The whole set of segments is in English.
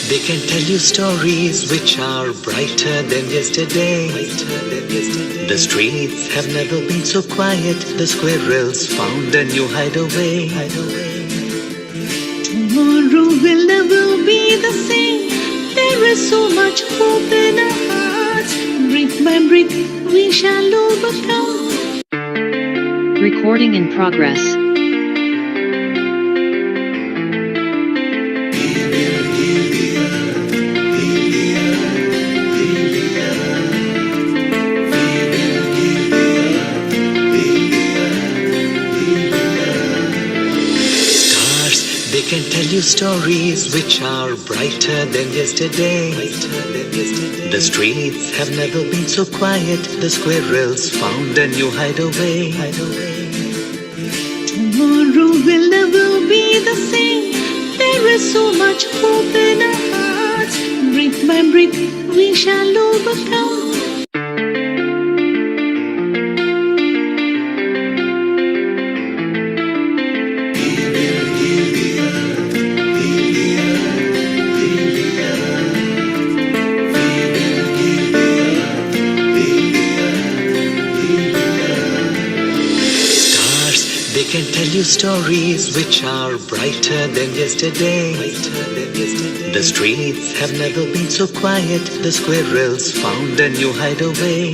They can tell you stories which are brighter than yesterday. The streets have never been so quiet. The squirrels found a new hideaway. Tomorrow will never be the same. There is so much hope in our hearts. Brick by brick, we shall overcome. Recording in progress. They can tell you stories which are brighter than yesterday. The streets have never been so quiet. The squirrels found a new hideaway. Tomorrow will never be the same. There is so much hope in our hearts. Brick by brick, we shall overcome. 'Stars, they can tell you stories which are brighter than yesterday. The streets have never been so quiet. The squirrels found a new hideaway.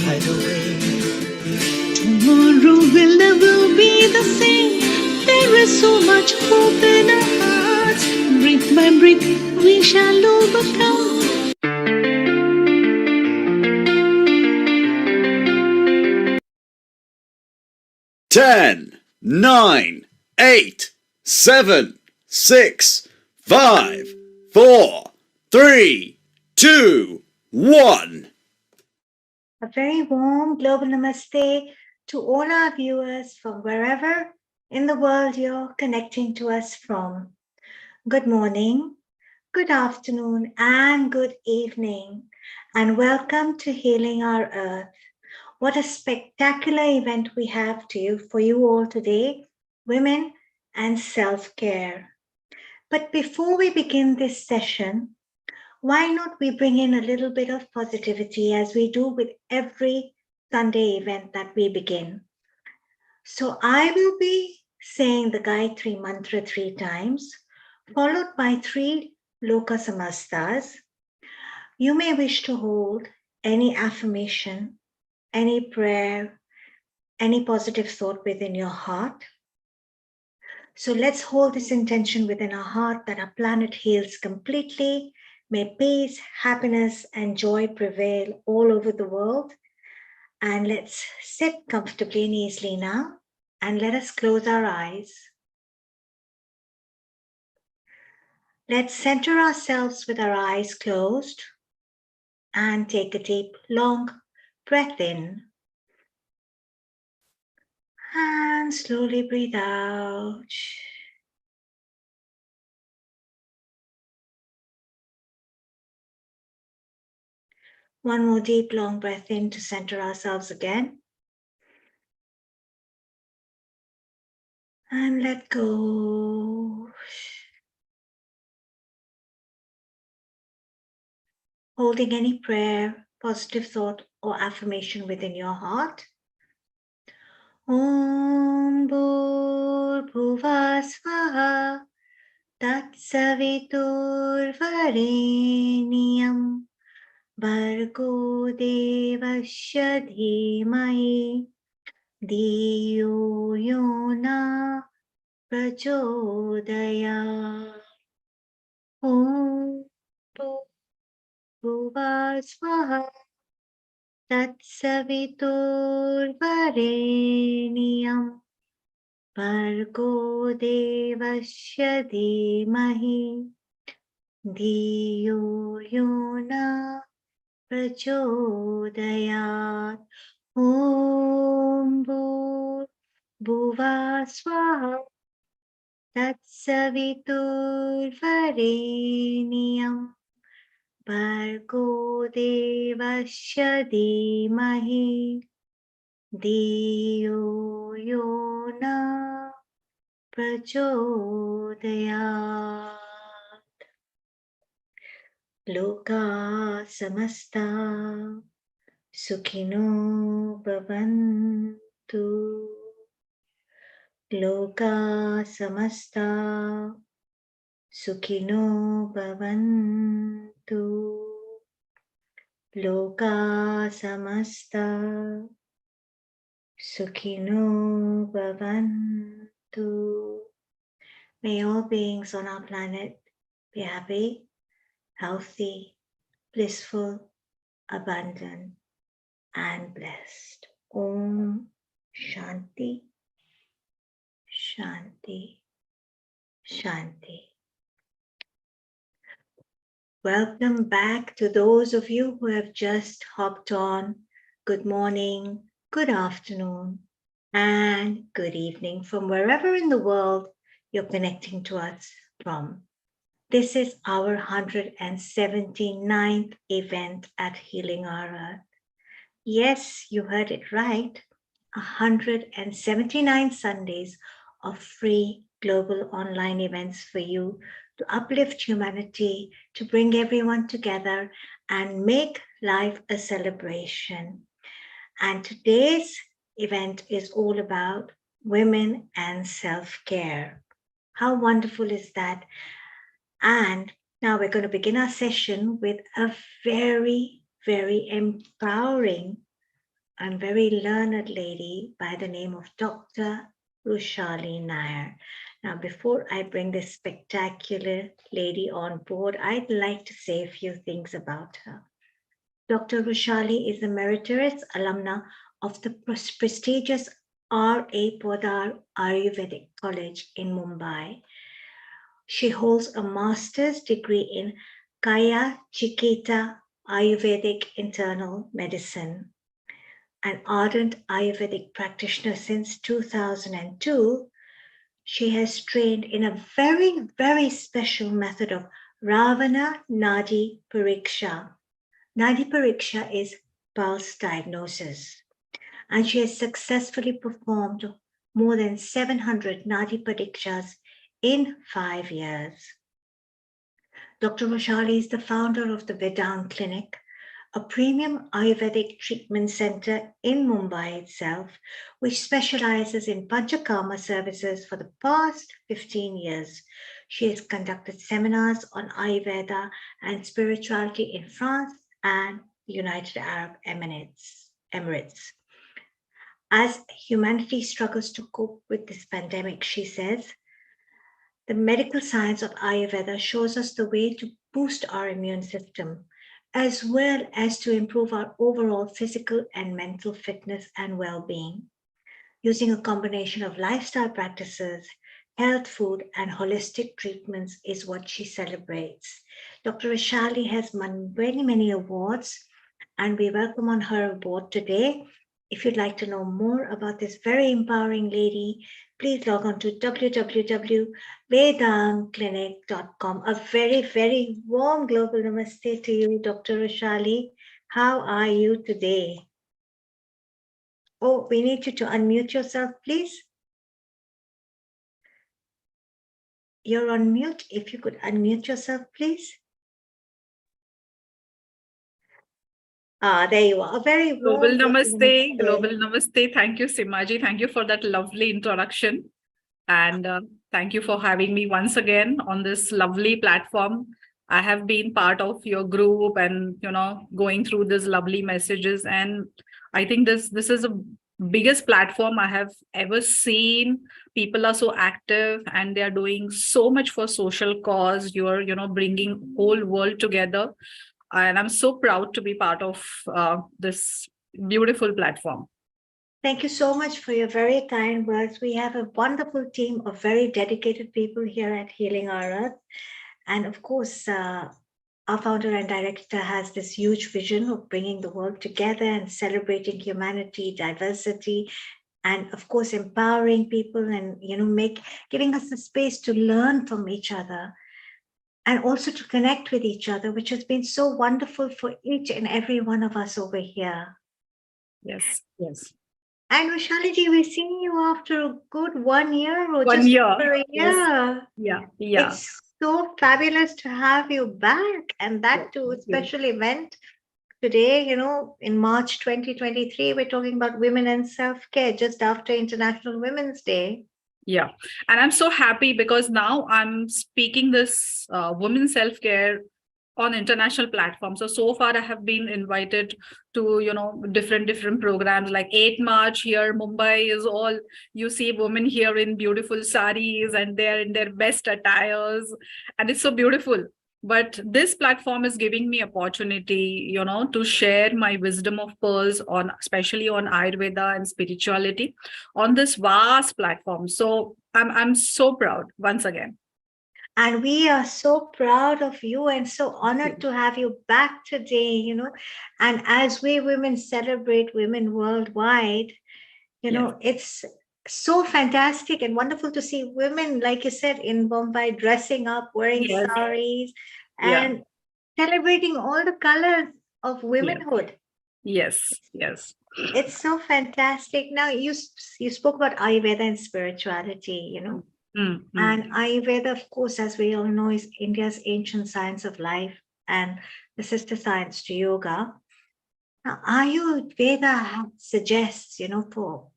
Tomorrow will never be the same. There is so much hope in our hearts. Brick by brick, we shall overcome. 10, 9, 8, 7, 6, 5, 4, 3, 2, 1. A very warm global namaste to all our viewers from wherever in the world you're connecting to us from. Good morning, good afternoon, and good evening, and welcome to Healing Our Earth. What a spectacular event we have for you all today, women and self-care. But before we begin this session, why not we bring in a little bit of positivity as we do with every Sunday event that we begin. So I will be saying the Gayatri Mantra 3 times, followed by 3 Loka Samastas. You may wish to hold any affirmation, any prayer, any positive thought within your heart. So let's hold this intention within our heart that our planet heals completely. May peace, happiness, and joy prevail all over the world. And let's sit comfortably and easily now, and let us close our eyes. Let's center ourselves with our eyes closed and take a deep, long breath in. And slowly breathe out. One more deep, long breath in to center ourselves again. And let go. Holding any prayer, positive thought, or affirmation within your heart. Om Bhurбhuvah Swaha Tatsavitur Varenyam Bhargo Devasya Dhimahi Dhiyo Yona Prachodaya. Om Bhurбhuvah Swaha Tatsavitur Varenyam Bhargo Devasya Dhimahi Dhiyo Yona Prachodayat. Om Bhurбhuvah Swaha Tatsavitur Varenyam Bhargo Devasya Dhimahi Dhiyo Yona Prachodayat. Loka samasta sukhino bhavantu. Loka samasta sukhino bhavantu. Loka samasta sukhino bhavantu. May all beings on our planet be happy, healthy, blissful, abundant, and blessed. Om Shanti, Shanti, Shanti. Welcome back to those of you who have just hopped on. Good morning, good afternoon, and good evening from wherever in the world you're connecting to us from. This is our 179th event at Healing Our Earth. Yes, you heard it right. 179 Sundays of free global online events for you to uplift humanity, to bring everyone together and make life a celebration. And today's event is all about women and self-care. How wonderful is that? And now we're going to begin our session with a very, very empowering and very learned lady by the name of Dr. Rushali Nair. Now, before I bring this spectacular lady on board, I'd like to say a few things about her. Dr. Rushali is a meritorious alumna of the prestigious R.A. Podar Ayurvedic College in Mumbai. She holds a master's degree in Kaya Chikita Ayurvedic Internal Medicine. An ardent Ayurvedic practitioner since 2002, she has trained in a very, very special method of Ravana Nadi Pariksha. Nadi Pariksha is pulse diagnosis, and she has successfully performed more than 700 Nadi Parikshas in 5 years. Dr. Roshali is the founder of the Vedant Clinic, a premium Ayurvedic treatment center in Mumbai itself, which specializes in Panchakarma services for the past 15 years. She has conducted seminars on Ayurveda and spirituality in France and the United Arab Emirates. As humanity struggles to cope with this pandemic, she says, the medical science of Ayurveda shows us the way to boost our immune system, as well as to improve our overall physical and mental fitness and well-being. Using a combination of lifestyle practices, health food, and holistic treatments is what she celebrates. Dr. Vishali has won many, many awards, and we welcome on her aboard today. If you'd like to know more about this very empowering lady, please log on to www.vedantclinic.com. A very, very warm global namaste to you, Dr. Roshali. How are you today? Oh, we need you to unmute yourself, please. You're on mute. If you could unmute yourself, please. There you are. A very warm Global Namaste. Thank you, Simaji. Thank you for that lovely introduction. And thank you for having me once again on this lovely platform. I have been part of your group and, going through these lovely messages. And I think this is the biggest platform I have ever seen. People are so active and they are doing so much for social cause. You are, bringing whole world together. And I'm so proud to be part of this beautiful platform. Thank you so much for your very kind words. We have a wonderful team of very dedicated people here at Healing Our Earth. And of course, our founder and director has this huge vision of bringing the world together and celebrating humanity, diversity, and of course, empowering people and, giving us the space to learn from each other. And also to connect with each other, which has been so wonderful for each and every one of us over here. Yes. And Rushaliji, we're seeing you after a good 1 year or 1 just year. over a year. Yes. Yeah. It's so fabulous to have you back, and that too, special event today. In March 2023, we're talking about women and self-care just after International Women's Day. Yeah. And I'm so happy because now I'm speaking this women's self-care on international platforms. So far I have been invited to, different programs like 8 March here. Mumbai is all, you see women here in beautiful saris and they're in their best attires. And it's so beautiful. But this platform is giving me opportunity, to share my wisdom of pearls on, especially on Ayurveda and spirituality on this vast platform. So I'm so proud once again. And we are so proud of you and so honored to have you back today, And as we women celebrate women worldwide, it's so fantastic and wonderful to see women, like you said, in Bombay, dressing up, wearing saris, Yeah. and celebrating all the colors of womanhood. Yes. It's so fantastic. Now, you spoke about Ayurveda and spirituality, And Ayurveda, of course, as we all know, is India's ancient science of life and the sister science to yoga. Now, Ayurveda suggests, for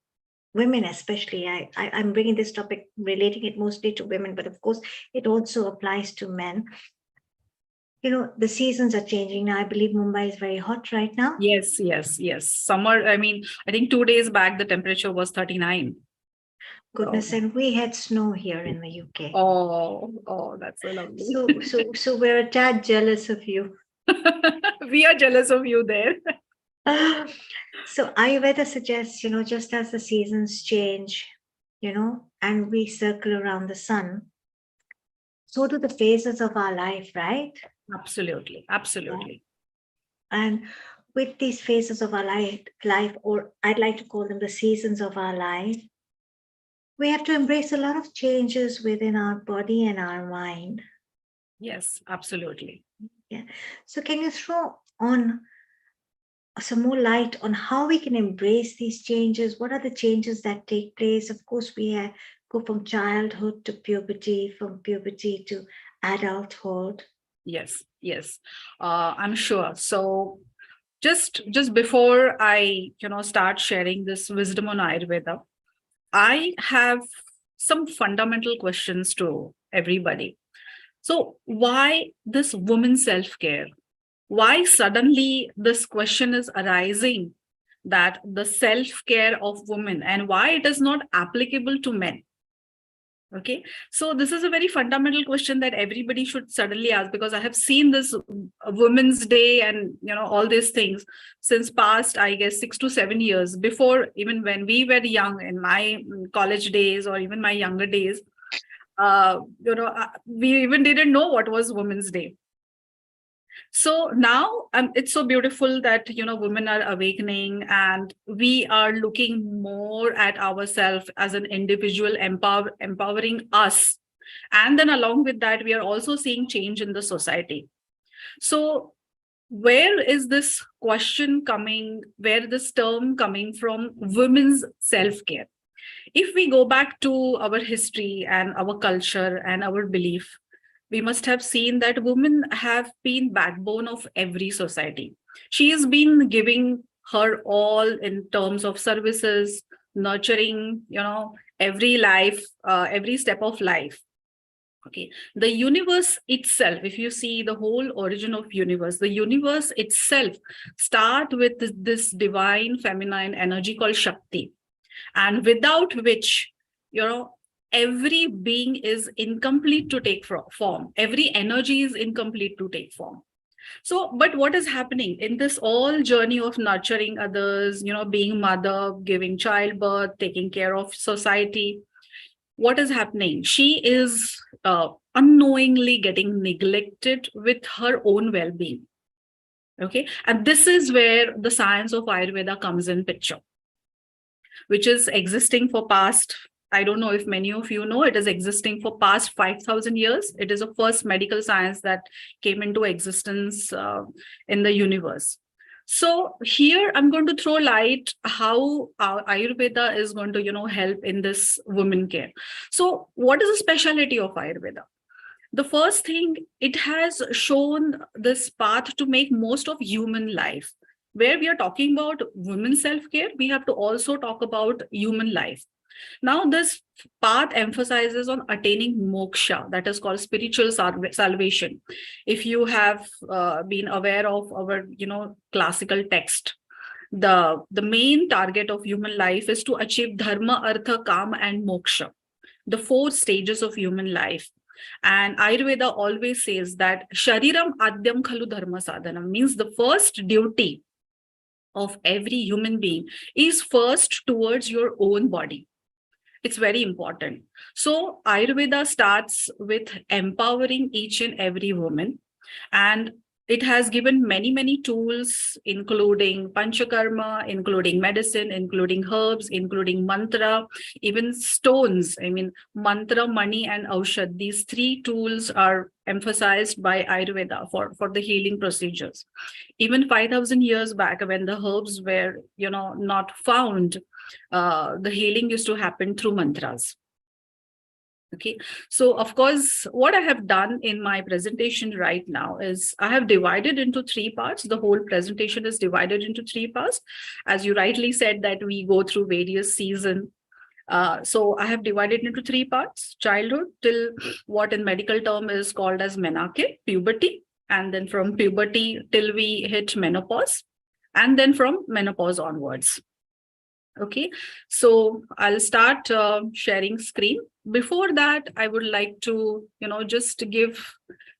women especially, I'm bringing this topic, relating it mostly to women, but of course, it also applies to men. The seasons are changing now. I believe Mumbai is very hot right now. Yes. Summer, I think 2 days back, the temperature was 39. Goodness, and we had snow here in the UK. Oh, that's so lovely. So we're a tad jealous of you. We are jealous of you there. So Ayurveda suggests, just as the seasons change, and we circle around the sun, so do the phases of our life, right? Absolutely. Yeah. And with these phases of our life, or I'd like to call them the seasons of our life, we have to embrace a lot of changes within our body and our mind. Yes, absolutely. Yeah. So can you throw on some more light on how we can embrace these changes? What are the changes that take place? Of course, we go from childhood to puberty, from puberty to adulthood. Yes. I'm sure. So just before I, start sharing this wisdom on Ayurveda, I have some fundamental questions to everybody. So why this women's self-care? Why suddenly this question is arising that the self-care of women, and why it is not applicable to men? Okay, so this is a very fundamental question that everybody should suddenly ask, because I have seen this Women's Day and all these things since past, I guess, 6 to 7 years, before even when we were young in my college days or even my younger days. We even didn't know what was Women's Day. So now it's so beautiful that women are awakening and we are looking more at ourselves as an individual, empowering us, and then along with that we are also seeing change in the society. So where is this question coming, where this term coming from, women's self-care? If we go back to our history and our culture and our belief, we must have seen that women have been backbone of every society. She has been giving her all in terms of services, nurturing, every life, every step of life. Okay, the universe itself, if you see the whole origin of universe, the universe itself start with this divine feminine energy called Shakti, and without which, every being is incomplete to take form. Every energy is incomplete to take form. So, but what is happening in this all journey of nurturing others, being mother, giving childbirth, taking care of society? What is happening? She is unknowingly getting neglected with her own well-being. Okay, and this is where the science of Ayurveda comes in picture, which is existing for past, I don't know if many of you know, it is existing for past 5,000 years. It is the first medical science that came into existence in the universe. So here I'm going to throw light how Ayurveda is going to, help in this women care. So what is the specialty of Ayurveda? The first thing, it has shown this path to make most of human life. Where we are talking about women's self-care, we have to also talk about human life. Now, this path emphasizes on attaining moksha, that is called spiritual salvation. If you have been aware of our, classical text, the main target of human life is to achieve dharma, artha, kama, and moksha, the four stages of human life. And Ayurveda always says that shariram adyam khalu dharma sadhanam, means the first duty of every human being is first towards your own body. It's very important. So Ayurveda starts with empowering each and every woman, and it has given many, many tools, including panchakarma, including medicine, including herbs, including mantra, even stones. I mean, mantra, mani, and aushad. These three tools are emphasized by Ayurveda for the healing procedures. Even 5,000 years back, when the herbs were, not found, the healing used to happen through mantras. Okay, so of course, what I have done in my presentation right now is I have divided into three parts. The whole presentation is divided into three parts. As you rightly said, that we go through various seasons. So I have divided into three parts: childhood till what in medical term is called as menarche, puberty, and then from puberty till we hit menopause, and then from menopause onwards. Okay, so I'll start sharing screen. Before that, I would like to, just give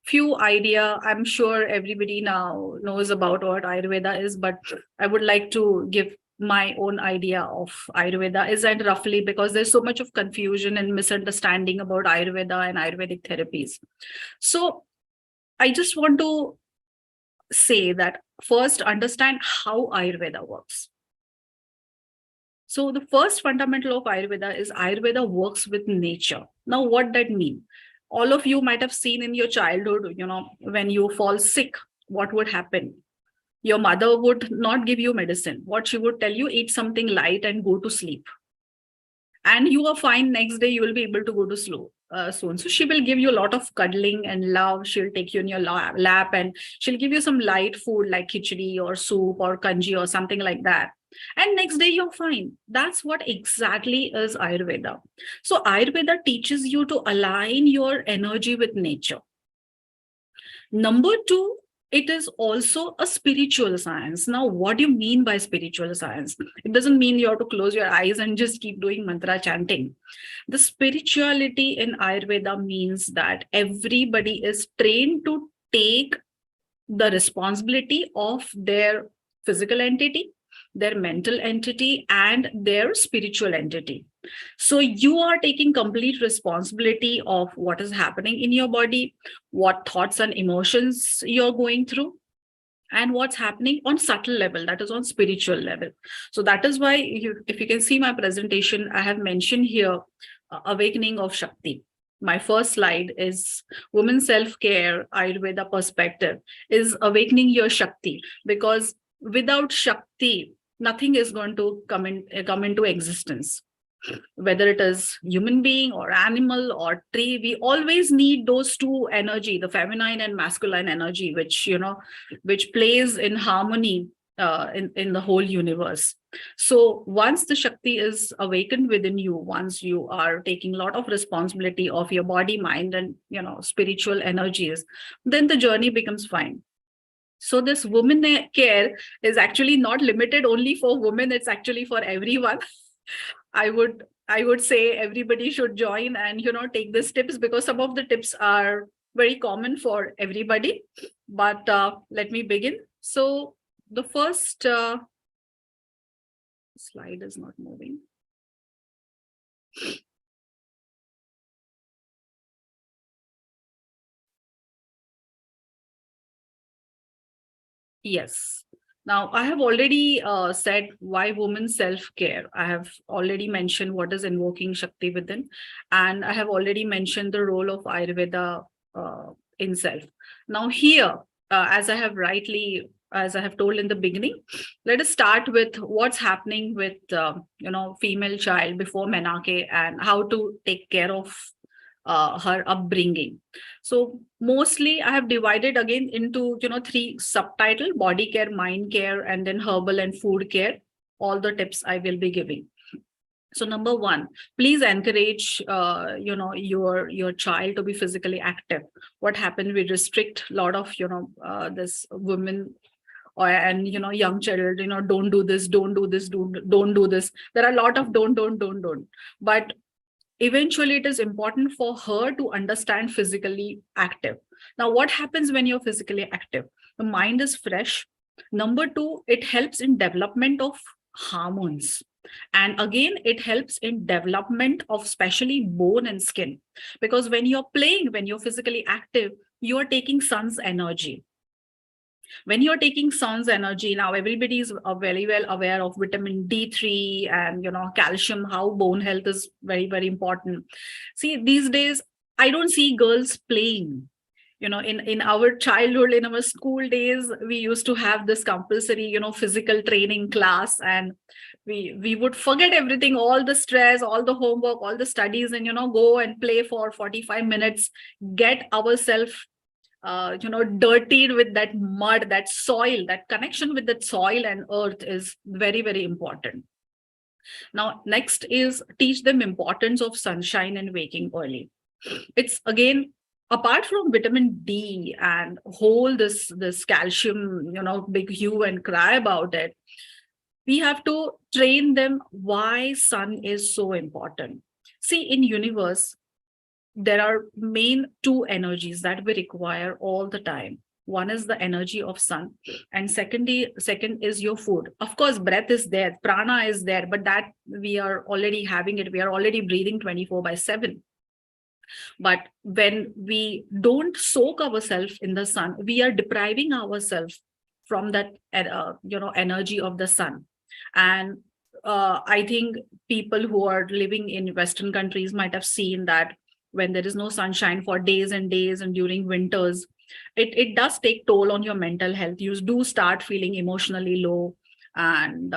few idea. I'm sure everybody now knows about what Ayurveda is, but I would like to give my own idea of Ayurveda is, and roughly, because there's so much of confusion and misunderstanding about Ayurveda and Ayurvedic therapies. So I just want to say that first, understand how Ayurveda works. So the first fundamental of Ayurveda is Ayurveda works with nature. Now, what that mean? All of you might have seen in your childhood, when you fall sick, what would happen? Your mother would not give you medicine. What she would tell you, eat something light and go to sleep. And you are fine. Next day, you will be able to go to soon. So she will give you a lot of cuddling and love. She'll take you in your lap and she'll give you some light food like khichdi or soup or kanji or something like that. And next day you're fine. That's what exactly is Ayurveda. So Ayurveda teaches you to align your energy with nature. Number two, it is also a spiritual science. Now, what do you mean by spiritual science? It doesn't mean you have to close your eyes and just keep doing mantra chanting. The spirituality in Ayurveda means that everybody is trained to take the responsibility of their physical entity, their mental entity, and their spiritual entity. So you are taking complete responsibility of what is happening in your body, what thoughts and emotions you're going through, and what's happening on subtle level, that is on spiritual level. So that is why, if you can see my presentation, I have mentioned here awakening of Shakti. My first slide is women's self-care Ayurveda perspective is awakening your Shakti, because without Shakti, nothing is going to come into existence. Whether it is human being or animal or tree, we always need those two energy, the feminine and masculine energy, which plays in harmony in the whole universe. So once the Shakti is awakened within you, once you are taking a lot of responsibility of your body, mind, and spiritual energies, then the journey becomes fine. So this women care is actually not limited only for women, it's actually for everyone. I would say everybody should join and take these tips, because some of the tips are very common for everybody. But let me begin. So the first slide is not moving. Yes. Now, I have already said why women's self-care. I have already mentioned what is invoking Shakti within, and I have already mentioned the role of Ayurveda in self. Now here, as I have told in the beginning, let us start with what's happening with female child before menarche and how to take care of her upbringing. So mostly I have divided again into, three subtitle: body care, mind care, and then herbal and food care. All the tips I will be giving. So number one, please encourage your child to be physically active. What happened, we restrict a lot of this women and young child, don't do this, don't do this, don't do this. There are a lot of don't, but eventually it is important for her to understand physically active. Now what happens when you're physically active? The mind is fresh. Number two, it helps in development of hormones, and again it helps in development of especially bone and skin, because when you're playing, when you're physically active, you are taking sun's energy. When you're taking sun's energy, now everybody is very well aware of vitamin D3 and calcium, how bone health is very, very important. See, these days I don't see girls playing. In our childhood, in our school days, we used to have this compulsory physical training class, and we would forget everything, all the stress, all the homework, all the studies, and go and play for 45 minutes, get ourselves dirtied with that mud, that soil. That connection with that soil and earth is very, very important. Now next is teach them importance of sunshine and waking early. It's again, apart from vitamin D and whole this calcium, big hue and cry about it, we have to train them why sun is so important. See, in universe there are main two energies that we require all the time. One is the energy of sun, and second is your food. Of course, breath is there, prana is there, but that we are already having it. We are already breathing 24/7. But when we don't soak ourselves in the sun, we are depriving ourselves from that energy of the sun. And I think people who are living in Western countries might have seen that when there is no sunshine for days and days, and during winters, it does take toll on your mental health. You do start feeling emotionally low, and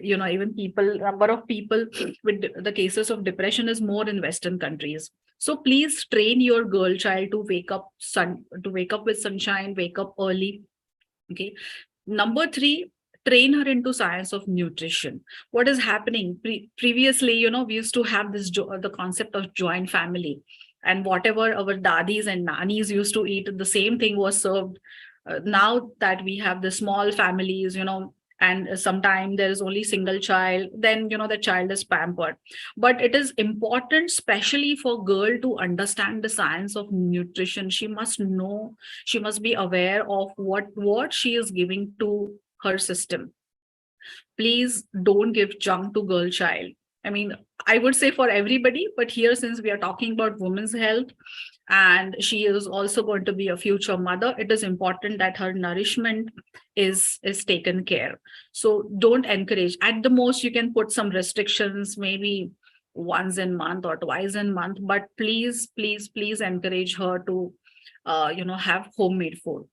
even number of people with the cases of depression is more in Western countries. So please train your girl child to wake up with sunshine, wake up early. Okay. Number three, train her into science of nutrition. What is happening previously, we used to have the concept of joint family, and whatever our dadis and nannies used to eat, the same thing was served. Now that we have the small families, and sometimes there is only single child, then the child is pampered. But it is important, especially for girl, to understand the science of nutrition. She must know, she must be aware of what she is giving to her system. Please don't give junk to girl child. I mean, I would say for everybody, but here, since we are talking about women's health and she is also going to be a future mother, it is important that her nourishment is taken care. So don't encourage. At the most, you can put some restrictions, maybe once in month or twice in month, but please encourage her to have homemade food.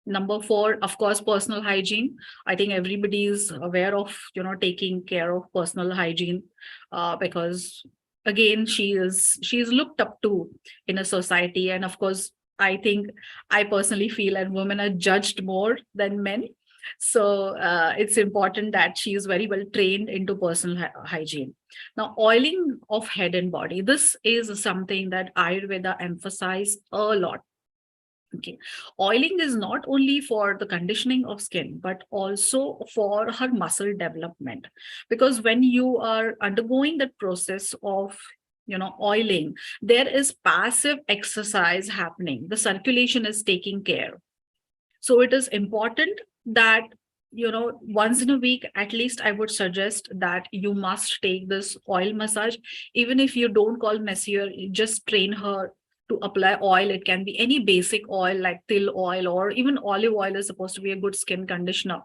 Number four, of course, personal hygiene. I think everybody is aware of taking care of personal hygiene, because again, she is looked up to in a society. And of course, I think, I personally feel that women are judged more than men. So it's important that she is very well trained into personal hygiene. Now, oiling of head and body. This is something that Ayurveda emphasizes a lot. Okay. Oiling is not only for the conditioning of skin, but also for her muscle development. Because when you are undergoing that process of oiling, there is passive exercise happening. The circulation is taking care. So it is important that once in a week, at least I would suggest that you must take this oil massage. Even if you don't call masseur, just train her to apply oil. It can be any basic oil like til oil, or even olive oil is supposed to be a good skin conditioner.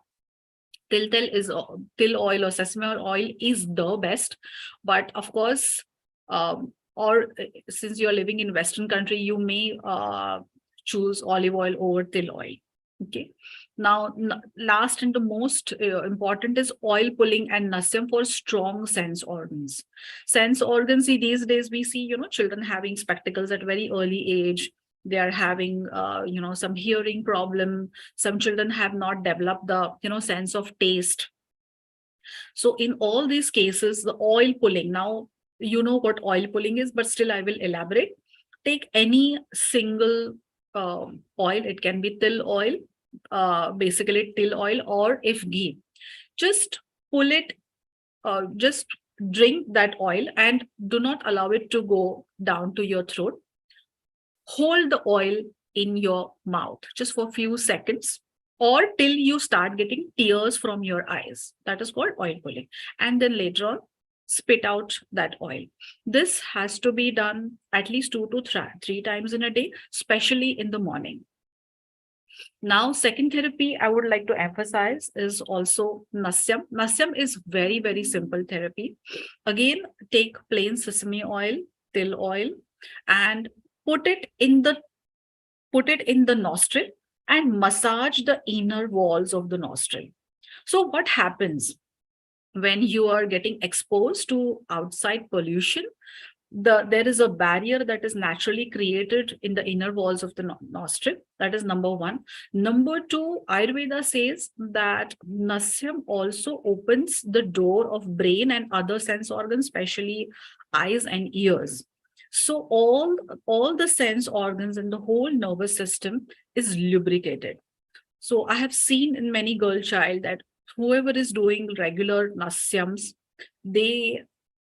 Til oil or sesame oil is the best. But of course, or since you're living in Western country, you may choose olive oil over til oil. Okay. Now, last and the most important is oil pulling and nasyam for strong sense organs. Sense organs, see, these days we see, children having spectacles at very early age. They are having, some hearing problem. Some children have not developed the, sense of taste. So in all these cases, the oil pulling, now you know what oil pulling is, but still I will elaborate. Take any single oil, it can be till oil, basically till oil, or if ghee. Just pull it, just drink that oil and do not allow it to go down to your throat. Hold the oil in your mouth just for a few seconds or till you start getting tears from your eyes. That is called oil pulling. And then later on, spit out that oil. This has to be done at least 2 to 3 times in a day, especially in the morning. Now, second therapy I would like to emphasize is also nasyam. Nasyam is very, very simple therapy. Again, take plain sesame oil, till oil, and put it in the nostril and massage the inner walls of the nostril. So what happens when you are getting exposed to outside pollution? There is a barrier that is naturally created in the inner walls of the nostril. That is number one. Number two, Ayurveda says that nasyam also opens the door of brain and other sense organs, especially eyes and ears. So all the sense organs and the whole nervous system is lubricated. So I have seen in many girl child that whoever is doing regular nasyams, they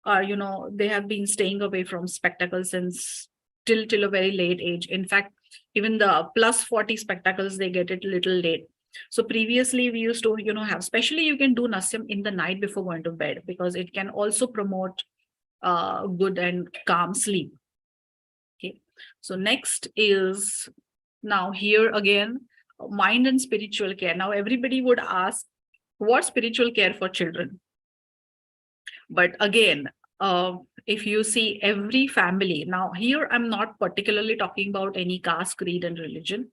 are, they have been staying away from spectacles since till a very late age. In fact, even the plus 40 spectacles, they get it a little late. So previously we used to, have, especially you can do nasyam in the night before going to bed, because it can also promote good and calm sleep. Okay. So next is, now here again, mind and spiritual care. Now everybody would ask, what spiritual care for children? But again, if you see every family, now here I'm not particularly talking about any caste, creed, and religion,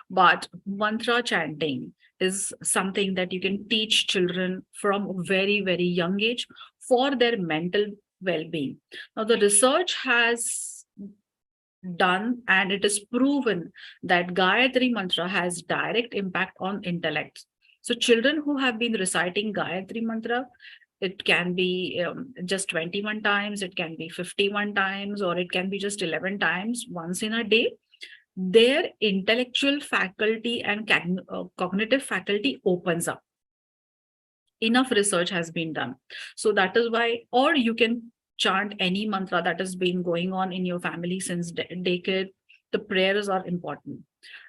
but mantra chanting is something that you can teach children from a very, very young age for their mental well-being. Now, the research has done and it is proven that Gayatri mantra has direct impact on intellect. So children who have been reciting Gayatri mantra, it can be just 21 times, it can be 51 times, or it can be just 11 times once in a day. Their intellectual faculty and cognitive faculty opens up. Enough research has been done. So that is why, or you can chant any mantra that has been going on in your family since decade. The prayers are important.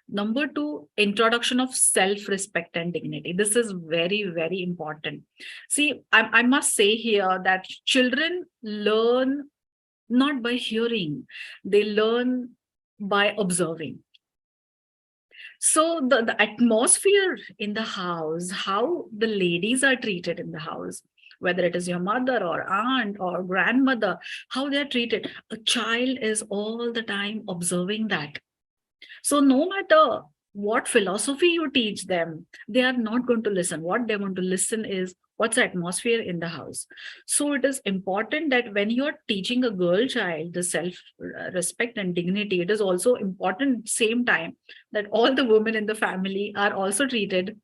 Number two, introduction of self-respect and dignity. This is very, very important. See, I must say here that children learn not by hearing, they learn by observing. So the atmosphere in the house, how the ladies are treated in the house, whether it is your mother or aunt or grandmother, how they're treated, a child is all the time observing that. So no matter what philosophy you teach them, they are not going to listen. What they want to listen is what's the atmosphere in the house. So it is important that when you're teaching a girl child the self-respect and dignity, it is also important at the same time that all the women in the family are also treated,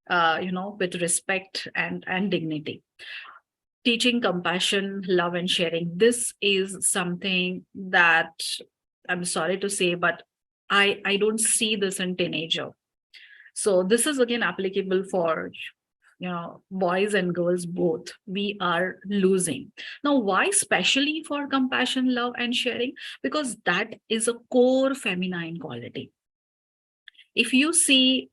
with respect and dignity. Teaching compassion, love, and sharing. This is something that I'm sorry to say, but I don't see this in teenager. So this is again applicable for, boys and girls both. We are losing. Now, why especially for compassion, love, and sharing? Because that is a core feminine quality. If you see,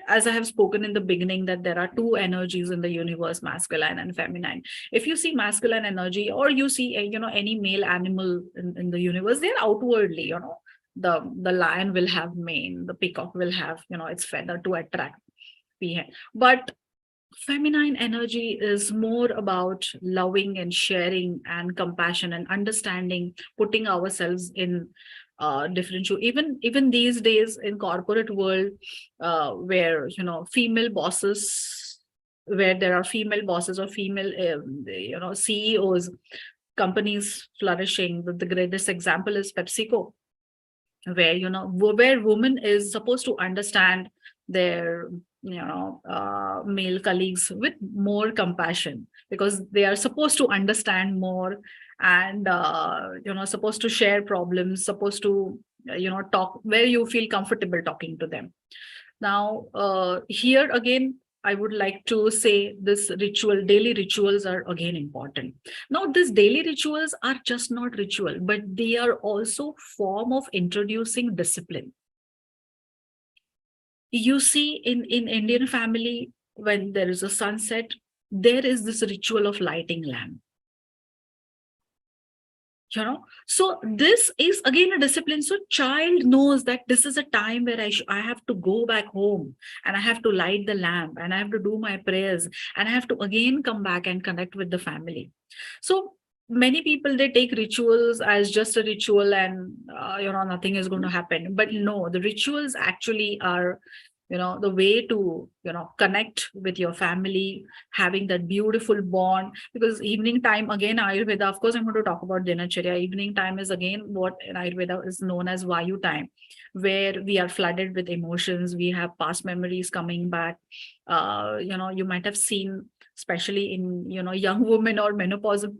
as I have spoken in the beginning, that there are two energies in the universe, masculine and feminine. If you see masculine energy, or you see, any male animal in the universe, they're outwardly, the lion will have mane, the peacock will have, its feather to attract. But feminine energy is more about loving and sharing and compassion and understanding, putting ourselves in different. Even these days in corporate world, where female bosses, where there are female bosses or female CEOs, companies flourishing. The greatest example is PepsiCo, where where woman is supposed to understand their male colleagues with more compassion, because they are supposed to understand more, and supposed to share problems, supposed to talk where you feel comfortable talking to them. Now, here again, I would like to say this daily rituals are again important. Now, these daily rituals are just not ritual, but they are also form of introducing discipline. You see, in Indian family, when there is a sunset, there is this ritual of lighting lamp. So this is again a discipline. So child knows that this is a time where I have to go back home, and I have to light the lamp, and I have to do my prayers, and I have to again come back and connect with the family. So many people, they take rituals as just a ritual, and nothing is going to happen. But no, the rituals actually are the way to connect with your family, having that beautiful bond. Because evening time, again, Ayurveda, of course I'm going to talk about dinacharya. Evening time is again what in Ayurveda is known as Vayu time, where we are flooded with emotions, we have past memories coming back. You might have seen, especially in young women or menopausal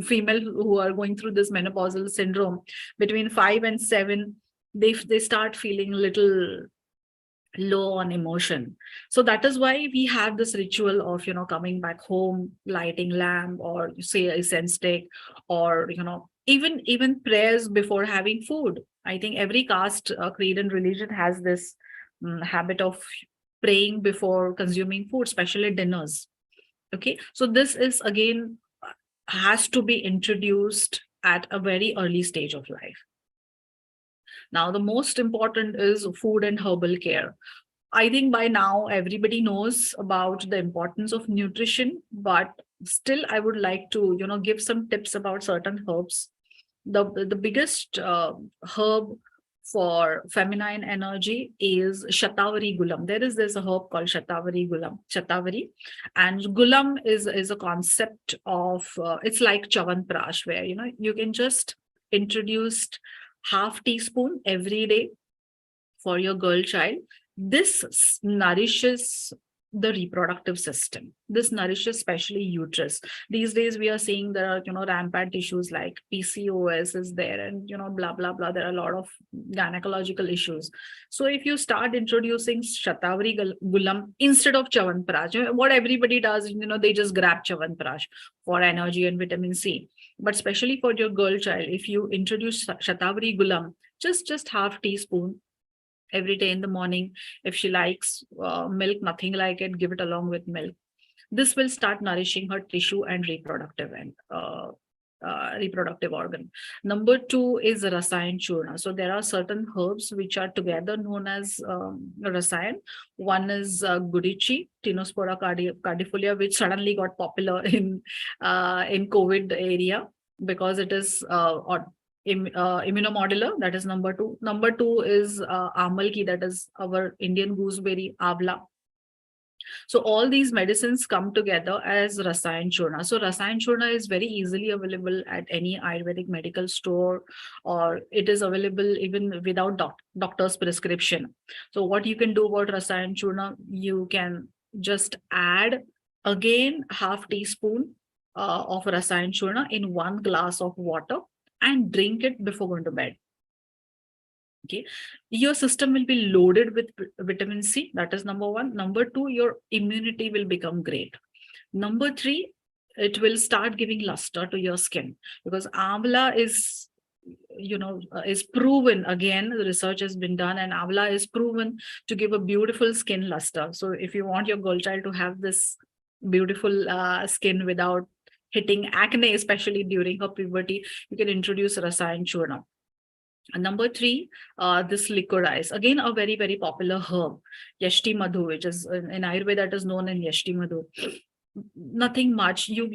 female who are going through this menopausal syndrome, between 5 and 7, they start feeling little low on emotion. So that is why we have this ritual of coming back home, lighting lamp, or say a incense stick, or even prayers before having food. I think every caste, creed and religion has this habit of praying before consuming food, especially dinners. Okay, so this is again has to be introduced at a very early stage of life. Now, the most important is food and herbal care. I think by now everybody knows about the importance of nutrition, but still I would like to, give some tips about certain herbs. The biggest herb for feminine energy is Shatavari Gulam. There is this herb called Shatavari Gulam, Shatavari, and Gulam is a concept of it's like Chavanprash, where you can just introduce half teaspoon every day for your girl child. This nourishes the reproductive system. This nourishes especially uterus. These days we are seeing there are rampant issues like PCOS is there, and blah blah blah. There are a lot of gynecological issues. So if you start introducing Shatavari Gulam instead of Chavanprash, what everybody does, they just grab Chavanprash for energy and vitamin C. But especially for your girl child, if you introduce Shatavari Gulam, just half teaspoon every day in the morning. If she likes milk, nothing like it, give it along with milk. This will start nourishing her tissue and reproductive organ. Number 2 is Rasayan Churna. So there are certain herbs which are together known as Rasayan. One is Gudichi, Tinospora cardifolia, which suddenly got popular in COVID area, because it is immunomodular. That is number 2. Number 2 is amalki, that is our Indian gooseberry, avla. So all these medicines come together as Rasayan Churna. So Rasayan Churna is very easily available at any Ayurvedic medical store, or it is available even without doctor's prescription. So what you can do about Rasayan Churna, you can just add again half teaspoon of Rasayan Churna in 1 glass of water and drink it before going to bed. Okay, your system will be loaded with vitamin C. That is number 1. Number 2, your immunity will become great. Number 3, it will start giving luster to your skin, because amla is proven, again the research has been done, and amla is proven to give a beautiful skin luster. So if you want your girl child to have this beautiful skin without hitting acne, especially during her puberty, you can introduce Rasayan Churna. And number 3, this licorice, again a very very popular herb, Yashti Madhu, which is in Ayurveda that is known as Yashti Madhu. Nothing much. You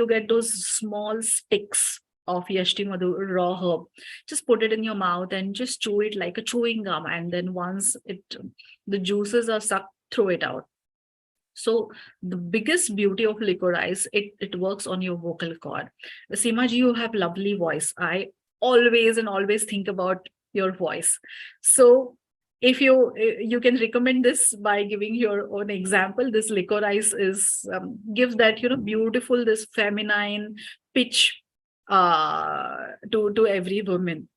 get those small sticks of Yashti Madhu raw herb. Just put it in your mouth and just chew it like a chewing gum. And then once the juices are sucked, throw it out. So the biggest beauty of licorice, it works on your vocal cord. Seema ji, you have lovely voice. I always think about your voice. So if you can recommend this by giving your own example, this licorice is gives that beautiful, this feminine pitch to every woman.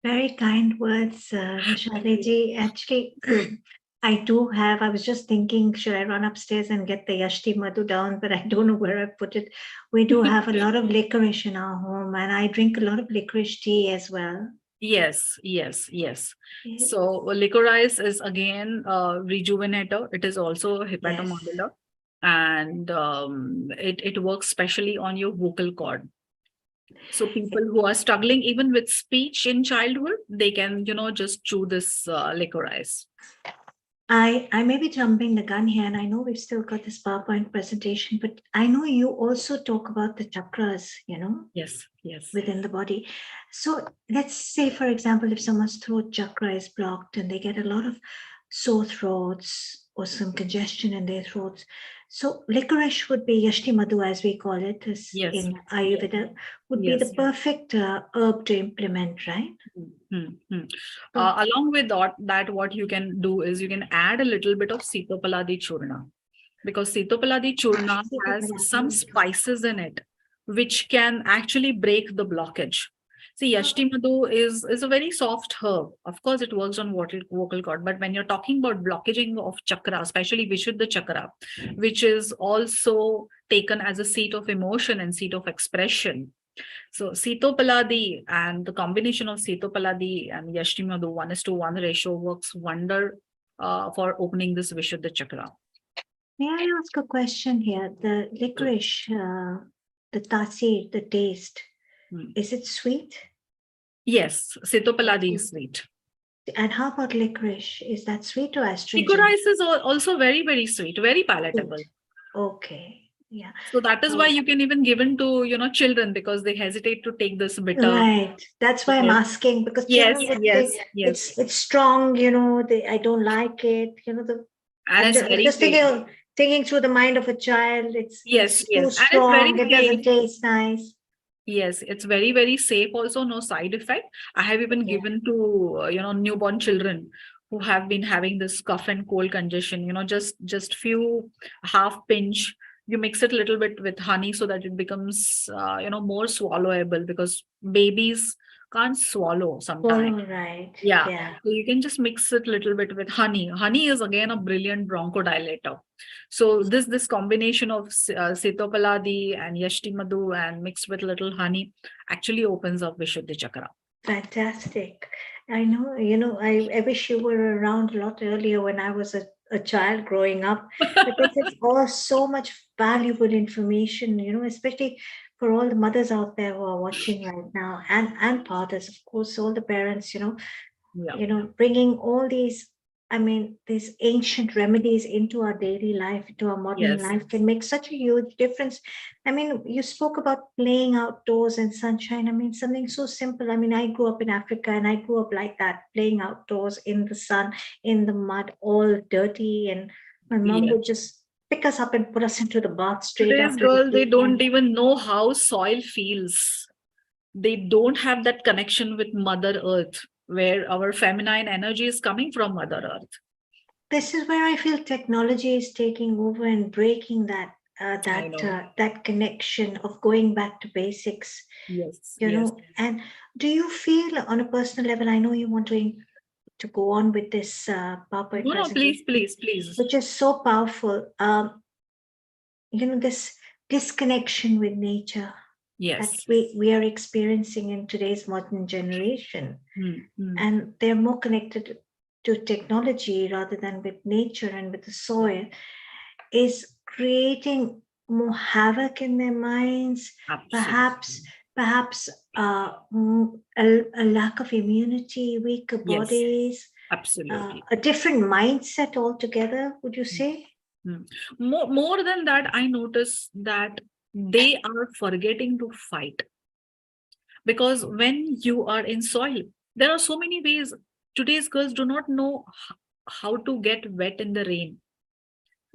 Very kind words, Vishali ji. Actually, I was just thinking, should I run upstairs and get the Yashti Madhu down? But I don't know where I put it. We do have a lot of licorice in our home, and I drink a lot of licorice tea as well. Yes. So licorice is again a rejuvenator. It is also a hepatomodular, and it works specially on your vocal cord. So people who are struggling even with speech in childhood, they can just chew this licorice. I may be jumping the gun here, and I know we've still got this PowerPoint presentation, but I know you also talk about the chakras, Yes. within the body. So let's say, for example, if someone's throat chakra is blocked and they get a lot of sore throats or some congestion in their throats. So licorice would be Yashti Madhu, as we call it, in Ayurveda, would be the perfect herb to implement, right? Along with that, what you can do is you can add a little bit of Sitopaladi Churna, because Sitopaladi Churna has some spices in it which can actually break the blockage. See, Yashti Madhu is a very soft herb. Of course, it works on vocal cord, but when you're talking about blockaging of chakra, especially Vishuddha chakra, which is also taken as a seat of emotion and seat of expression. So Sitopaladi and the combination of Sitopaladi and Yashti Madhu 1:1 ratio works wonder for opening this Vishuddha chakra. May I ask a question here? The licorice, the tasir, the taste, is it sweet? Yes, Sitopaladi is sweet. And how about licorice? Is that sweet or astringent? Licorice is also very, very sweet, very palatable. Sweet. Okay. Yeah. So that is why you can even give in to children, because they hesitate to take this bitter. Right. That's why I'm asking, because children would say it's strong. I don't like it. And it's very just thinking through the mind of a child. It's too strong. It doesn't taste nice. Yes, it's very, very safe. Also, no side effect. I have even given to newborn children who have been having this cough and cold congestion. Just few half pinch. You mix it a little bit with honey so that it becomes more swallowable, because babies can't swallow sometimes. Right. Yeah. So you can just mix it a little bit with honey. Honey is again a brilliant bronchodilator. So this combination of Sitopaladi and Yashti Madhu and mixed with little honey actually opens up Vishuddha chakra. Fantastic. I know, I wish you were around a lot earlier when I was a child growing up, because it's all so much valuable information, especially for all the mothers out there who are watching right now, and fathers, of course, all the parents, bringing all these ancient remedies into our daily life, into our modern life, can make such a huge difference. You spoke about playing outdoors in sunshine. Something so simple. I grew up in Africa, and I grew up like that, playing outdoors in the sun, in the mud, all dirty. And my mom would just pick us up and put us into the bath straight after. Girls, they don't even know how soil feels. They don't have that connection with Mother Earth, where our feminine energy is coming from Mother Earth. This is where I feel technology is taking over and breaking that connection of going back to basics. Yes. And do you feel, on a personal level, I know you want to go on with this PowerPoint No, please. Which is so powerful. This disconnection with nature. That we are experiencing in today's modern generation. And they're more connected to technology rather than with nature and with the soil, is creating more havoc in their minds. Absolutely. Perhaps a lack of immunity, weaker bodies. Absolutely. A different mindset altogether, would you say? More than that, I notice that they are forgetting to fight. Because when you are in soil, there are so many ways. Today's girls do not know how to get wet in the rain.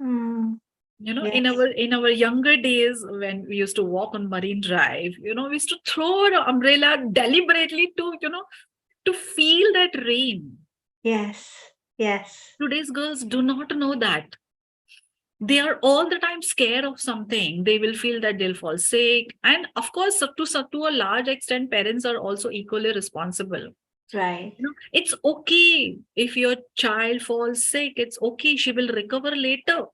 Mm, In yes. our younger days, when we used to walk on Marine Drive, we used to throw our umbrella deliberately to feel that rain. Yes. Yes. Today's girls do not know that. They are all the time scared of something. They will feel that they'll fall sick. And of course, to a large extent, parents are also equally responsible. Right. It's okay if your child falls sick. It's okay. She will recover later.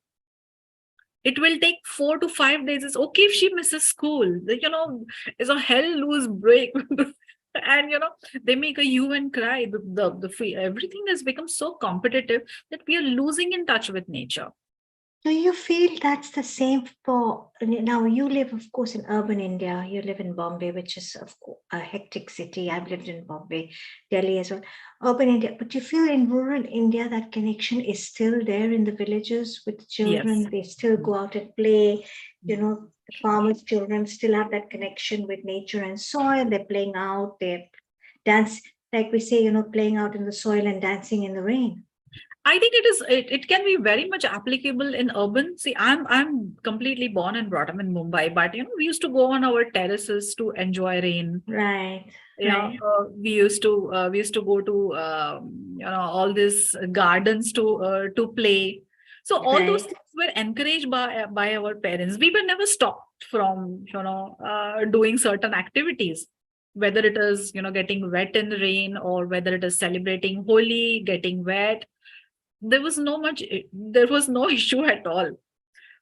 It will take 4 to 5 days. It's okay if she misses school. It's a hell loose break. And they make a you and cry. Everything has become so competitive that we are losing in touch with nature. Do you feel that's the same for now? You live, of course, in urban India. You live in Bombay, which is, of course, a hectic city. I've lived in Bombay, Delhi as well, urban India. But you feel in rural India that connection is still there in the villages with Yes. children. They still go out and play. The farmers' children still have that connection with nature and soil. They're playing out. They dance, like we say, playing out in the soil and dancing in the rain. I think it can be very much applicable in urban. See, I'm completely born and brought up in Mumbai, but we used to go on our terraces to enjoy rain. Right. Right. We used to go to all these gardens to play. So all those Right. things were encouraged by our parents. We were never stopped from doing certain activities, whether it is getting wet in the rain, or whether it is celebrating Holi, getting wet. There was no issue at all.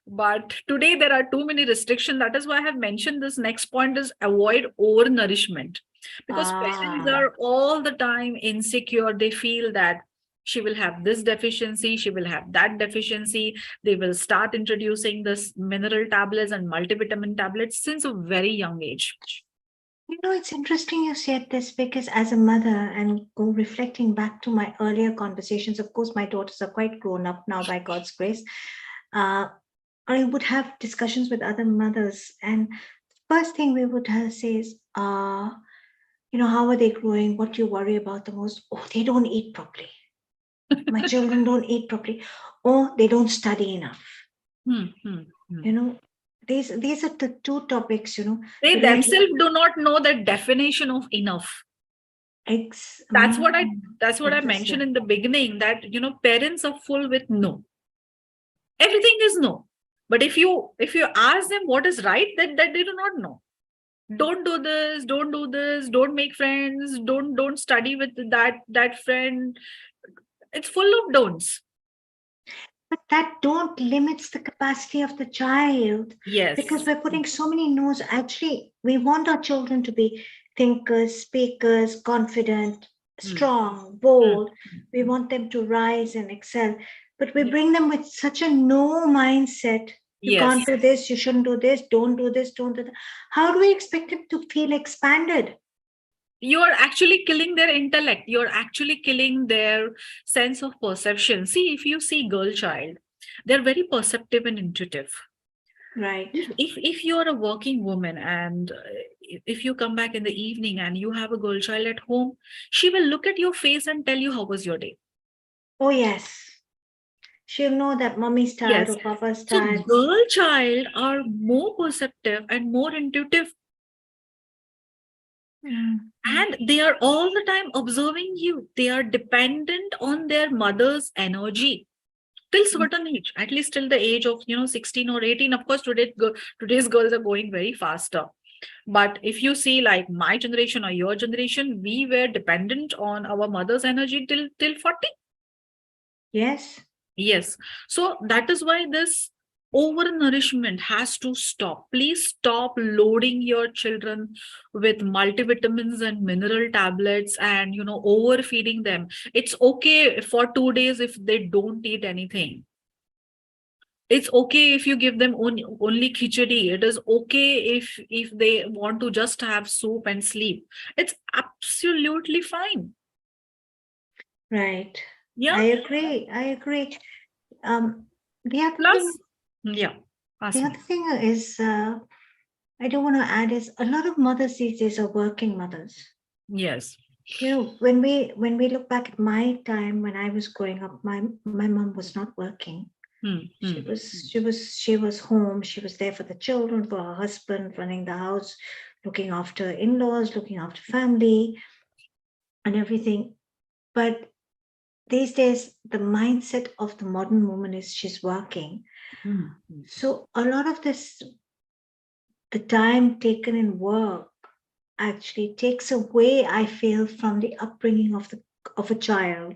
But today there are too many restrictions. That is why I have mentioned this next point is avoid overnourishment, because parents Ah. are all the time insecure. They feel that she will have this deficiency, she will have that deficiency. They will start introducing this mineral tablets and multivitamin tablets since a very young age. It's interesting you said this because as a mother and go reflecting back to my earlier conversations, of course, my daughters are quite grown up now by God's grace. Uh, I would have discussions with other mothers, and first thing we would say is, how are they growing? What do you worry about the most? Oh, they don't eat properly. My children don't eat properly. Or they don't study enough. Hmm, hmm, hmm. These are the two topics, They that I themselves do not know the definition of enough. ex That's what I mentioned interesting. in the beginning, that parents are full with no. Everything is no. But if you ask them what is right, that they do not know. Don't do this, don't do this, don't make friends, don't study with that friend. It's full of don'ts. But that don't limits the capacity of the child, because Yes. we're putting so many no's. Actually, we want our children to be thinkers, speakers, confident, Mm, strong, mm, bold. We mm. want them to rise and excel. But we Yeah. bring them with such a no mindset. You can't Yes. do this, you shouldn't do this, don't do this, don't do that. How do we expect them to feel expanded? You are actually killing their intellect. You're actually killing their sense of perception. See, if you see girl child, they're very perceptive and intuitive. Right. If you're a working woman, and if you come back in the evening and you have a girl child at home, she will look at your face and tell you how was your day. Oh, yes. She'll know that mommy's tired Yes. or papa's So tired. girl child are more perceptive and more intuitive, Mhm. and they are all the time observing you. They are dependent on their mother's energy till certain age, at least till the age of 16 or 18. Of course, today's girls are going very faster. But if you see, like my generation or your generation, we were dependent on our mother's energy till 40. Yes. Yes. So that is why this overnourishment has to stop. Please stop loading your children with multivitamins and mineral tablets and overfeeding them. It's okay for 2 days if they don't eat anything. It's okay if you give them only khichdi. It is okay if they want to just have soup and sleep. It's absolutely fine. Right. Yeah. I agree. I agree. Um, the other thing, Plus, yeah. the Ask other me. thing is, I do want to add is a lot of mothers these days are working mothers. Yes. When we look back at my time when I was growing up, my mom was not working. She was home. She was there for the children, for her husband, running the house, looking after in-laws, looking after family, and everything. But these days, the mindset of the modern woman is she's working. So a lot of this, the time taken in work, actually takes away, I feel, from the upbringing of a child,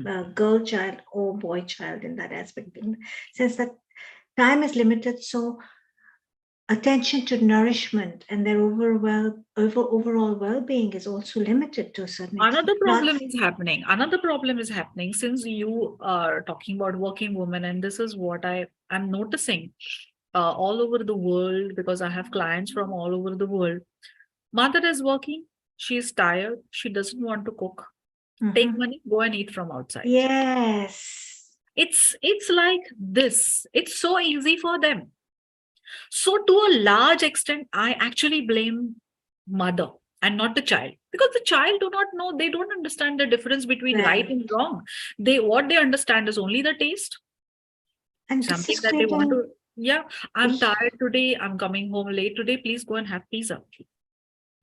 a girl child or boy child in that aspect. Since that time is limited, so attention to nourishment and their overall well-being is also limited to a certain extent. Another problem is happening since you are talking about working women, and this is what I'm noticing all over the world, because I have clients from all over the world. Mother is working, she is tired, she doesn't want to cook. Take money, go and eat from outside. Yes. It's like this. It's so easy for them. So to a large extent, I actually blame mother and not the child, because the child do not know, they don't understand the difference between right and wrong. What they understand is only the taste. And something that they want to, I'm tired today, I'm coming home late today, please go and have pizza.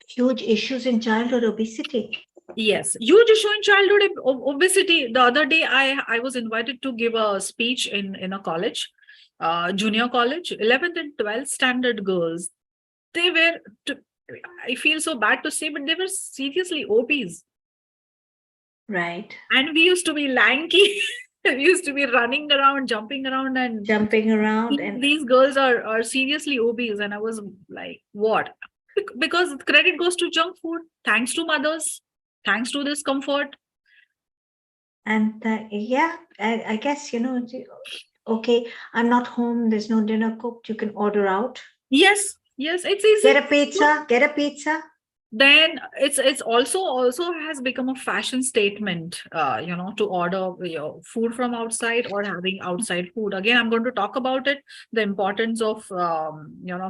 Huge issues in childhood obesity. Yes, huge issue in childhood obesity. The other day, I was invited to give a speech in a college, junior college, 11th and 12th standard girls. They were, I feel so bad to say, but they were seriously obese. Right. And we used to be lanky. We used to be running around, jumping around. And these girls are seriously obese. And I was like, what? Because credit goes to junk food, thanks to mothers. Thanks to this comfort. And I guess, okay, I'm not home, there's no dinner cooked, you can order out. Yes, it's easy. Get a pizza. Then it's also has become a fashion statement, to order food from outside or having outside food. Again, I'm going to talk about it, the importance of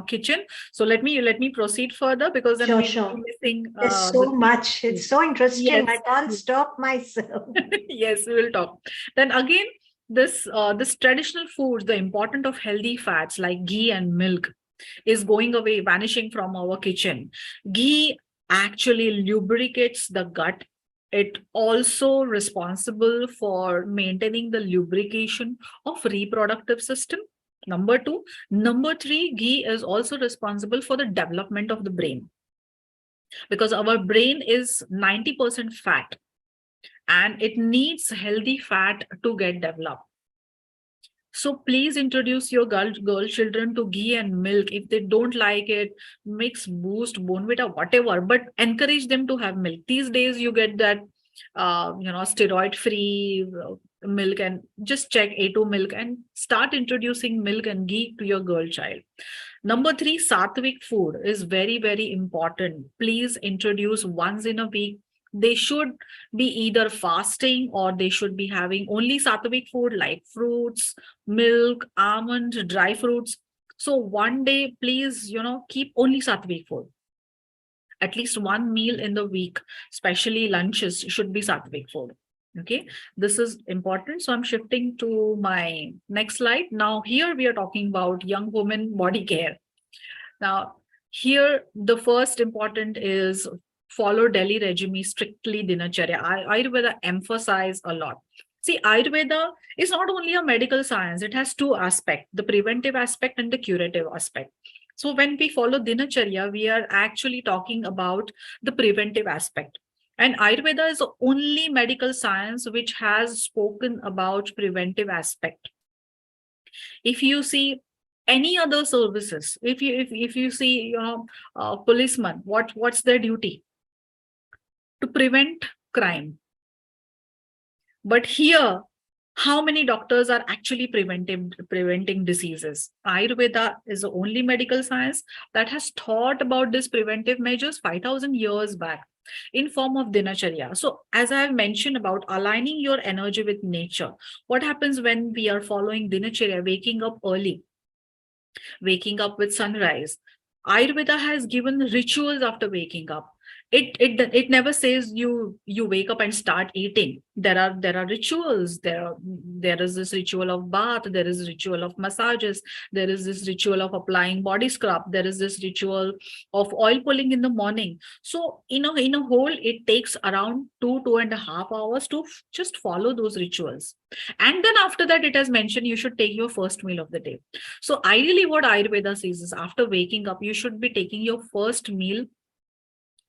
kitchen. So let me proceed further, because then sure. Missing. There's so much. It's so interesting. Yes. I can't stop myself. Yes, we will talk. Then again, this traditional foods, the importance of healthy fats like ghee and milk is going away, vanishing from our kitchen. Ghee actually lubricates the gut. It also responsible for maintaining the lubrication of reproductive system. Number 2. Number 3, ghee is also responsible for the development of the brain, because our brain is 90% fat and it needs healthy fat to get developed. So please introduce your girl children to ghee and milk. If they don't like it, mix, boost, Bonvita, whatever, but encourage them to have milk. These days you get that, steroid-free milk, and just check A2 milk and start introducing milk and ghee to your girl child. Number 3, sattvic food is very, very important. Please introduce once in a week. They should be either fasting or they should be having only sattvic food like fruits, milk, almond, dry fruits. So one day, please, keep only sattvic food. At least one meal in the week, especially lunches, should be sattvic food. Okay, this is important. So I'm shifting to my next slide. Now here we are talking about young women body care. Now here the first important is follow Delhi regime strictly dinacharya. Ayurveda emphasize a lot. See, Ayurveda is not only a medical science, it has two aspects, the preventive aspect and the curative aspect. So when we follow dinacharya, we are actually talking about the preventive aspect. And Ayurveda is the only medical science which has spoken about preventive aspect. If you see any other services, if you see policemen, what's their duty? To prevent crime. But here, how many doctors are actually preventing diseases? Ayurveda is the only medical science that has thought about these preventive measures 5,000 years back in form of dinacharya. So as I have mentioned about aligning your energy with nature, what happens when we are following dinacharya, waking up early, waking up with sunrise, Ayurveda has given rituals after waking up. It never says you wake up and start eating. There are rituals. There is this ritual of bath. There is ritual of massages. There is this ritual of applying body scrub. There is this ritual of oil pulling in the morning. So in a whole, it takes around 2.5 hours to just follow those rituals. And then after that, it has mentioned you should take your first meal of the day. So ideally, what Ayurveda says is after waking up, you should be taking your first meal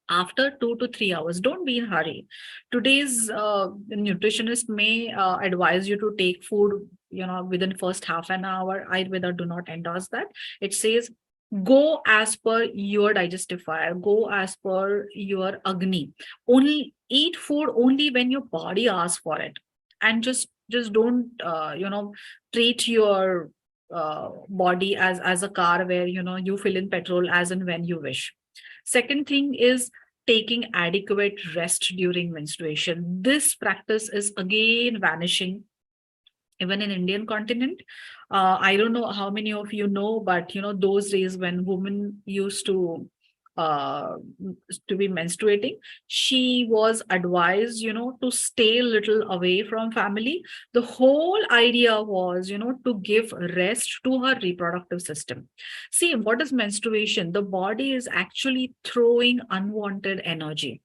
after 2 to 3 hours. Don't be in a hurry. Today's nutritionist may advise you to take food, within first half an hour. Ayurveda do not endorse that. It says go as per your digestive fire, go as per your agni. Only eat food only when your body asks for it, and just don't treat your body as a car where you fill in petrol as and when you wish. Second thing is taking adequate rest during menstruation. This practice is again vanishing even in Indian continent. I don't know how many of you know, but those days when women used uh, to be menstruating, she was advised, to stay a little away from family. The whole idea was, to give rest to her reproductive system. See, what is menstruation? The body is actually throwing unwanted energy.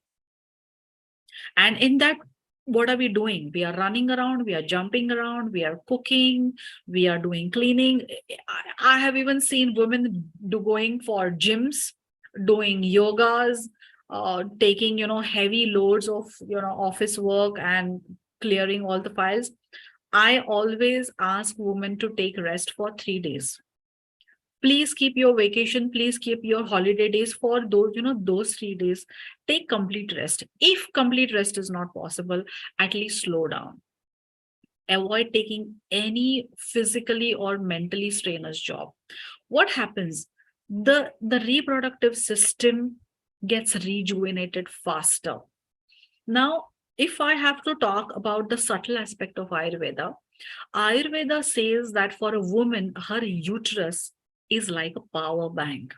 And in that, what are we doing? We are running around, we are jumping around, we are cooking, we are doing cleaning. I have even seen women going for gyms, doing yogas, taking, heavy loads of, office work and clearing all the files. I always ask women to take rest for 3 days. Please keep your vacation, please keep your holiday days for those 3 days. Take complete rest. If complete rest is not possible, at least slow down. Avoid taking any physically or mentally strenuous job. What happens? The reproductive system gets rejuvenated faster. Now, if I have to talk about the subtle aspect of Ayurveda says that for a woman, her uterus is like a power bank.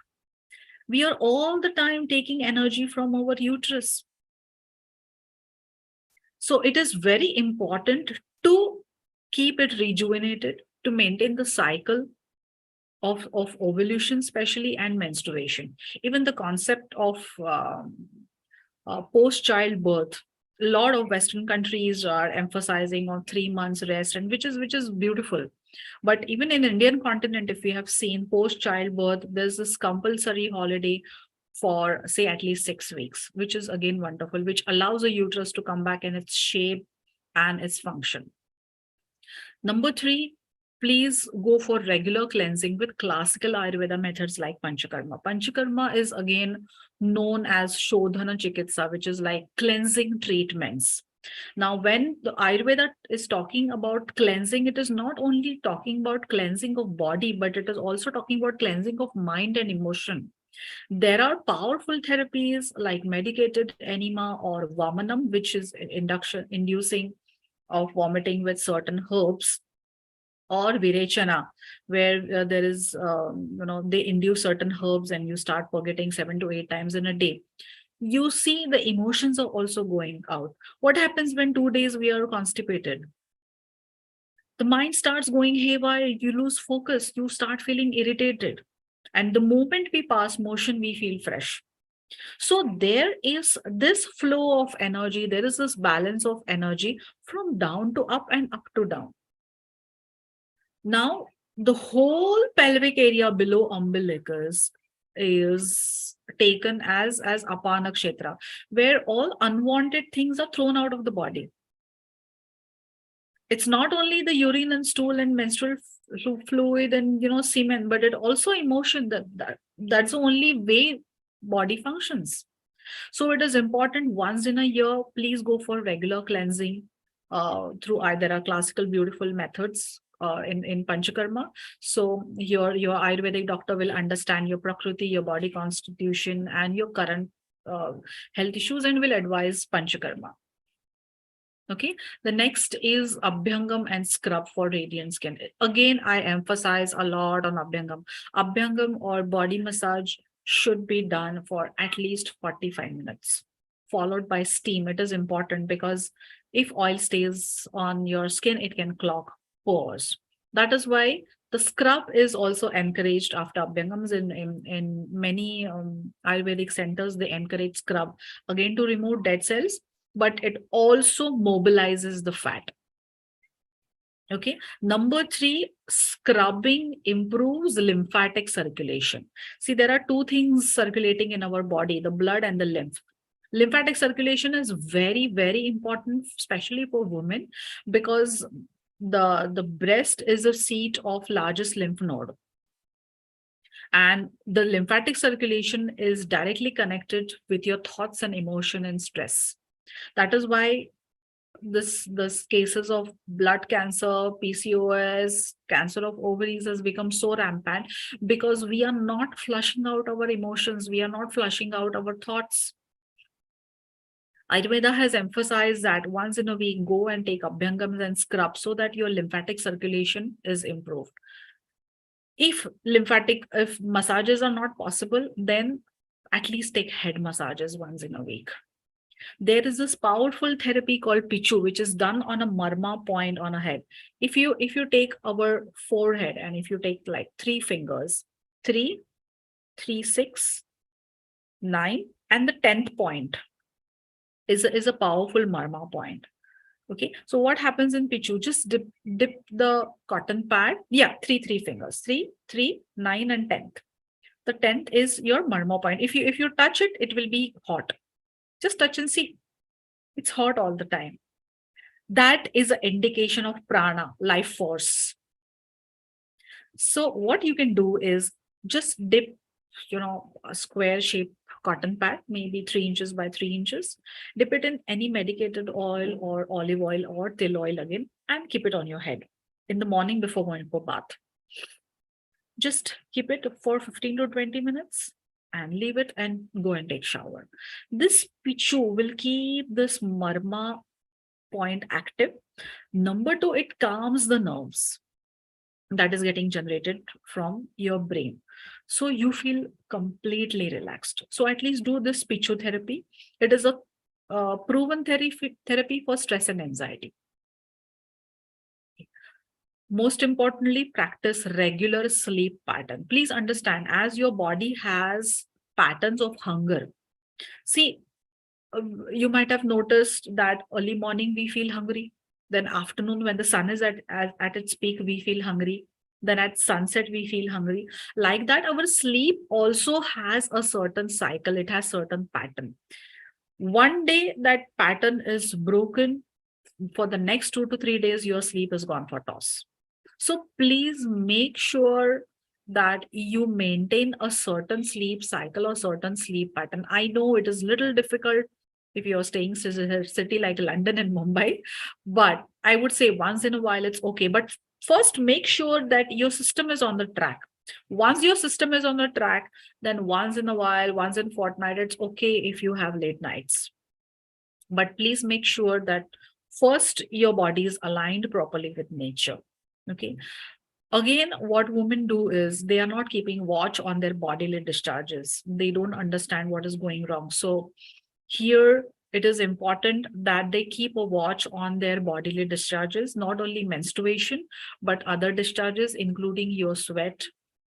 We are all the time taking energy from our uterus. So it is very important to keep it rejuvenated, to maintain the cycle of ovulation, especially, and menstruation. Even the concept of post-childbirth, a lot of Western countries are emphasizing on 3 months rest, and which is beautiful. But even in Indian continent, if we have seen post-childbirth, there's this compulsory holiday for, say, at least 6 weeks, which is again wonderful, which allows the uterus to come back in its shape and its function. Number 3, please go for regular cleansing with classical Ayurveda methods like Panchakarma. Panchakarma is again known as Shodhana Chikitsa, which is like cleansing treatments. Now, when the Ayurveda is talking about cleansing, it is not only talking about cleansing of body, but it is also talking about cleansing of mind and emotion. There are powerful therapies like medicated enema or vamanam, which is inducing of vomiting with certain herbs, or virechana, where there is, they induce certain herbs and you start forgetting 7 to 8 times in a day. You see the emotions are also going out. What happens when 2 days we are constipated? The mind starts going haywire, you lose focus, you start feeling irritated. And the moment we pass motion, we feel fresh. So there is this flow of energy, there is this balance of energy from down to up and up to down. Now, the whole pelvic area below umbilicus is taken as apana kshetra, where all unwanted things are thrown out of the body. It's not only the urine and stool and menstrual fluid and semen, but it also emotion. That's the only way body functions. So it is important once in a year, please go for regular cleansing through either classical beautiful methods in Panchakarma. So your Ayurvedic doctor will understand your prakriti, your body constitution, and your current health issues, and will advise Panchakarma. Okay, the next is Abhyangam and scrub for radiant skin. Again, I emphasize a lot on Abhyangam. Abhyangam or body massage should be done for at least 45 minutes, followed by steam. It is important because if oil stays on your skin, it can clog pores. That is why the scrub is also encouraged after Abhyangams. In many Ayurvedic centers, they encourage scrub again to remove dead cells, but it also mobilizes the fat. Okay. Number 3, scrubbing improves lymphatic circulation. See, there are two things circulating in our body, the blood and the lymph. Lymphatic circulation is very, very important, especially for women, because the breast is a seat of largest lymph node. And the lymphatic circulation is directly connected with your thoughts and emotion and stress. That is why this cases of blood cancer, PCOS, cancer of ovaries has become so rampant because we are not flushing out our emotions, we are not flushing out our thoughts. Ayurveda has emphasized that once in a week, go and take abhyangams and scrub so that your lymphatic circulation is improved. If massages are not possible, then at least take head massages once in a week. There is this powerful therapy called Pichu, which is done on a marma point on a head. If you take our forehead and if you take like 3 fingers, 3, 3, 6, 9, and the 10th point is a powerful marma point. Okay, so what happens in Pichu? Just dip the cotton pad. Yeah, 3 fingers, 3, 3, 9, and 10th. The 10th is your marma point. If you touch it, it will be hot. Just touch and see. It's hot all the time. That is an indication of prana, life force. So what you can do is just dip, a square shaped cotton pad, maybe 3 inches by 3 inches. Dip it in any medicated oil or olive oil or til oil again, and keep it on your head in the morning before going for bath. Just keep it for 15 to 20 minutes and leave it and go and take shower. This Pichu will keep this marma point active. Number 2, it calms the nerves that is getting generated from your brain. So you feel completely relaxed. So at least do this Pichu therapy. It is a proven therapy for stress and anxiety. Most importantly, practice regular sleep pattern. Please understand, as your body has patterns of hunger. See, you might have noticed that early morning we feel hungry. Then afternoon, when the sun is at its peak, we feel hungry. Then at sunset, we feel hungry. Like that, our sleep also has a certain cycle. It has certain pattern. One day that pattern is broken, for the next 2 to 3 days, your sleep is gone for toss. So please make sure that you maintain a certain sleep cycle or certain sleep pattern. I know it is little difficult if you're staying in a city like London and Mumbai, but I would say once in a while it's okay. But first, make sure that your system is on the track. Once your system is on the track, then once in a while, once in fortnight, it's okay if you have late nights. But please make sure that first your body is aligned properly with nature. Okay. Again, what women do is they are not keeping watch on their bodily discharges. They don't understand what is going wrong. So here it is important that they keep a watch on their bodily discharges, not only menstruation, but other discharges, including your sweat,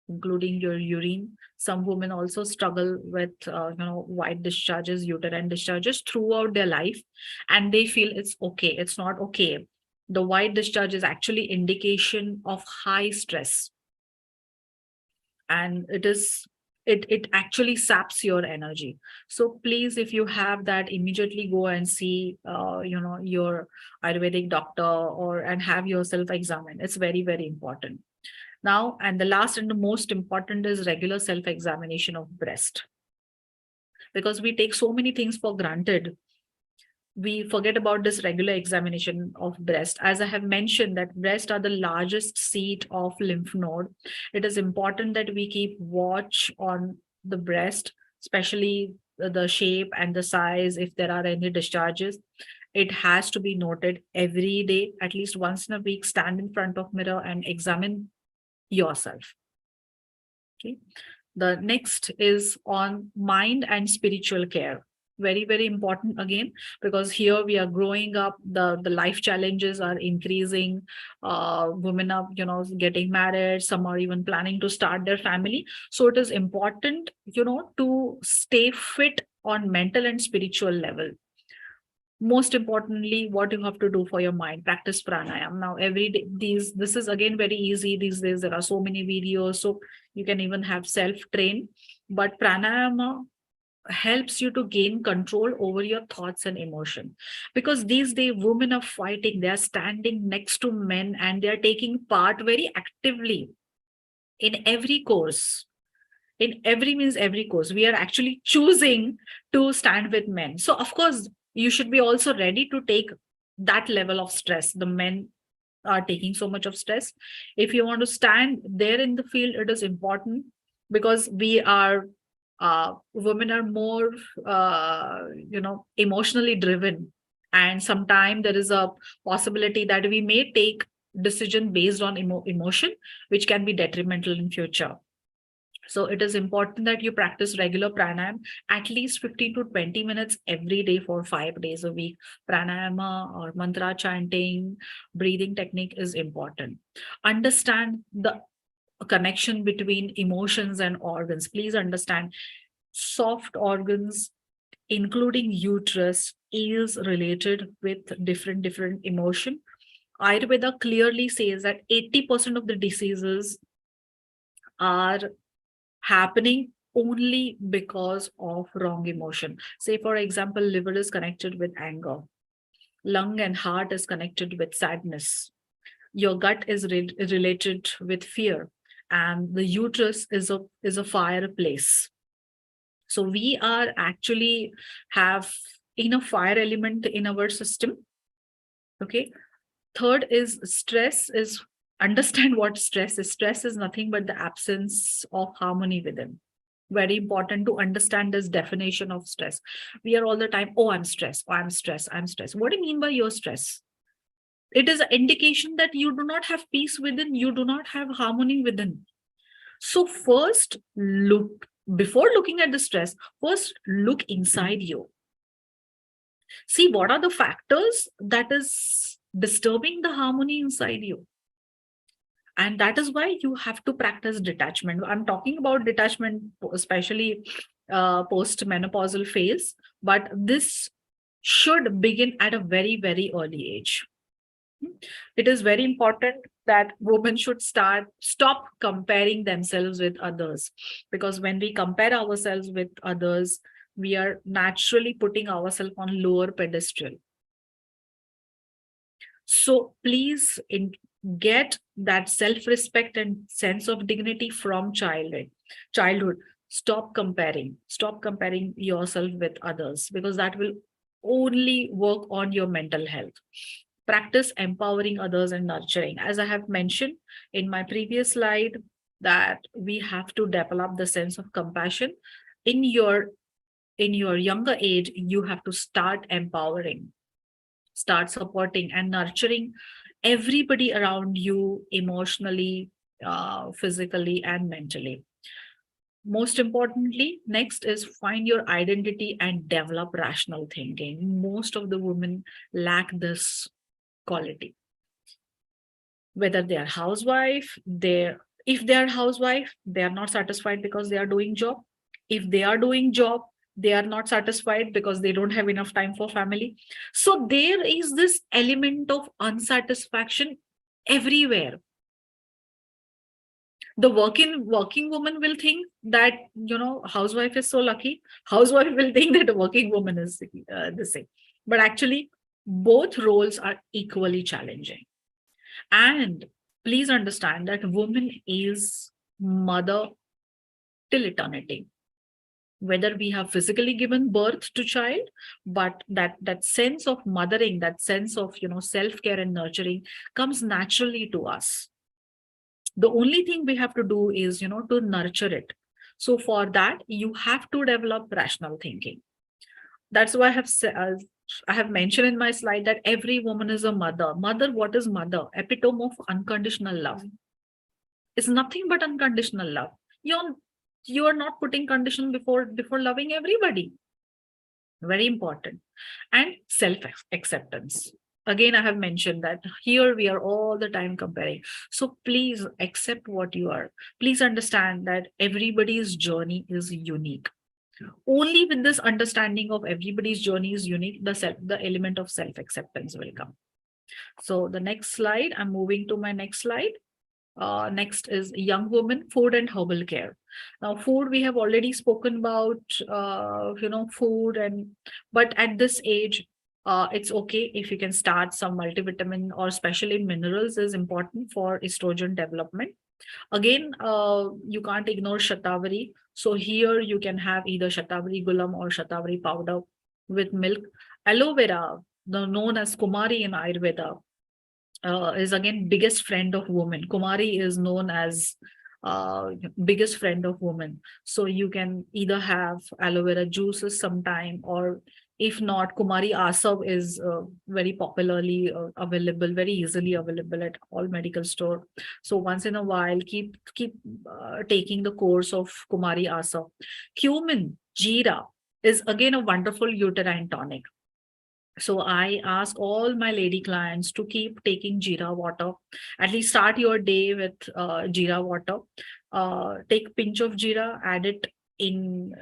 including your urine. Some women also struggle with, white discharges, uterine discharges throughout their life, and they feel it's okay. It's not okay. The white discharge is actually indication of high stress, and it actually saps your energy. So please, if you have that, immediately go and see your Ayurvedic doctor and have yourself examined. It's very, very important. Now, and the last and the most important is regular self-examination of breast, because we take so many things for granted. We forget about this regular examination of breast. As I have mentioned, that breast are the largest seat of lymph node. It is important that we keep watch on the breast, especially the shape and the size. If there are any discharges, it has to be noted every day, at least once in a week. Stand in front of mirror and examine yourself. Okay. The next is on mind and spiritual care. Very, very important again, because here we are growing up, the life challenges are increasing. Women are, getting married, some are even planning to start their family. So it is important, to stay fit on mental and spiritual level. Most importantly, what you have to do for your mind, practice pranayam. Now every day, this is again very easy these days. There are so many videos, so you can even have self train. But pranayama helps you to gain control over your thoughts and emotion, because these days women are fighting, they are standing next to men, and they are taking part very actively in every course. In every means every course, we are actually choosing to stand with men. So of course you should be also ready to take that level of stress. The men are taking so much of stress. If you want to stand there in the field, it is important, because we are women are more emotionally driven, and sometimes there is a possibility that we may take decision based on emotion, which can be detrimental in future. So it is important that you practice regular pranayam, at least 15 to 20 minutes every day for 5 days a week. Pranayama or mantra chanting, breathing technique is important. Understand the connection between emotions and organs. Please understand, soft organs, including uterus, is related with different emotion. Ayurveda clearly says that 80% of the diseases are happening only because of wrong emotion. Say, for example, liver is connected with anger, lung and heart is connected with sadness, your gut is related with fear, and the uterus is a fireplace. So we are actually have enough fire element in our system. Okay. Third is stress is understand what stress is. Stress is nothing but the absence of harmony within. Very important to understand this definition of stress. We are all the time, oh, I'm stressed, oh, I'm stressed, I'm stressed. What do you mean by your stress? It is an indication that you do not have peace within, you do not have harmony within. So first before looking at the stress, first look inside you. See what are the factors that is disturbing the harmony inside you. And that is why you have to practice detachment. I'm talking about detachment, especially post-menopausal phase, but this should begin at a very, very early age. It is very important that women should stop comparing themselves with others, because when we compare ourselves with others, we are naturally putting ourselves on lower pedestal. So please get that self-respect and sense of dignity from childhood. Stop comparing yourself with others, because that will only work on your mental health. Practice empowering others and nurturing. As I have mentioned in my previous slide, that we have to develop the sense of compassion. In your younger age, you have to start empowering, start supporting and nurturing everybody around you emotionally, physically, and mentally. Most importantly, next is find your identity and develop rational thinking. Most of the women lack this quality. Whether they are housewife, if they are housewife, they are not satisfied because they are doing job. If they are doing job, they are not satisfied because they don't have enough time for family. So there is this element of unsatisfaction everywhere. The working woman will think that housewife is so lucky. Housewife will think that a working woman is the same. But actually, both roles are equally challenging. And please understand that woman is mother till eternity. Whether we have physically given birth to child, but that sense of mothering, that sense of self-care and nurturing comes naturally to us. The only thing we have to do is to nurture it. So for that, you have to develop rational thinking. That's why I have mentioned in my slide that every woman is a mother. Mother, what is mother? Epitome of unconditional love. It's nothing but unconditional love. Your You are not putting condition before loving everybody. Very important. And self acceptance. Again, I have mentioned that here we are all the time comparing. So please accept what you are. Please understand that everybody's journey is unique. Only with this understanding of everybody's journey is unique, the element of self acceptance will come. So the next slide, I'm moving to my next slide. Next is young women, food and herbal care. Now, food we have already spoken about, food, but at this age, it's okay if you can start some multivitamin or especially minerals is important for estrogen development. Again, you can't ignore shatavari. So here you can have either shatavari gulam or shatavari powder with milk. Aloe vera, known as Kumari in Ayurveda, is again biggest friend of women. Kumari is known as biggest friend of women. So you can either have aloe vera juices sometime, or if not, Kumari Asam is very popularly available, very easily available at all medical store. So once in a while, keep taking the course of Kumari Asam. Cumin, jeera is again a wonderful uterine tonic. So I ask all my lady clients to keep taking jeera water. At least start your day with jeera water. Take pinch of jeera, add it in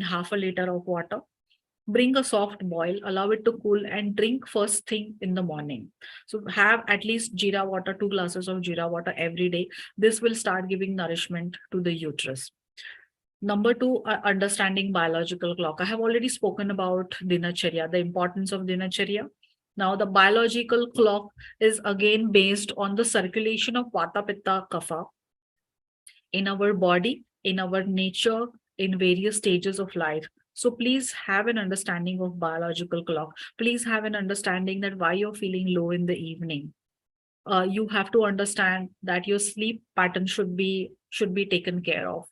half a liter of water. Bring a soft boil, allow it to cool, and drink first thing in the morning. So have at least jeera water, 2 glasses of jeera water every day. This will start giving nourishment to the uterus. Number two, understanding biological clock. I have already spoken about dinacharya, the importance of dinacharya. Now, the biological clock is again based on the circulation of vata, pitta, kapha in our body, in our nature, in various stages of life. So please have an understanding of biological clock. Please have an understanding that why you're feeling low in the evening. You have to understand that your sleep pattern should be taken care of.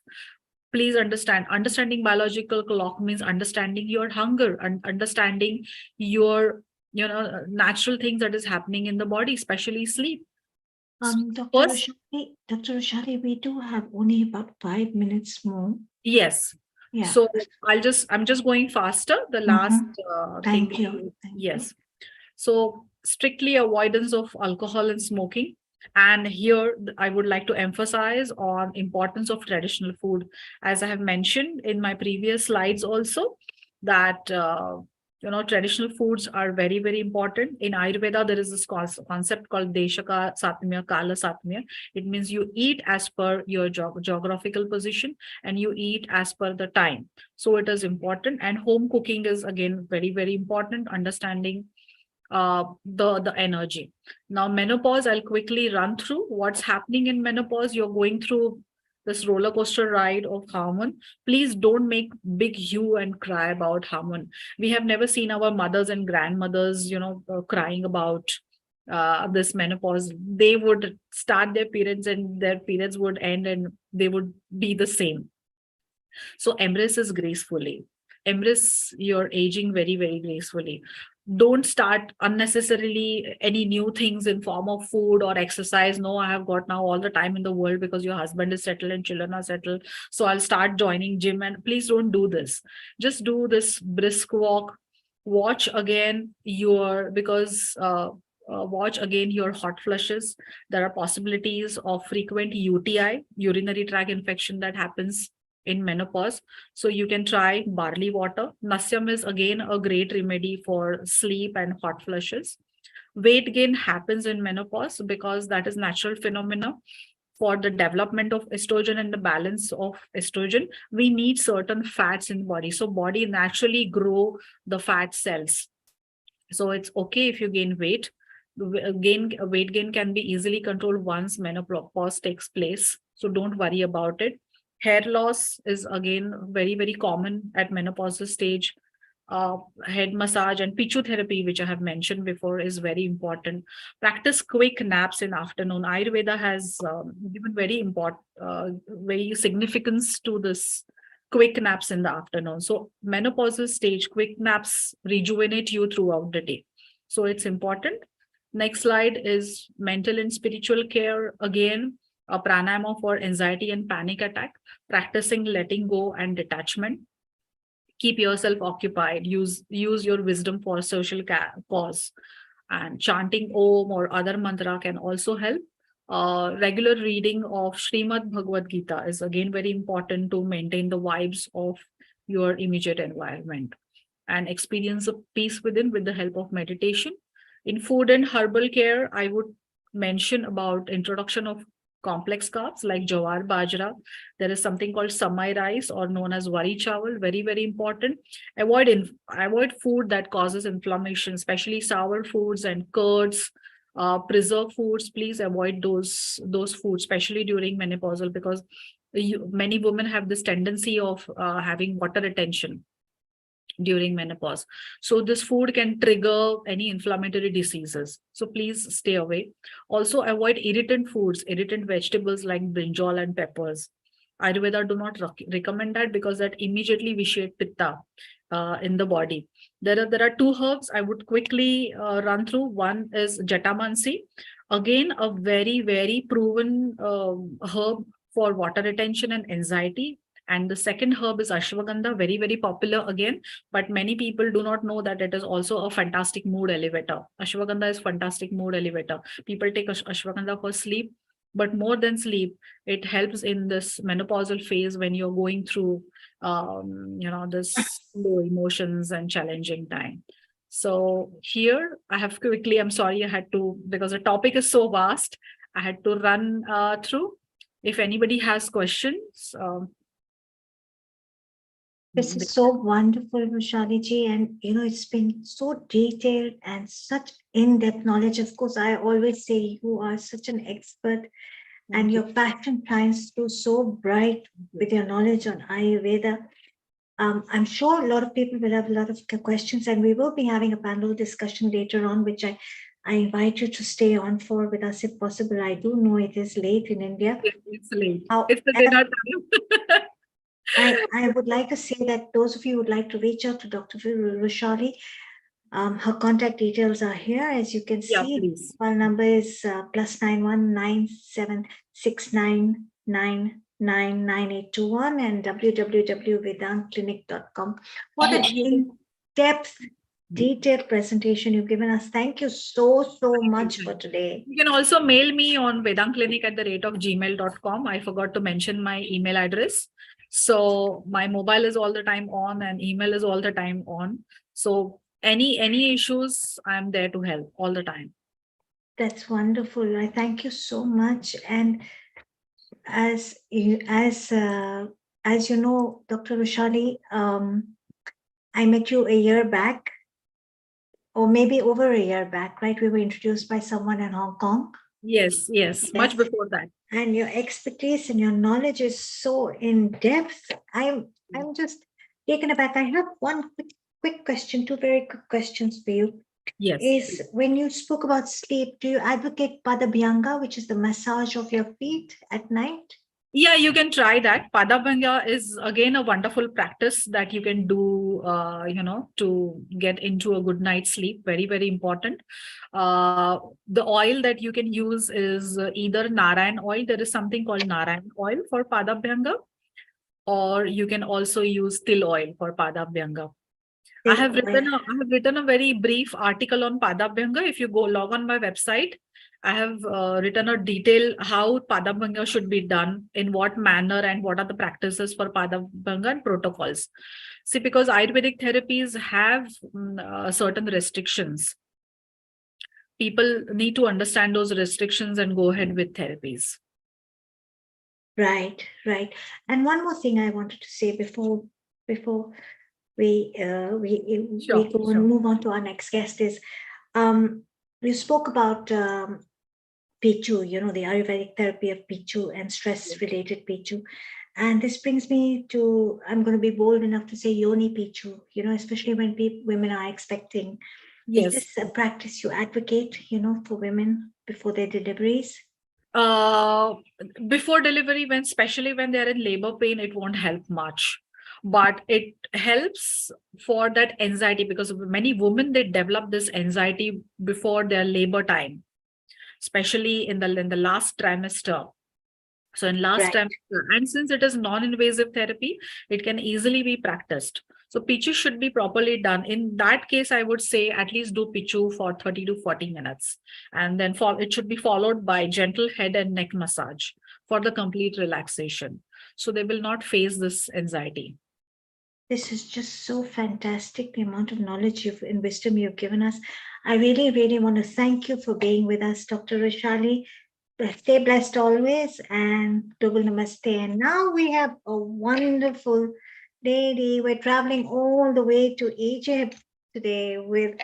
Please understanding biological clock means understanding your hunger and understanding your natural things that is happening in the body, especially sleep. Dr. Roshari, we do have only about 5 minutes more. Yes. Yeah. So I'm just going faster. The last Thank thing. you. Yes. So strictly avoidance of alcohol and smoking. And here I would like to emphasize on importance of traditional food. As I have mentioned in my previous slides also, that traditional foods are very, very important. In Ayurveda, there is this concept called Deshaka Satmya, Kala Satmya. It means you eat as per your geographical position and you eat as per the time. So it is important. And home cooking is again very, very important, understanding the energy. Now, menopause, I'll quickly run through what's happening in menopause. You're going through this roller coaster ride of hormone. Please don't make big hue and cry about hormone. We have never seen our mothers and grandmothers, crying about this menopause. They would start their periods and their periods would end and they would be the same. So embrace this gracefully. Embrace your aging very, very gracefully. Don't start unnecessarily any new things in form of food or exercise. No, I have got now all the time in the world because your husband is settled and children are settled. So I'll start joining gym, and please don't do this. Just do this brisk walk. Watch again watch again your hot flushes. There are possibilities of frequent UTI, urinary tract infection, that happens in menopause. So you can try barley water. Nasyam is again a great remedy for sleep and hot flushes. Weight gain happens in menopause because that is natural phenomena. For the development of estrogen and the balance of estrogen, we need certain fats in the body. So body naturally grow the fat cells. So it's okay if you gain weight. Weight gain can be easily controlled once menopause takes place. So don't worry about it. Hair loss is again very, very common at menopause stage. Head massage and pichu therapy, which I have mentioned before, is very important. Practice quick naps in afternoon. Ayurveda has given very important, very significance to this quick naps in the afternoon. So menopausal stage, quick naps rejuvenate you throughout the day. So it's important. Next slide is mental and spiritual care. Again, a pranayama for anxiety and panic attack, practicing letting go and detachment. Keep yourself occupied, use your wisdom for social cause, and chanting om or other mantra can also help. Regular reading of Srimad Bhagavad Gita is again very important to maintain the vibes of your immediate environment and experience of peace within with the help of meditation. In food and herbal care, I would mention about introduction of complex carbs like jawar bajra. There is something called samai rice or known as wari chawal, very very important. Avoid food that causes inflammation, especially sour foods and curds. Preserved foods, please avoid those foods, especially during menopausal, because many women have this tendency of having water retention during menopause. So this food can trigger any inflammatory diseases. So please stay away. Also avoid irritant foods, irritant vegetables like brinjal and peppers. Ayurveda do not recommend that because that immediately vitiate pitta in the body. There are two herbs I would quickly run through. One is Jatamansi. Again, a very proven herb for water retention and anxiety. And the second herb is ashwagandha, very popular again, but many people do not know that it is also a fantastic mood elevator. Ashwagandha is fantastic mood elevator. People take ashwagandha for sleep, but more than sleep, it helps in this menopausal phase when you're going through, this low emotions and challenging time. So here I have quickly, I'm sorry, I had to, because the topic is so vast, I had to run through. If anybody has questions, This is so wonderful, Vishali ji, and it's been so detailed and such in-depth knowledge. Of course, I always say you are such an expert, and your passion shines through so bright with your knowledge on Ayurveda. I'm sure a lot of people will have a lot of questions, and we will be having a panel discussion later on, which I invite you to stay on for with us if possible. I do know it is late in India. It's late. However, It's the dinner time. I would like to say that those of you who would like to reach out to Dr. Vishali, her contact details are here. As you can Yeah, see, please. our number is +919769999821 and www.vedantclinic.com. What an in-depth, detailed presentation you've given us. Thank you so much for today. You can also mail me on vedantclinic@gmail.com. I forgot to mention my email address. So my mobile is all the time on and email is all the time on. So any issues, I'm there to help all the time. That's wonderful. I thank you so much. And as you know, Dr. Vishali, I met you a year back, or maybe over a year back, right? We were introduced by someone in Hong Kong. Yes, much before that. And your expertise and your knowledge is so in depth. I'm just taken aback. I have one quick question, two very quick questions for you. Yes. Is when you spoke about sleep, do you advocate Padabhyanga, which is the massage of your feet at night? Yeah, you can try that. Padabhyanga is again a wonderful practice that you can do, to get into a good night's sleep. Very important. The oil that you can use is either Narayan oil. There is something called Narayan oil for Padabhyanga, or you can also use til oil for Padabhyanga. I have written a very brief article on Padabhyanga. If you go log on my website, I have written a detail how Padabhyanga should be done, in what manner, and what are the practices for Padabhyanga and protocols. See, because Ayurvedic therapies have certain restrictions. People need to understand those restrictions and go ahead with therapies. Right. And one more thing I wanted to say before we move on to our next guest is, you spoke about Pichu, the Ayurvedic therapy of Pichu and stress-related Pichu. And this brings me to, I'm going to be bold enough to say Yoni Pichu, especially when women are expecting. Yes. Is this a practice you advocate, for women before their deliveries? Before delivery, especially when they're in labor pain, it won't help much. But it helps for that anxiety, because many women, they develop this anxiety before their labor time, especially in the last trimester. So in last Right. time, and since it is non-invasive therapy, it can easily be practiced. So Pichu should be properly done. In that case, I would say at least do Pichu for 30 to 40 minutes. And then it should be followed by gentle head and neck massage for the complete relaxation. So they will not face this anxiety. This is just so fantastic, the amount of knowledge and wisdom you've given us. I really, really want to thank you for being with us, Dr. Rishali. Stay blessed always and double namaste. And now we have a wonderful lady. We're traveling all the way to Egypt today with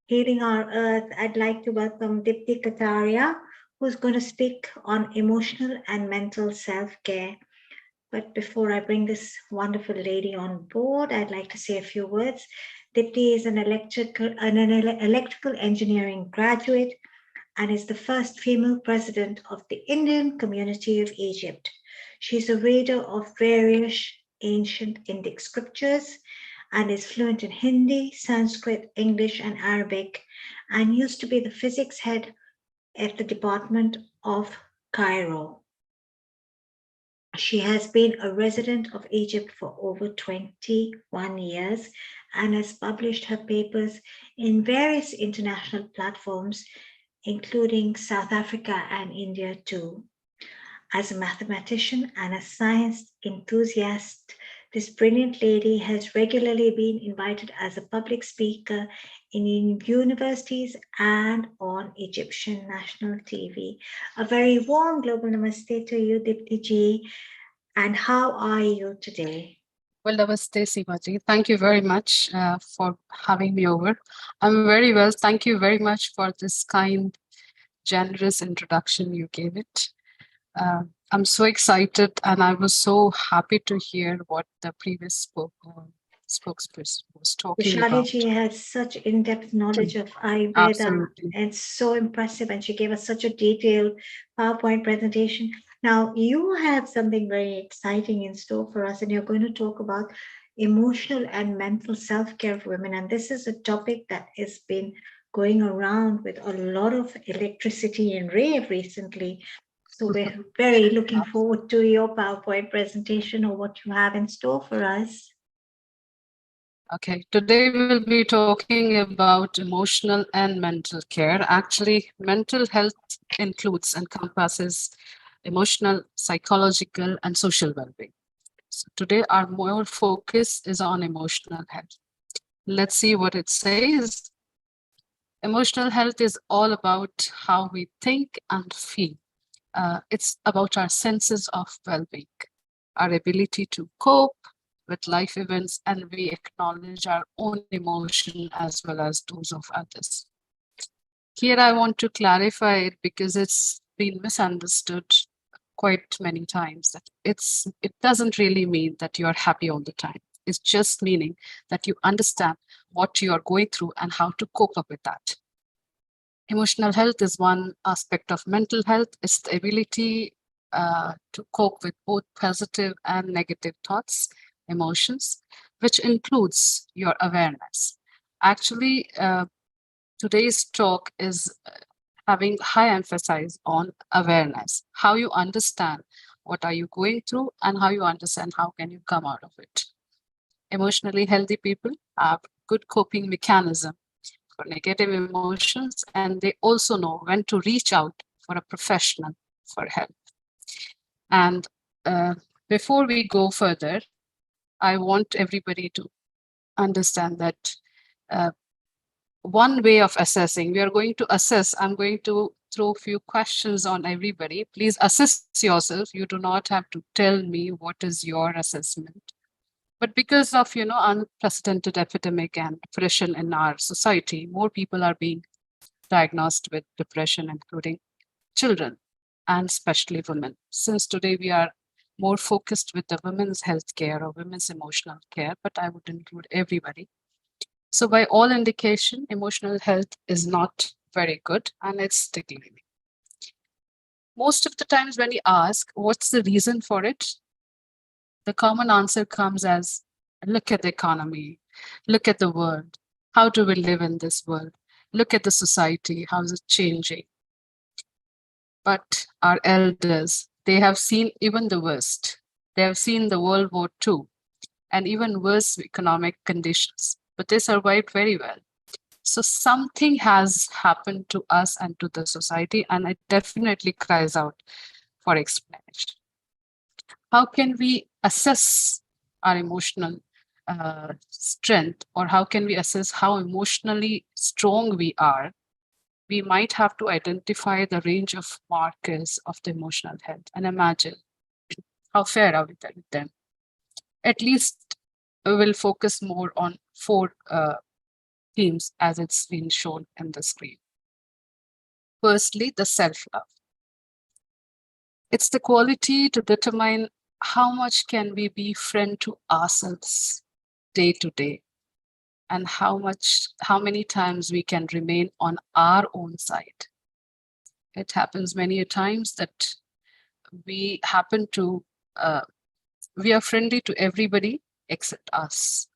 Healing Our Earth. I'd like to welcome Dipti Kataria, who's going to speak on emotional and mental self-care. But before I bring this wonderful lady on board, I'd like to say a few words. Dipti is an electrical engineering graduate and is the first female president of the Indian community of Egypt. She is a reader of various ancient Indic scriptures and is fluent in Hindi, Sanskrit, English, and Arabic, and used to be the physics head at the Department of Cairo. She has been a resident of Egypt for over 21 years and has published her papers in various international platforms, including South Africa and India too. As a mathematician and a science enthusiast, this brilliant lady has regularly been invited as a public speaker in universities and on Egyptian national TV. A very warm global namaste to you, Dipti ji. And how are you today? Well, namaste, Seemaji. Thank you very much for having me over. I'm very well. Thank you very much for this kind, generous introduction you gave it. I'm so excited, and I was so happy to hear what the previous spokesperson was talking Vishali about. ji has such in-depth knowledge of Ayurveda. Absolutely. And it's so impressive, and she gave us such a detailed PowerPoint presentation. Now, you have something very exciting in store for us, and you're going to talk about emotional and mental self-care for women. And this is a topic that has been going around with a lot of electricity and rave recently. So we're very looking forward to your PowerPoint presentation or what you have in store for us. Okay, today we'll be talking about emotional and mental care. Actually, mental health encompasses emotional, psychological, and social well-being. So today our more focus is on emotional health. Let's see what it says. Emotional health is all about how we think and feel. It's about our senses of well-being, our ability to cope with life events, and we acknowledge our own emotion as well as those of others. Here I want to clarify it because it's been misunderstood quite many times that it doesn't really mean that you're happy all the time. It's just meaning that you understand what you are going through and how to cope up with that. Emotional health is one aspect of mental health. It's the ability to cope with both positive and negative thoughts, emotions, which includes your awareness. Actually, today's talk is having high emphasis on awareness, how you understand what are you going through and how you understand how can you come out of it. Emotionally healthy people have good coping mechanism for negative emotions, and they also know when to reach out for a professional for help. And before we go further, I want everybody to understand that one way of assessing, we are going to assess, I'm going to throw a few questions on everybody. Please assess yourself. You do not have to tell me what is your assessment. But because of, unprecedented epidemic and depression in our society, more people are being diagnosed with depression, including children and especially women. Since today we are more focused with the women's health care or women's emotional care, but I would include everybody. So by all indication, emotional health is not very good and it's declining. Most of the times when we ask, what's the reason for it? The common answer comes as, look at the economy, look at the world. How do we live in this world? Look at the society, how is it changing? But our elders, They have seen even the worst. They have seen the World War II and even worse economic conditions, but they survived very well. So something has happened to us and to the society, and it definitely cries out for explanation. How can we assess our emotional strength, or how can we assess how emotionally strong we are? We might have to identify the range of markers of the emotional health and imagine how fair are we with them. At least we will focus more on four themes as it's been shown in the screen. Firstly, the self-love. It's the quality to determine how much can we be friend to ourselves day to day, and how many times we can remain on our own side. It happens many a times that we happen to we are friendly to everybody except us.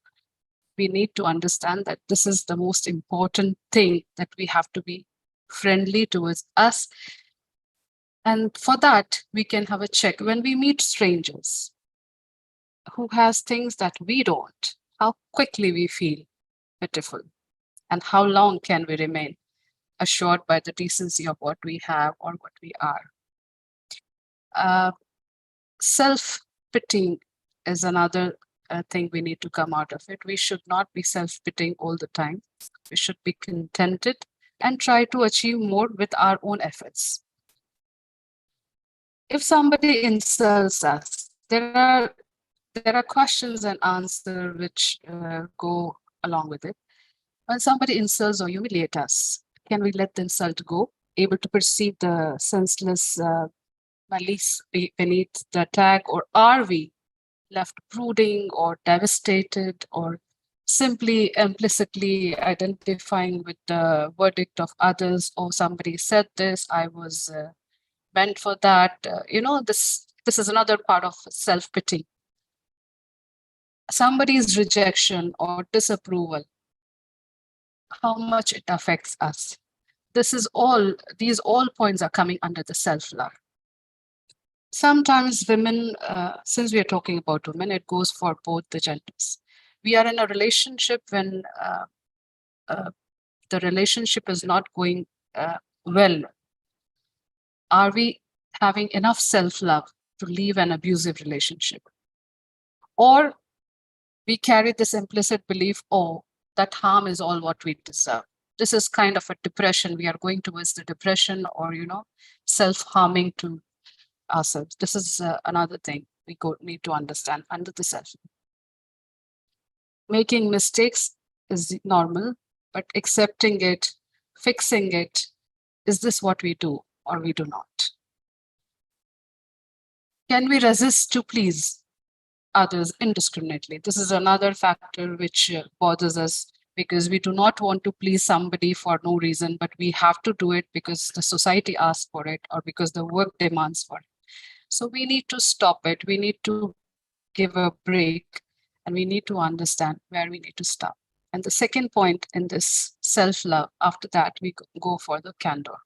We need to understand that this is the most important thing, that we have to be friendly towards us. And for that, we can have a check when we meet strangers who has things that we don't, how quickly we feel pitiful, and how long can we remain assured by the decency of what we have or what we are. Self-pitying is another thing we need to come out of it. We should not be self-pitying all the time. We should be contented and try to achieve more with our own efforts. If somebody insults us, there are questions and answers which go along with it. When somebody insults or humiliates us, can we let the insult go, able to perceive the senseless malice beneath the attack, or are we left brooding or devastated, or simply implicitly identifying with the verdict of others? Or somebody said this, I was meant for that. This is another part of self-pity. Somebody's rejection or disapproval, how much it affects us. These all points are coming under the self-love. Sometimes women, since we are talking about women, it goes for both the genders. We are in a relationship when the relationship is not going well. Are we having enough self-love to leave an abusive relationship? Or we carry this implicit belief, oh, that harm is all what we deserve. This is kind of a depression. We are going towards the depression, or, self-harming to ourselves. This is another thing we need to understand under the self. Making mistakes is normal, but accepting it, fixing it, is this what we do or we do not? Can we resist to please others indiscriminately? This is another factor which bothers us, because we do not want to please somebody for no reason, but we have to do it because the society asks for it or because the work demands for it. So we need to stop it. We need to give a break, and we need to understand where we need to stop. And the second point in this self-love, after that, we go for the candor.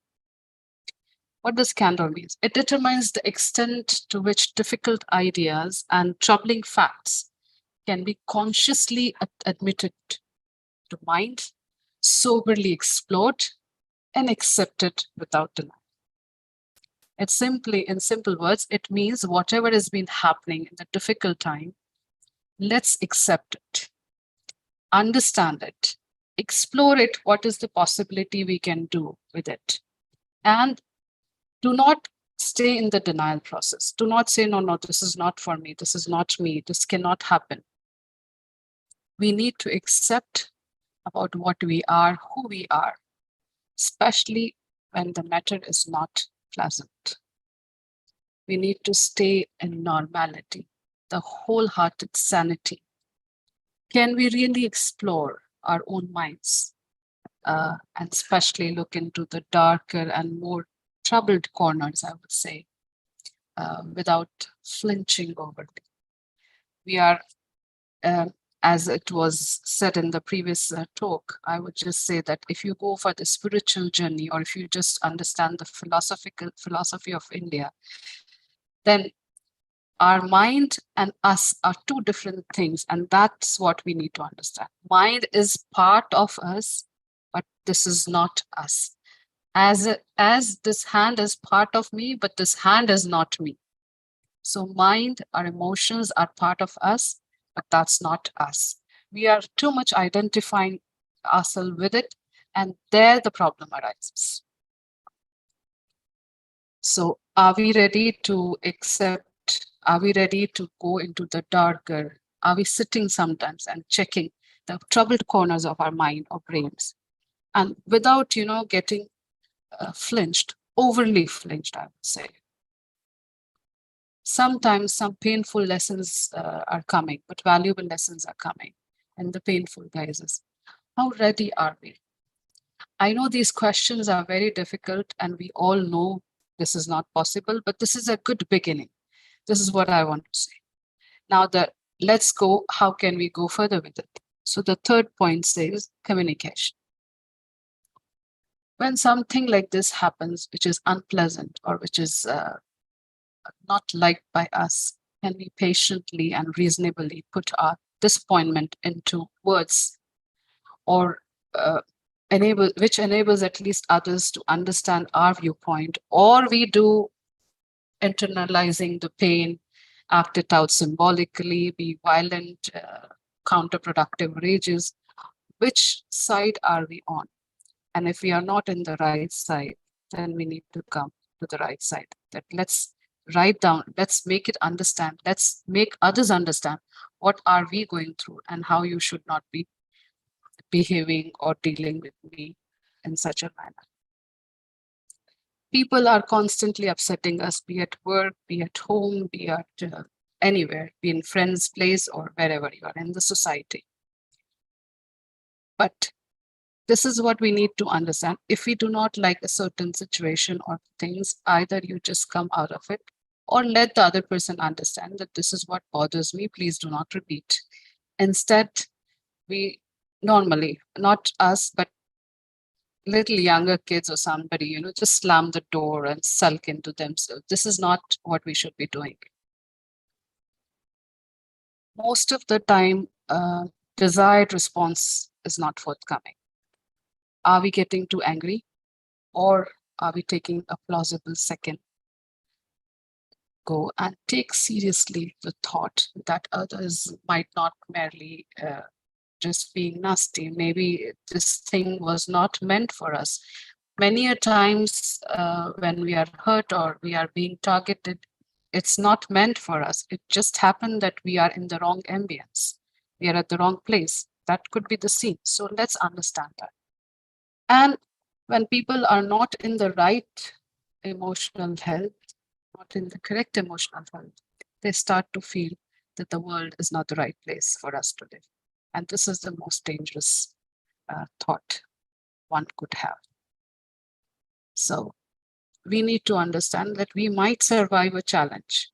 What does candor mean? It determines the extent to which difficult ideas and troubling facts can be consciously admitted to mind, soberly explored, and accepted without denial. It's simply, in simple words, it means whatever has been happening in the difficult time, let's accept it, understand it, explore it, what is the possibility we can do with it. And do not stay in the denial process. Do not say, no, this is not for me, this is not me, this cannot happen. We need to accept about what we are, who we are, especially when the matter is not pleasant. We need to stay in normality, the wholehearted sanity. Can we really explore our own minds and especially look into the darker and more troubled corners, I would say, without flinching over it? We are, as it was said in the previous talk, I would just say that if you go for the spiritual journey, or if you just understand the philosophy of India, then our mind and us are two different things. And that's what we need to understand. Mind is part of us, but this is not us. As this hand is part of me, but this hand is not me. So mind, our emotions are part of us, but that's not us. We are too much identifying ourselves with it, and there the problem arises. So are we ready to accept? Are we ready to go into the darker? Are we sitting sometimes and checking the troubled corners of our mind or brains? And without, getting flinched, overly flinched, I would say. Sometimes some painful lessons are coming, but valuable lessons are coming. And the painful guises. How ready are we? I know these questions are very difficult, and we all know this is not possible, but this is a good beginning. This is what I want to say. Now, let's go. How can we go further with it? So the third point says communication. When something like this happens, which is unpleasant or which is not liked by us, can we patiently and reasonably put our disappointment into words, or which enables at least others to understand our viewpoint, or we do internalizing the pain, act it out symbolically, be violent, counterproductive rages. Which side are we on? And if we are not in the right side, then we need to come to the right side. That let's write down, let's make it understand, let's make others understand what are we going through and how you should not be behaving or dealing with me in such a manner. People are constantly upsetting us, be at work, be at home, be at anywhere, be in friends' place or wherever you are in the society. But this is what we need to understand. If we do not like a certain situation or things, either you just come out of it or let the other person understand that this is what bothers me. Please do not repeat. Instead, we normally, not us, but little younger kids or somebody, just slam the door and sulk into themselves. This is not what we should be doing. Most of the time, desired response is not forthcoming. Are we getting too angry, or are we taking a plausible second? Go and take seriously the thought that others might not merely just being nasty. Maybe this thing was not meant for us. Many a times when we are hurt or we are being targeted, it's not meant for us. It just happened that we are in the wrong ambience. We are at the wrong place. That could be the scene. So let's understand that. And when people are not in the right emotional health, not in the correct emotional health, they start to feel that the world is not the right place for us to live. And this is the most dangerous thought one could have. So we need to understand that we might survive a challenge.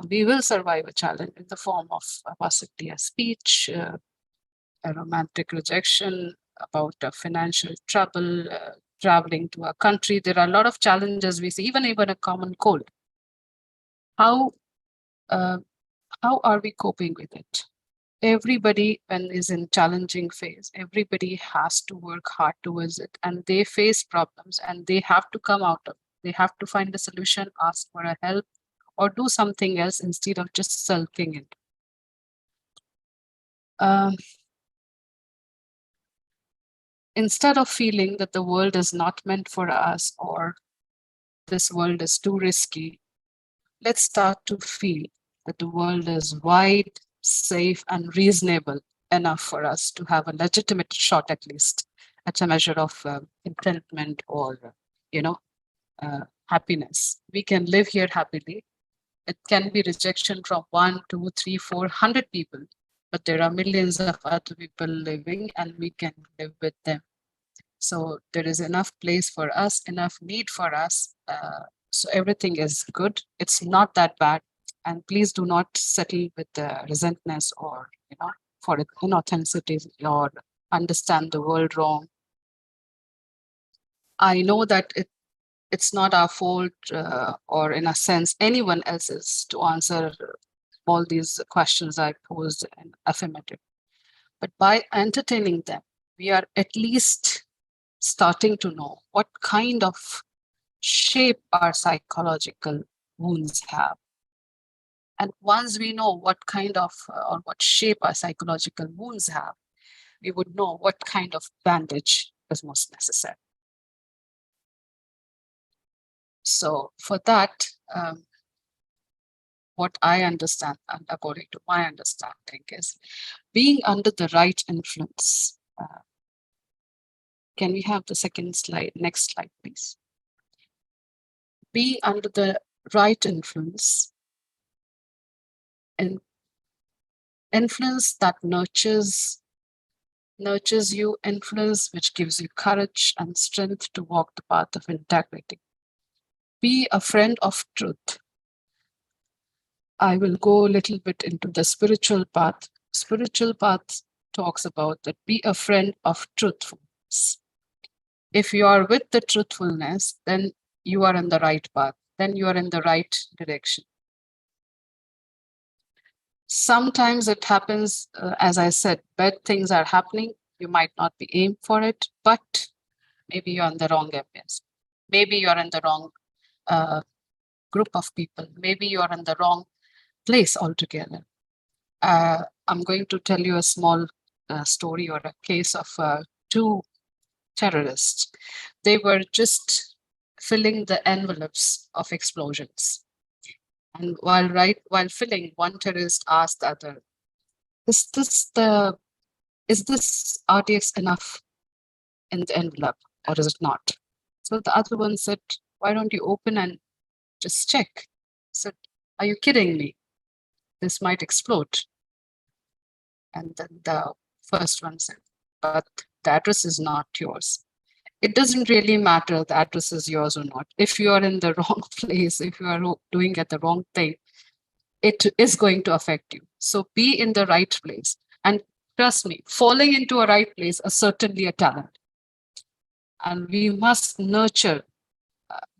We will survive a challenge in the form of possibly a speech, a romantic rejection, about financial trouble, traveling to a country. There are a lot of challenges we see, even a common cold. How are we coping with it? Everybody, when is in challenging phase, everybody has to work hard towards it, and they face problems and they have to come out of it. They have to find a solution, ask for a help, or do something else instead of just sulking it. Instead of feeling that the world is not meant for us or this world is too risky, let's start to feel that the world is wide, safe, and reasonable enough for us to have a legitimate shot, at least, at a measure of contentment or, happiness. We can live here happily. It can be rejection from 1, 2, 3, 4, 100 people, but there are millions of other people living, and we can live with them. So there is enough place for us, enough need for us. So everything is good. It's not that bad. And please do not settle with the resentness or, for inauthenticity or understand the world wrong. I know that it's not our fault, or in a sense, anyone else's to answer all these questions I posed in affirmative. But by entertaining them, we are at least starting to know what kind of shape our psychological wounds have. And once we know what kind of or what shape our psychological wounds have, we would know what kind of bandage is most necessary. So for that, what I understand, and according to my understanding, is being under the right influence. Can we have the second slide? Next slide, please. Be under the right influence, and influence that nurtures you, influence which gives you courage and strength to walk the path of integrity. Be a friend of truth. I will go a little bit into the spiritual path. Spiritual path talks about that be a friend of truthfulness. If you are with the truthfulness, then you are in the right path. Then you are in the right direction. Sometimes it happens, as I said, bad things are happening. You might not be aimed for it, but maybe you're in the wrong areas. Maybe you're in the wrong group of people. Maybe you're in the wrong place altogether. I'm going to tell you a small story or a case of two terrorists. They were just filling the envelopes of explosions. And while filling, one terrorist asked the other, is this RTX enough in the envelope, or is it not? So the other one said, why don't you open and just check? Said, are you kidding me? This might explode. And then the first one said, but the address is not yours. It doesn't really matter the address is yours or not. If you are in the wrong place, if you are doing it the wrong thing, it is going to affect you. So be in the right place. And trust me, falling into a right place is certainly a talent. And we must nurture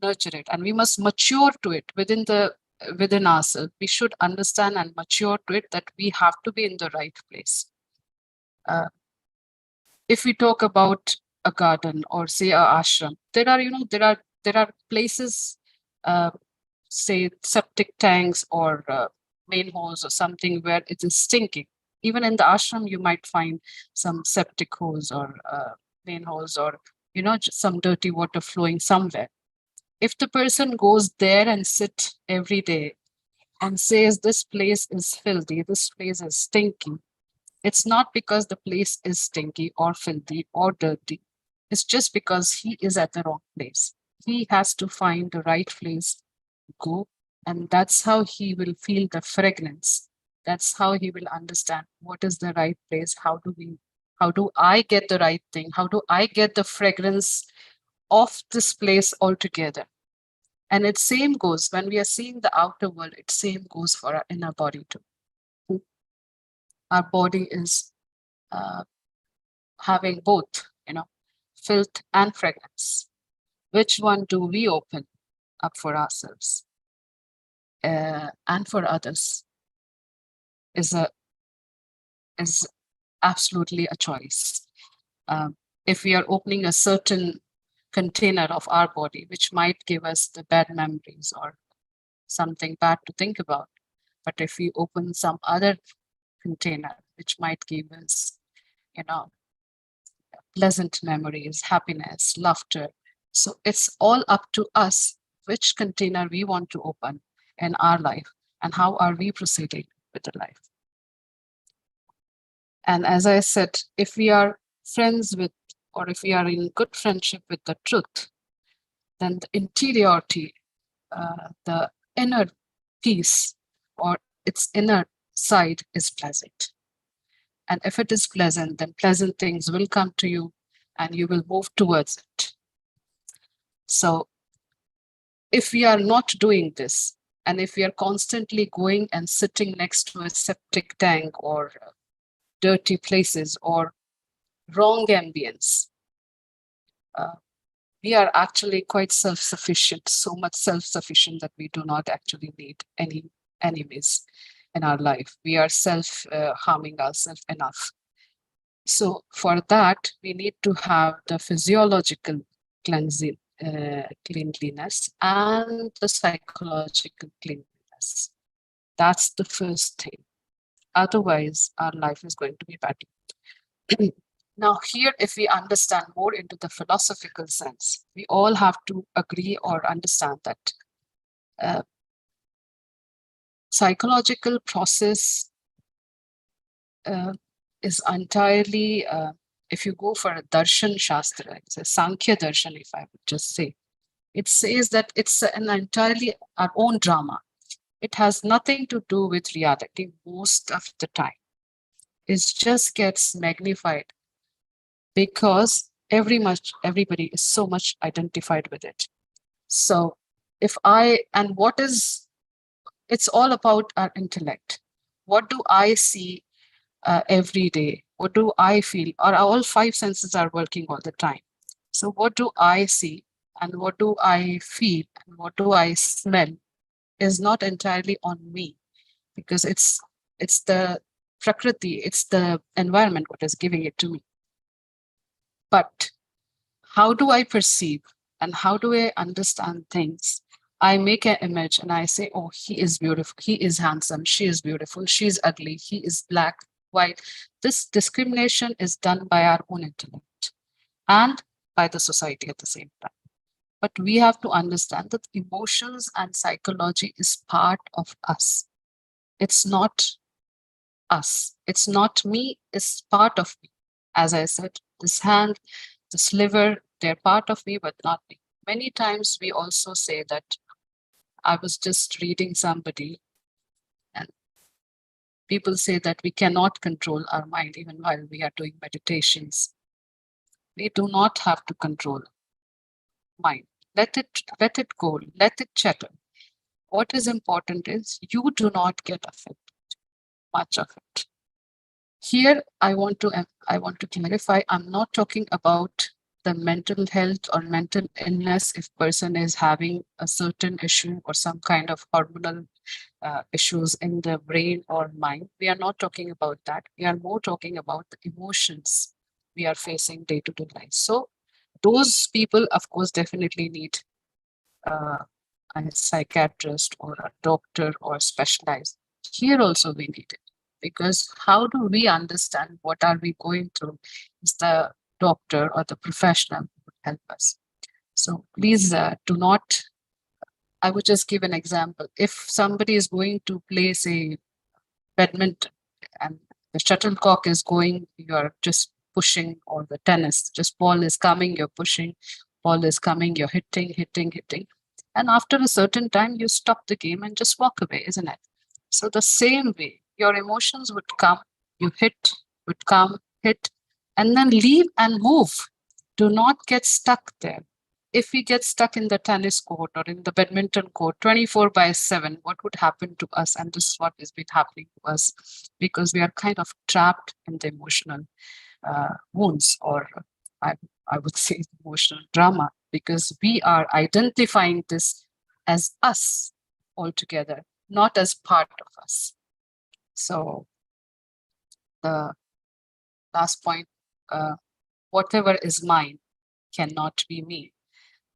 it, and we must mature to it within ourselves. We should understand and mature to it that we have to be in the right place. If we talk about a garden or say a ashram, there are places, say septic tanks or main hose or something where it is stinking. Even in the ashram, you might find some septic hose or main hose, or just some dirty water flowing somewhere. If the person goes there and sit every day and says this place is filthy, this place is stinky, it's not because the place is stinky or filthy or dirty. It's just because he is at the wrong place. He has to find the right place to go, and that's how he will feel the fragrance. That's how he will understand what is the right place. How do I get the right thing? How do I get the fragrance of this place altogether? And it same goes when we are seeing the outer world, it same goes for our inner body too. Our body is having both, filth and fragrance. Which one do we open up for ourselves and for others is absolutely a choice. If we are opening a certain container of our body, which might give us the bad memories or something bad to think about, but if we open some other container, which might give us, pleasant memories, happiness, laughter. So it's all up to us which container we want to open in our life and how are we proceeding with the life. And as I said, if we are friends with, or if we are in good friendship with the truth, then the interiority, the inner peace or its inner side is pleasant. And if it is pleasant, then pleasant things will come to you and you will move towards it. So if we are not doing this, and if we are constantly going and sitting next to a septic tank or dirty places or wrong ambience, we are actually quite self-sufficient, so much self-sufficient that we do not actually need any enemies in our life. We are self-harming ourselves enough. So for that, we need to have the physiological cleanliness and the psychological cleanliness. That's the first thing. Otherwise, our life is going to be bad. Now, here, if we understand more into the philosophical sense, we all have to agree or understand that psychological process is entirely, if you go for a darshan shastra, it's a Sankhya darshan, if I would just say, it says that it's an entirely our own drama. It has nothing to do with reality most of the time. It just gets magnified because everybody is so much identified with it. So it's all about our intellect. What do I see every day? What do I feel? Or all five senses are working all the time. So what do I see and what do I feel and what do I smell is not entirely on me, because it's the prakriti, it's the environment what is giving it to me. But how do I perceive and how do I understand things? I make an image and I say, oh, he is beautiful, he is handsome, she is beautiful, she is ugly, he is black, white. This discrimination is done by our own intellect and by the society at the same time. But we have to understand that emotions and psychology is part of us. It's not us. It's not me, it's part of me. As I said, this hand, this liver, they're part of me, but not me. Many times we also say that I was just reading somebody and people say that we cannot control our mind even while we are doing meditations. We do not have to control mind. Let it go, let it chatter. What is important is you do not get affected much of it. Here, I want to clarify, I'm not talking about the mental health or mental illness if person is having a certain issue or some kind of hormonal issues in the brain or mind. We are not talking about that. We are more talking about the emotions we are facing day-to-day life. So those people, of course, definitely need a psychiatrist or a doctor or specialized. Here also we need it, because how do we understand what are we going through is the doctor or the professional who would help us. So please do not, I would just give an example. If somebody is going to play, say, badminton and the shuttlecock is going, you are just pushing, or the tennis, just ball is coming, you're pushing, ball is coming, you're hitting. And after a certain time, you stop the game and just walk away, isn't it? So the same way, your emotions would come, you would come, hit, and then leave and move. Do not get stuck there. If we get stuck in the tennis court or in the badminton court 24/7, what would happen to us? And this is what has been happening to us, because we are kind of trapped in the emotional wounds, or I would say emotional drama, because we are identifying this as us altogether, not as part of us. So the last point, whatever is mine cannot be me.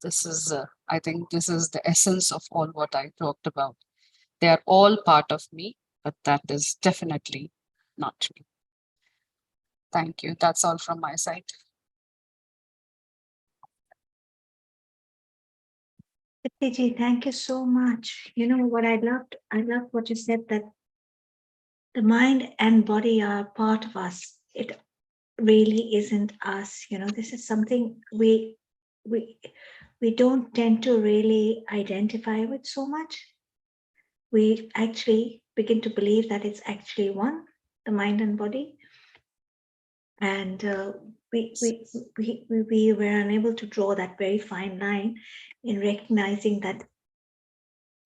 This is, I think this is the essence of all what I talked about. They are all part of me, but that is definitely not me. Thank you. That's all from my side. Ji, thank you so much. You know what I loved what you said, that the mind and body are part of us. It really isn't us. You know, this is something we don't tend to really identify with so much. We actually begin to believe that it's actually one, the mind and body. And we were unable to draw that very fine line in recognizing that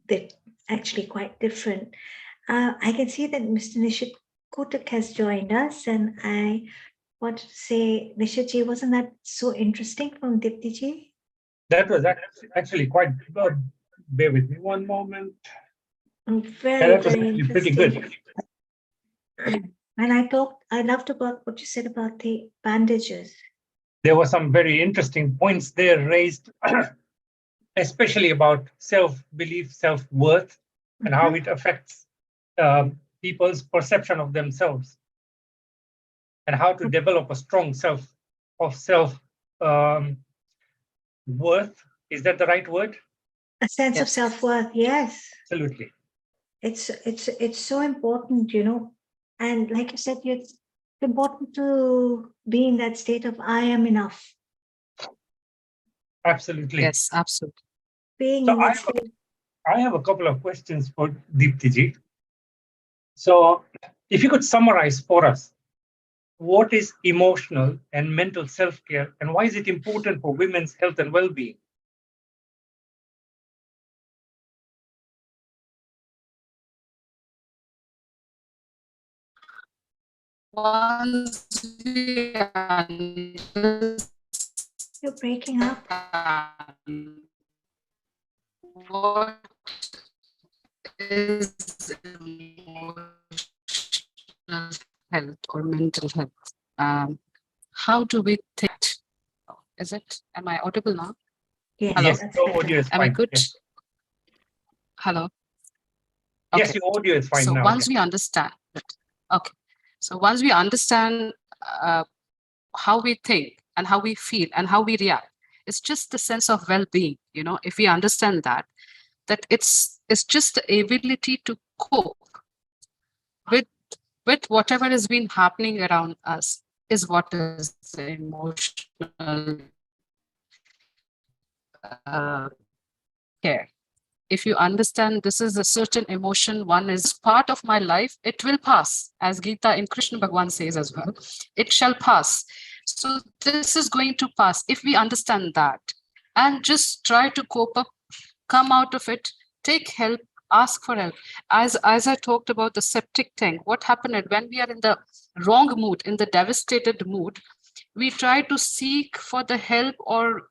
they're actually quite different. I can see that Mr. Nishit Kotak has joined us, and I want to say, Nishitji, wasn't that so interesting from Diptiji? That was actually quite good. Bear with me one moment. Yeah, Very, that was very actually pretty good. interesting. And I loved about what you said about the bandages. There were some very interesting points there raised, especially about self-belief, self-worth, and how it affects people's perception of themselves, and how to develop a strong self um, worth. Is that the right word? A sense of Yes. self-worth, yes. Absolutely. It's so important, you know. And like you said, it's important to be in that state of I am enough. Absolutely. Yes, absolutely. Being So in that state. I have a couple of questions for Deeptiji. So if you could summarize for us, what is emotional and mental self-care, and why is it important for women's health and well-being? Once we You're breaking up. understand what is emotional health or mental health, how do we think? Is it? Am I audible now? Yes, Hello. Yes, that's your better. audio is Am I fine. good? Yes, Hello. yes, Okay. your audio is fine So now. once Yeah. we understand it, okay. So once we understand how we think and how we feel and how we react, it's just the sense of well-being. You know, if we understand that it's just the ability to cope with whatever has been happening around us is what is the emotional care. If you understand this is a certain emotion, one is part of my life, it will pass. As Gita in Krishna Bhagwan says as well, it shall pass. So this is going to pass. If we understand that and just try to cope up, come out of it, take help, ask for help. As I talked about the septic tank, what happened when we are in the wrong mood, in the devastated mood, we try to seek for the help or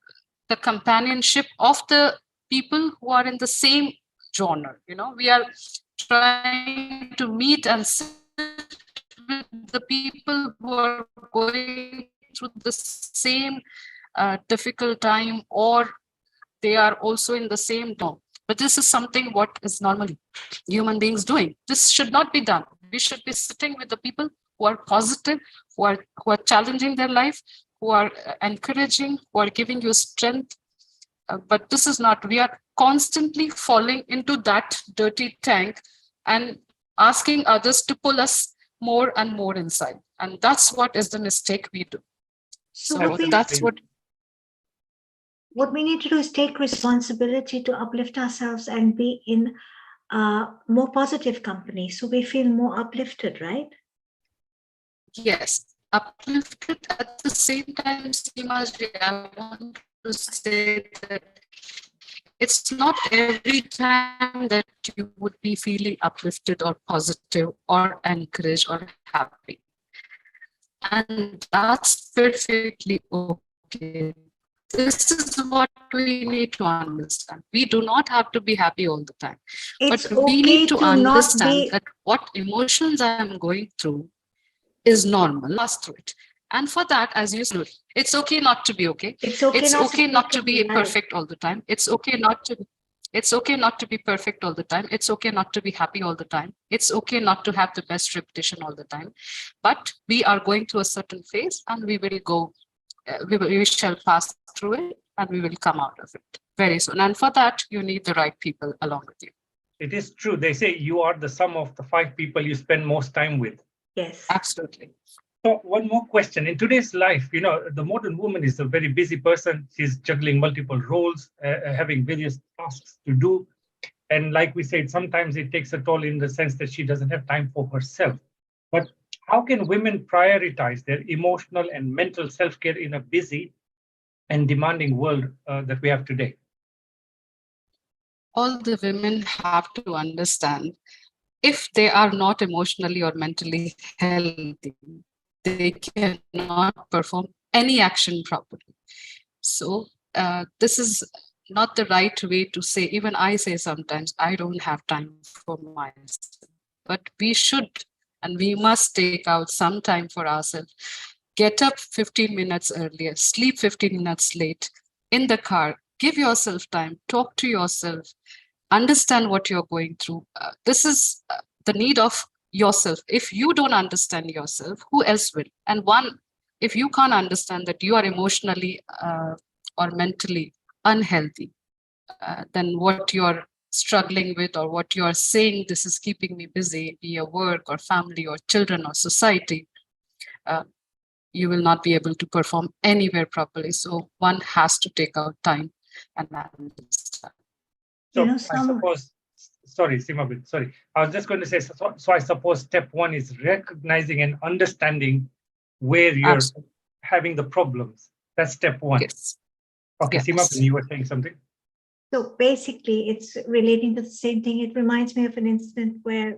the companionship of the people who are in the same genre. You know, we are trying to meet and sit with the people who are going through the same difficult time, or they are also in the same norm. But this is something what is normally human beings doing. This should not be done. We should be sitting with the people who are positive, who are challenging their life, who are encouraging, who are giving you strength. But this is not. We are constantly falling into that dirty tank and asking others to pull us more and more inside. And that's what is the mistake we do. So So that's what we need to do is take responsibility to uplift ourselves and be in more positive company, so we feel more uplifted, right? Yes, uplifted. At the same time, Seemaji, I want to say that it's not every time that you would be feeling uplifted or positive or encouraged or happy. And that's perfectly okay. This is what we need to understand. We do not have to be happy all the time. It's But we okay need to to not understand be. that what emotions I am going through is normal. Pass through it. And for that, as you said, it's okay not to be okay. It's okay It's not okay to not to be right. perfect all the time. It's okay not to. It's okay not to be perfect all the time. It's okay not to be happy all the time. It's okay not to have the best reputation all the time. But we are going through a certain phase, and we will go. We shall pass through it, and we will come out of it very soon. And for that, you need the right people along with you. It is true. They say you are the sum of the 5 people you spend most time with. Yes. Absolutely. So one more question. In today's life, you know, the modern woman is a very busy person. She's juggling multiple roles, having various tasks to do. And like we said, sometimes it takes a toll in the sense that she doesn't have time for herself. But how can women prioritize their emotional and mental self-care in a busy and demanding world that we have today? All the women have to understand, if they are not emotionally or mentally healthy, they cannot perform any action properly. So this is not the right way to say. Even I say sometimes, I don't have time for myself. But we should and we must take out some time for ourselves. Get up 15 minutes earlier, sleep 15 minutes late in the car. Give yourself time, talk to yourself, understand what you're going through. This is the need of yourself. If you don't understand yourself, who else will? And if you can't understand that you are emotionally or mentally unhealthy, then what you're struggling with or what you're saying, this is keeping me busy, be it work or family or children or society, you will not be able to perform anywhere properly. So one has to take out time and understand. So You know, I suppose, sorry, Simabit, sorry. I was just going to say, so I suppose step one is recognizing and understanding where you're Absolutely. having the problems. That's step one. Yes. Okay, Yes. Simabit, you were saying something? So basically, it's relating to the same thing. It reminds me of an incident where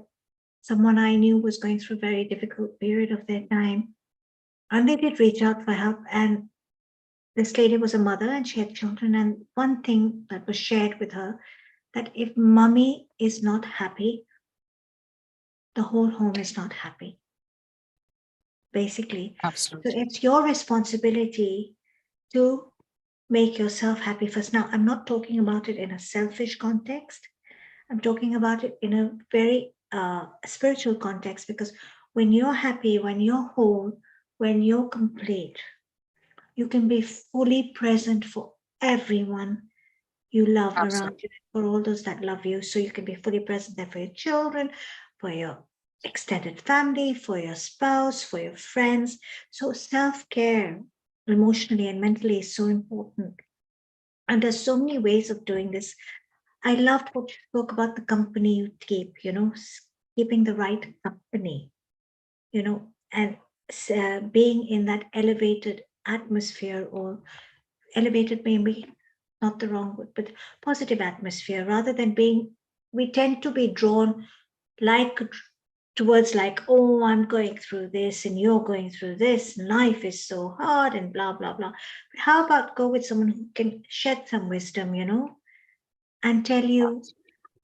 someone I knew was going through a very difficult period of their time. And they did reach out for help. And this lady was a mother and she had children. And one thing that was shared with her, that if mommy is not happy, the whole home is not happy. Basically. Absolutely. So it's your responsibility to make yourself happy first. Now, I'm not talking about it in a selfish context. I'm talking about it in a very spiritual context, because when you're happy, when you're whole, when you're complete, you can be fully present for everyone you love around you, for all those that love you. So you can be fully present there for your children, for your extended family, for your spouse, for your friends. So self-care emotionally and mentally is so important. And there's so many ways of doing this. I loved what you spoke about, the company you keep, keeping the right company, and being in that elevated atmosphere, or elevated maybe not the wrong word, but positive atmosphere, rather than we tend to be drawn towards oh, I'm going through this and you're going through this, and life is so hard and blah, blah, blah. But how about go with someone who can shed some wisdom, and tell you,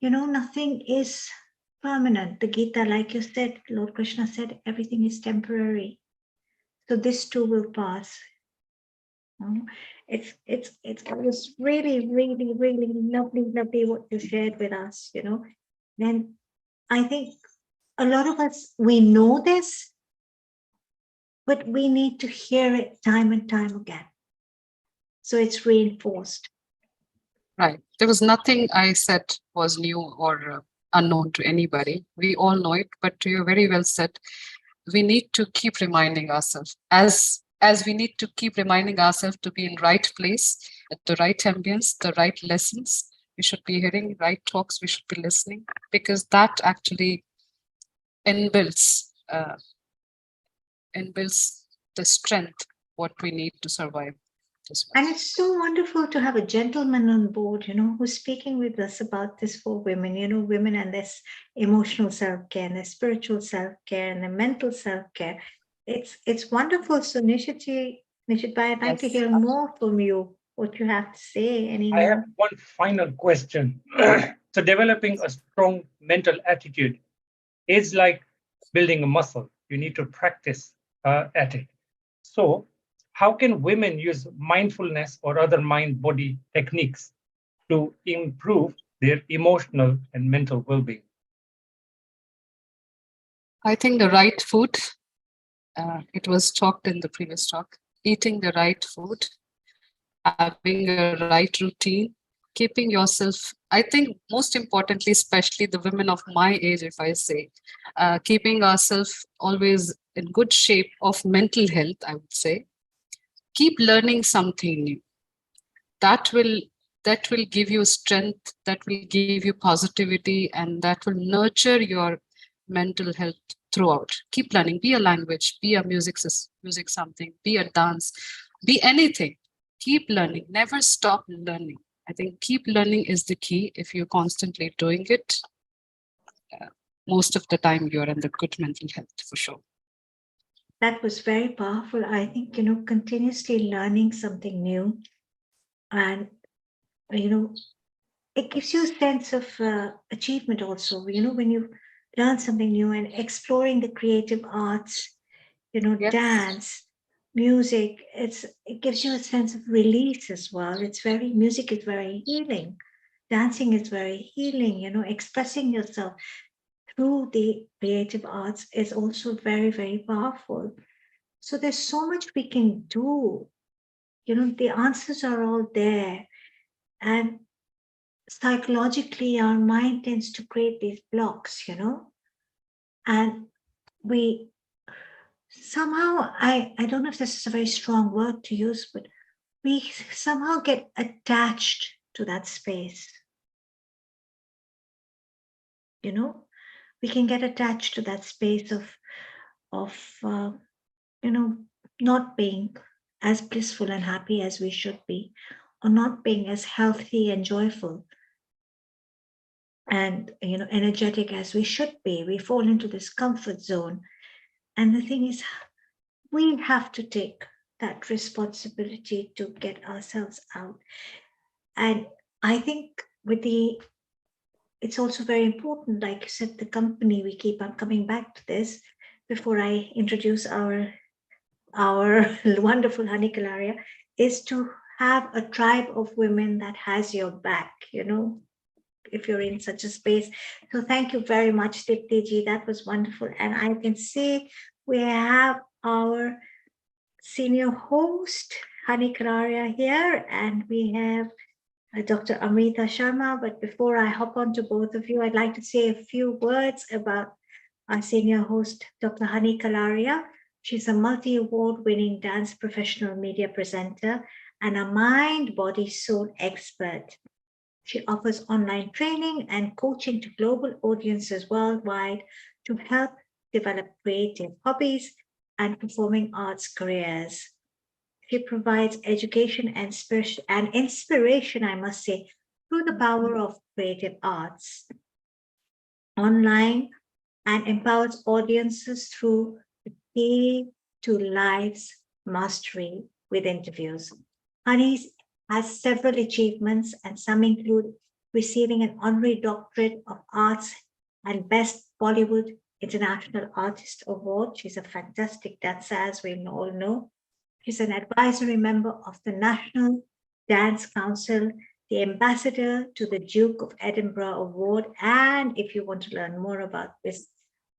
nothing is permanent. The Gita, like you said, Lord Krishna said, everything is temporary. So this too will pass. It was really, really, really lovely what you shared with us, Then I think a lot of us, we know this, but we need to hear it time and time again. So it's reinforced. Right. There was nothing I said was new or unknown to anybody. We all know it, but you very well said, we need to keep reminding ourselves, as we need to keep reminding ourselves to be in right place, at the right ambience, the right lessons. We should be hearing right talks, we should be listening, because that actually inbuilds the strength what we need to survive. And it's so wonderful to have a gentleman on board, who's speaking with us about this for women, women and this emotional self-care and their spiritual self-care and their mental self-care. It's wonderful. So Nishitji, I'd like to hear more from you, what you have to say. I have one final question. So developing a strong mental attitude is like building a muscle. You need to practice at it. So how can women use mindfulness or other mind-body techniques to improve their emotional and mental well-being? I think the right food, it was talked in the previous talk, eating the right food, having a right routine, keeping yourself, I think most importantly, especially the women of my age, if I say, keeping ourselves always in good shape of mental health, I would say. Keep learning something new. That will give you strength, that will give you positivity, and that will nurture your mental health throughout. Keep learning. Be a language, be a music something, be a dance, be anything. Keep learning. Never stop learning. I think keep learning is the key. If you're constantly doing it, most of the time you're in the good mental health for sure. That was very powerful. I think, continuously learning something new. And, you know, it gives you a sense of achievement also, you know, when you learn something new and exploring the creative arts, you know, Yes. dance, music, it gives you a sense of release as well. Music is very healing. Dancing is very healing, you know, expressing yourself through the creative arts is also very, very powerful. So there's so much we can do. You know, the answers are all there. And psychologically, our mind tends to create these blocks, you know, and we somehow, I don't know if this is a very strong word to use, but we somehow get attached to that space. You know, we can get attached to that space of you know, not being as blissful and happy as we should be, or not being as healthy and joyful and, you know, energetic as we should be. We fall into this comfort zone. And the thing is, we have to take that responsibility to get ourselves out. And I think it's also very important, like you said, the company, we keep on coming back to this before I introduce our wonderful Honey Calaria, is to have a tribe of women that has your back, you know, if you're in such a space. So thank you very much, Dipti ji. That was wonderful. And I can see we have our senior host, Honey Calaria, here, and we have Dr. Amrita Sharma. But before I hop on to both of you, I'd like to say a few words about our senior host, Dr. Honey Calaria. She's a multi-award winning dance professional media presenter and a mind, body, soul expert. She offers online training and coaching to global audiences worldwide to help develop creative hobbies and performing arts careers. She provides education and inspiration, I must say, through the power of creative arts online, and empowers audiences through the key to life's mastery with interviews. Honey has several achievements, and some include receiving an honorary doctorate of arts and Best Bollywood International Artist Award. She's a fantastic dancer, as we all know. She's an advisory member of the National Dance Council, the ambassador to the Duke of Edinburgh Award. And if you want to learn more about this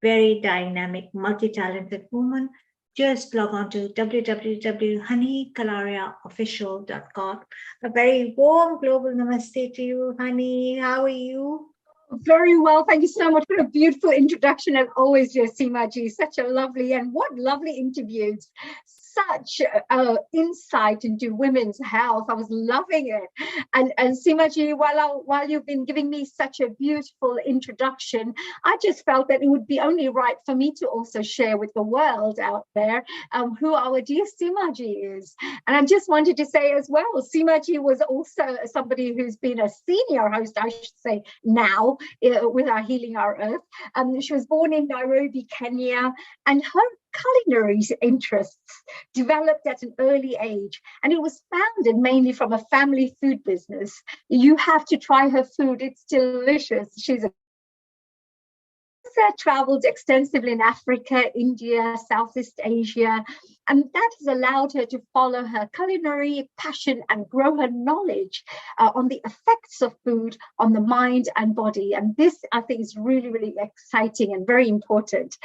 very dynamic, multi-talented woman, just log on to www.honeycalariaofficial.com. A very warm global namaste to you, Honey. How are you? Very well. Thank you so much for a beautiful introduction. As always, dear Seemaji, such a lovely and what lovely interviews. Such insight into women's health. I was loving it. And Seemaji, while you've been giving me such a beautiful introduction, I just felt that it would be only right for me to also share with the world out there who our dear Seemaji is. And I just wanted to say as well, Seemaji was also somebody who's been a senior host, I should say, now with our Healing Our Earth. She was born in Nairobi, Kenya, and her culinary interests developed at an early age, and it was founded mainly from a family food business. You have to try her food, it's delicious. She's traveled extensively in Africa, India, Southeast Asia, and that has allowed her to follow her culinary passion and grow her knowledge on the effects of food on the mind and body. And this, I think, is really, really exciting and very important.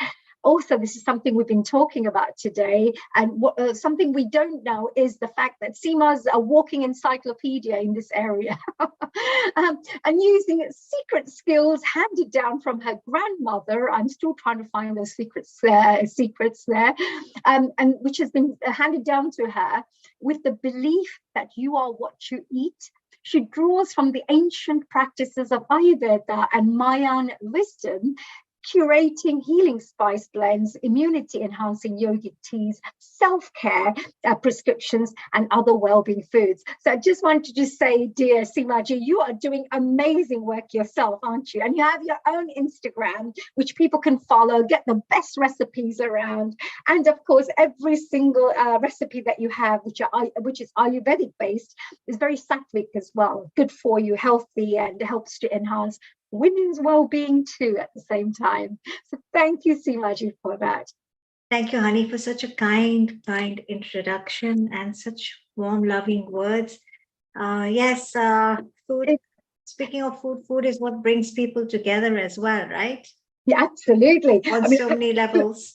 Also, this is something we've been talking about today, and something we don't know is the fact that Seema's a walking encyclopedia in this area, and using secret skills handed down from her grandmother. I'm still trying to find those secrets there, and which has been handed down to her with the belief that you are what you eat. She draws from the ancient practices of Ayurveda and Mayan wisdom curating healing spice blends, immunity-enhancing yogic teas, self-care prescriptions, and other well-being foods. So I just wanted to say, dear Seemaji, you are doing amazing work yourself, aren't you? And you have your own Instagram, which people can follow, get the best recipes around. And of course, every single recipe that you have, which is Ayurvedic based, is very sattvic as well, good for you, healthy, and helps to enhance women's well-being too at the same time. So thank you, Seemaji, for that. Thank you, honey, for such a kind introduction and such warm, loving words. Yes, food. Speaking of food, food is what brings people together as well, right? Yeah, absolutely. On so many levels.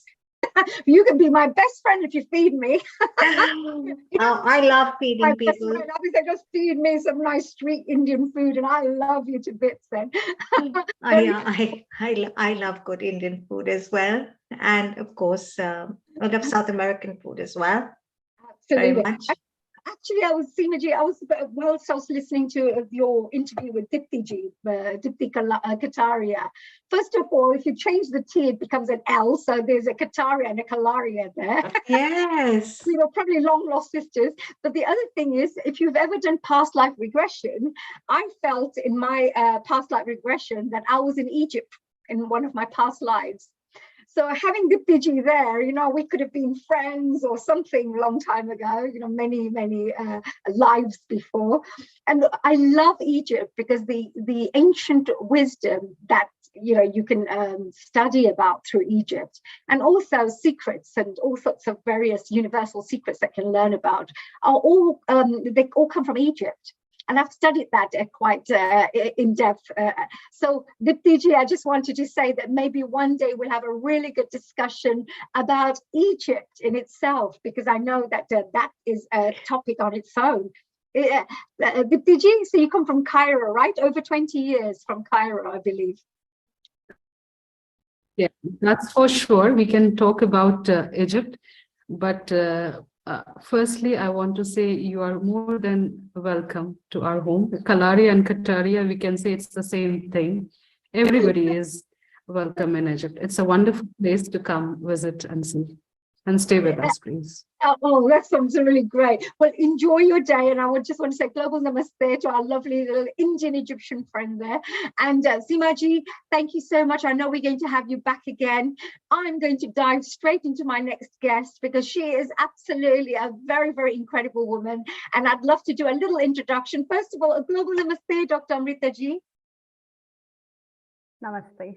You can be my best friend if you feed me. I love feeding people. Friend, obviously, just feed me some nice street Indian food, and I love you to bits. Then. I love good Indian food as well, and of course, I love South American food as well. Absolutely. Very much. Actually, I was listening to your interview with Dipti Kataria. First of all, if you change the T, it becomes an L. So there's a Kataria and a Kalaria there. Yes. We were probably long lost sisters. But the other thing is, if you've ever done past life regression, I felt in my past life regression that I was in Egypt in one of my past lives. So having Diptiji there, we could have been friends or something a long time ago, many, many lives before. And I love Egypt because the ancient wisdom that, you can study about through Egypt, and also secrets and all sorts of various universal secrets that can learn about are all, they all come from Egypt. And I've studied that quite in depth. So Diptiji, I just wanted to say that maybe one day we'll have a really good discussion about Egypt in itself, because I know that that is a topic on its own. Diptiji, so you come from Cairo, right? Over 20 years from Cairo, I believe. Yeah, that's for sure. We can talk about Egypt, but firstly, I want to say you are more than welcome to our home. Kalaria and Kataria, we can say it's the same thing. Everybody is welcome in Egypt. It's a wonderful place to come visit and see. And stay with us, please. Oh, that sounds really great. Well, enjoy your day. And I would just want to say global namaste to our lovely little Indian Egyptian friend there. And Seemaji, thank you so much. I know we're going to have you back again. I'm going to dive straight into my next guest because she is absolutely a very, very incredible woman. And I'd love to do a little introduction. First of all, a global namaste, Dr. Amrita ji. Namaste.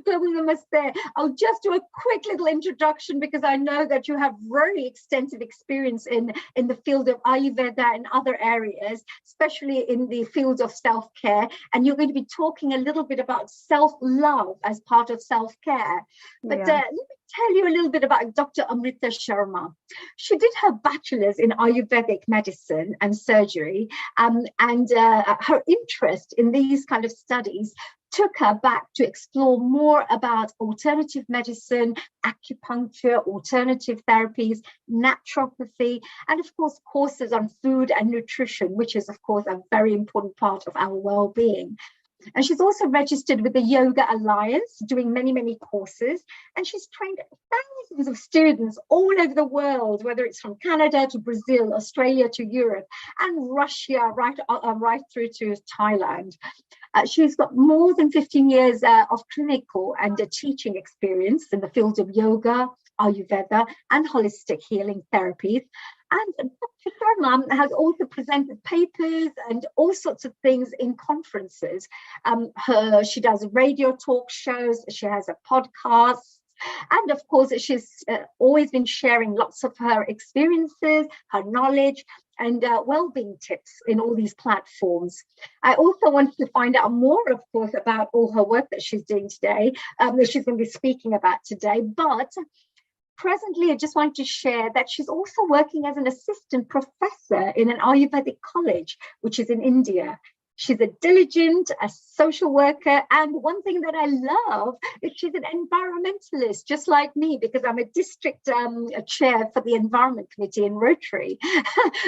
Global namaste. I'll just do a quick little introduction because I know that you have very extensive experience in the field of Ayurveda and other areas, especially in the field of self-care. And you're going to be talking a little bit about self-love as part of self-care. But let me tell you a little bit about Dr. Amrita Sharma. She did her bachelor's in Ayurvedic medicine and surgery, and her interest in these kind of studies took her back to explore more about alternative medicine, acupuncture, alternative therapies, naturopathy, and of course, courses on food and nutrition, which is, of course, a very important part of our well-being. And she's also registered with the Yoga Alliance, doing many, many courses. And she's trained thousands of students all over the world, whether it's from Canada to Brazil, Australia to Europe, and Russia, right through to Thailand. She's got more than 15 years of clinical and teaching experience in the field of yoga, Ayurveda, and holistic healing therapies. And Dr. Sharma has also presented papers and all sorts of things in conferences. She does radio talk shows, she has a podcast, and of course, she's always been sharing lots of her experiences, her knowledge, and well-being tips in all these platforms. I also wanted to find out more, of course, about all her work that she's doing today, that she's going to be speaking about today. But presently, I just wanted to share that she's also working as an assistant professor in an Ayurvedic college, which is in India. She's a diligent, a social worker. And one thing that I love is she's an environmentalist, just like me, because I'm a district chair for the Environment Committee in Rotary.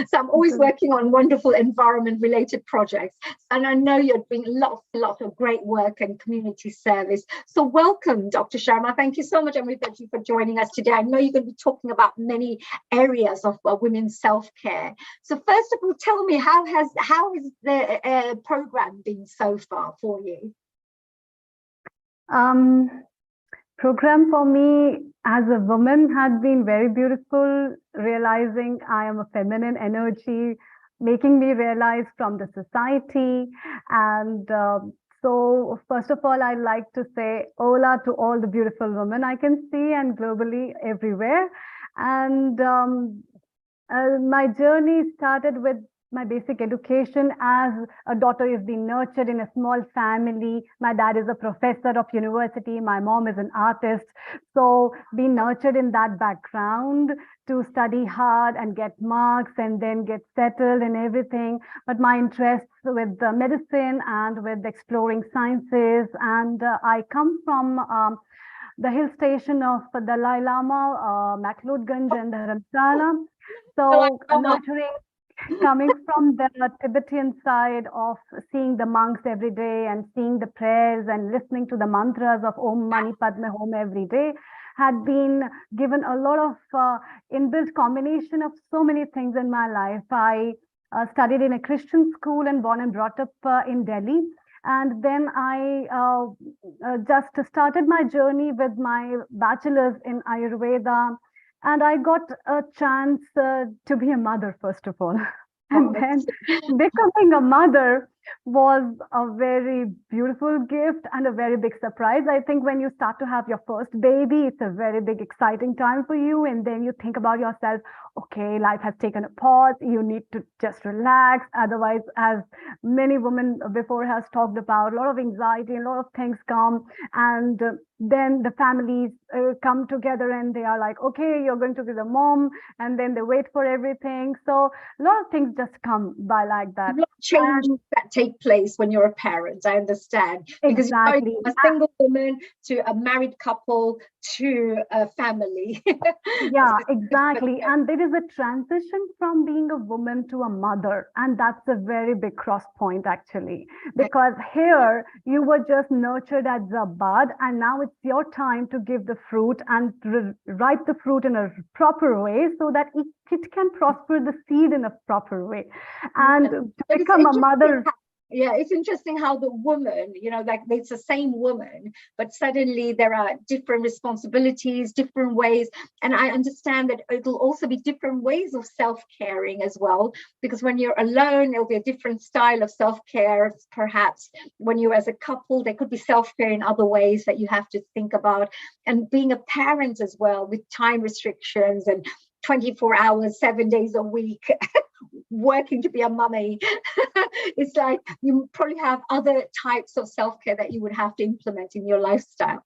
So I'm always working on wonderful environment-related projects. And I know you're doing a lot of great work and community service. So welcome, Dr. Sharma. Thank you so much, everybody, for joining us today. I know you're going to be talking about many areas of women's self-care. So first of all, tell me, how has the program been so far for you? Program for me as a woman had been very beautiful, realizing I am a feminine energy, making me realize from the society. And so first of all, I'd like to say hola to all the beautiful women I can see and globally everywhere. And my journey started with my basic education as a daughter is being nurtured in a small family. My dad is a professor of university. My mom is an artist. So being nurtured in that background to study hard and get marks and then get settled and everything. But my interests with the medicine and with exploring sciences. And I come from the hill station of Dalai Lama, McLeodganj and Dharamsala. So nurturing, coming from the Tibetan side of seeing the monks every day and seeing the prayers and listening to the mantras of Om Mani Padme Hum every day, had been given a lot of inbuilt combination of so many things in my life. I studied in a Christian school and born and brought up in Delhi. And then I just started my journey with my bachelor's in Ayurveda. And I got a chance to be a mother, first of all. And then becoming a mother was a very beautiful gift and a very big surprise. I think when you start to have your first baby, it's a very big, exciting time for you. And then you think about yourself, okay, life has taken a pause. You need to just relax. Otherwise, as many women before has talked about, a lot of anxiety, a lot of things come. And then the families come together and they are like, okay, you're going to be the mom. And then they wait for everything. So a lot of things just come by like that. A lot of changes that take place when you're a parent, I understand. Because exactly. You're a single woman to a married couple to a family. Yeah, exactly. And there is a transition from being a woman to a mother. And that's a very big cross point, actually, because here you were just nurtured as a bud, and now it's your time to give the fruit and ripe the fruit in a proper way so that it can prosper the seed in a proper way. And to become a mother. Yeah, it's interesting how the woman, like it's the same woman, but suddenly there are different responsibilities, different ways. And I understand that it'll also be different ways of self-caring as well, because when you're alone, it'll be a different style of self-care. Perhaps when you're as a couple, there could be self-care in other ways that you have to think about. And being a parent as well, with time restrictions and 24 hours, 7 days a week, working to be a mummy. It's like you probably have other types of self-care that you would have to implement in your lifestyle.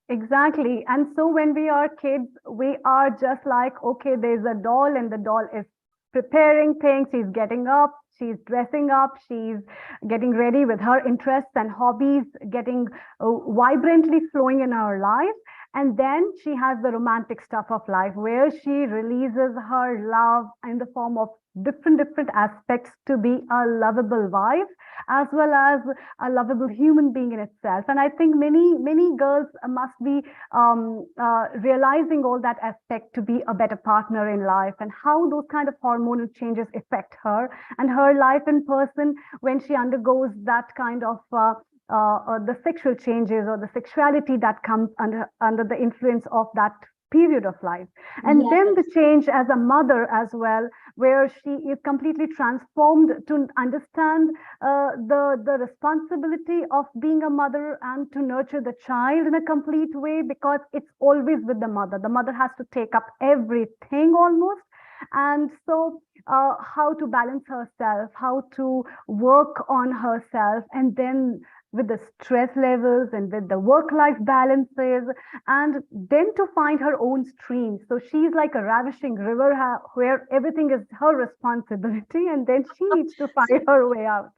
Exactly. And so when we are kids, we are just like, okay, there's a doll and the doll is preparing things. She's getting up, she's dressing up, she's getting ready with her interests and hobbies, getting vibrantly flowing in her life. And then she has the romantic stuff of life where she releases her love in the form of different aspects to be a lovable wife as well as a lovable human being in itself. And I think many girls must be realizing all that aspect to be a better partner in life, and how those kind of hormonal changes affect her and her life in person when she undergoes that kind of the sexual changes or the sexuality that comes under the influence of that period of life. And then the change as a mother as well, where she is completely transformed to understand the responsibility of being a mother and to nurture the child in a complete way, because it's always with the mother. The mother has to take up everything almost. And so how to balance herself, how to work on herself, and then with the stress levels and with the work-life balances, and then to find her own stream. So she's like a ravishing river where everything is her responsibility, and then she needs to find her way out.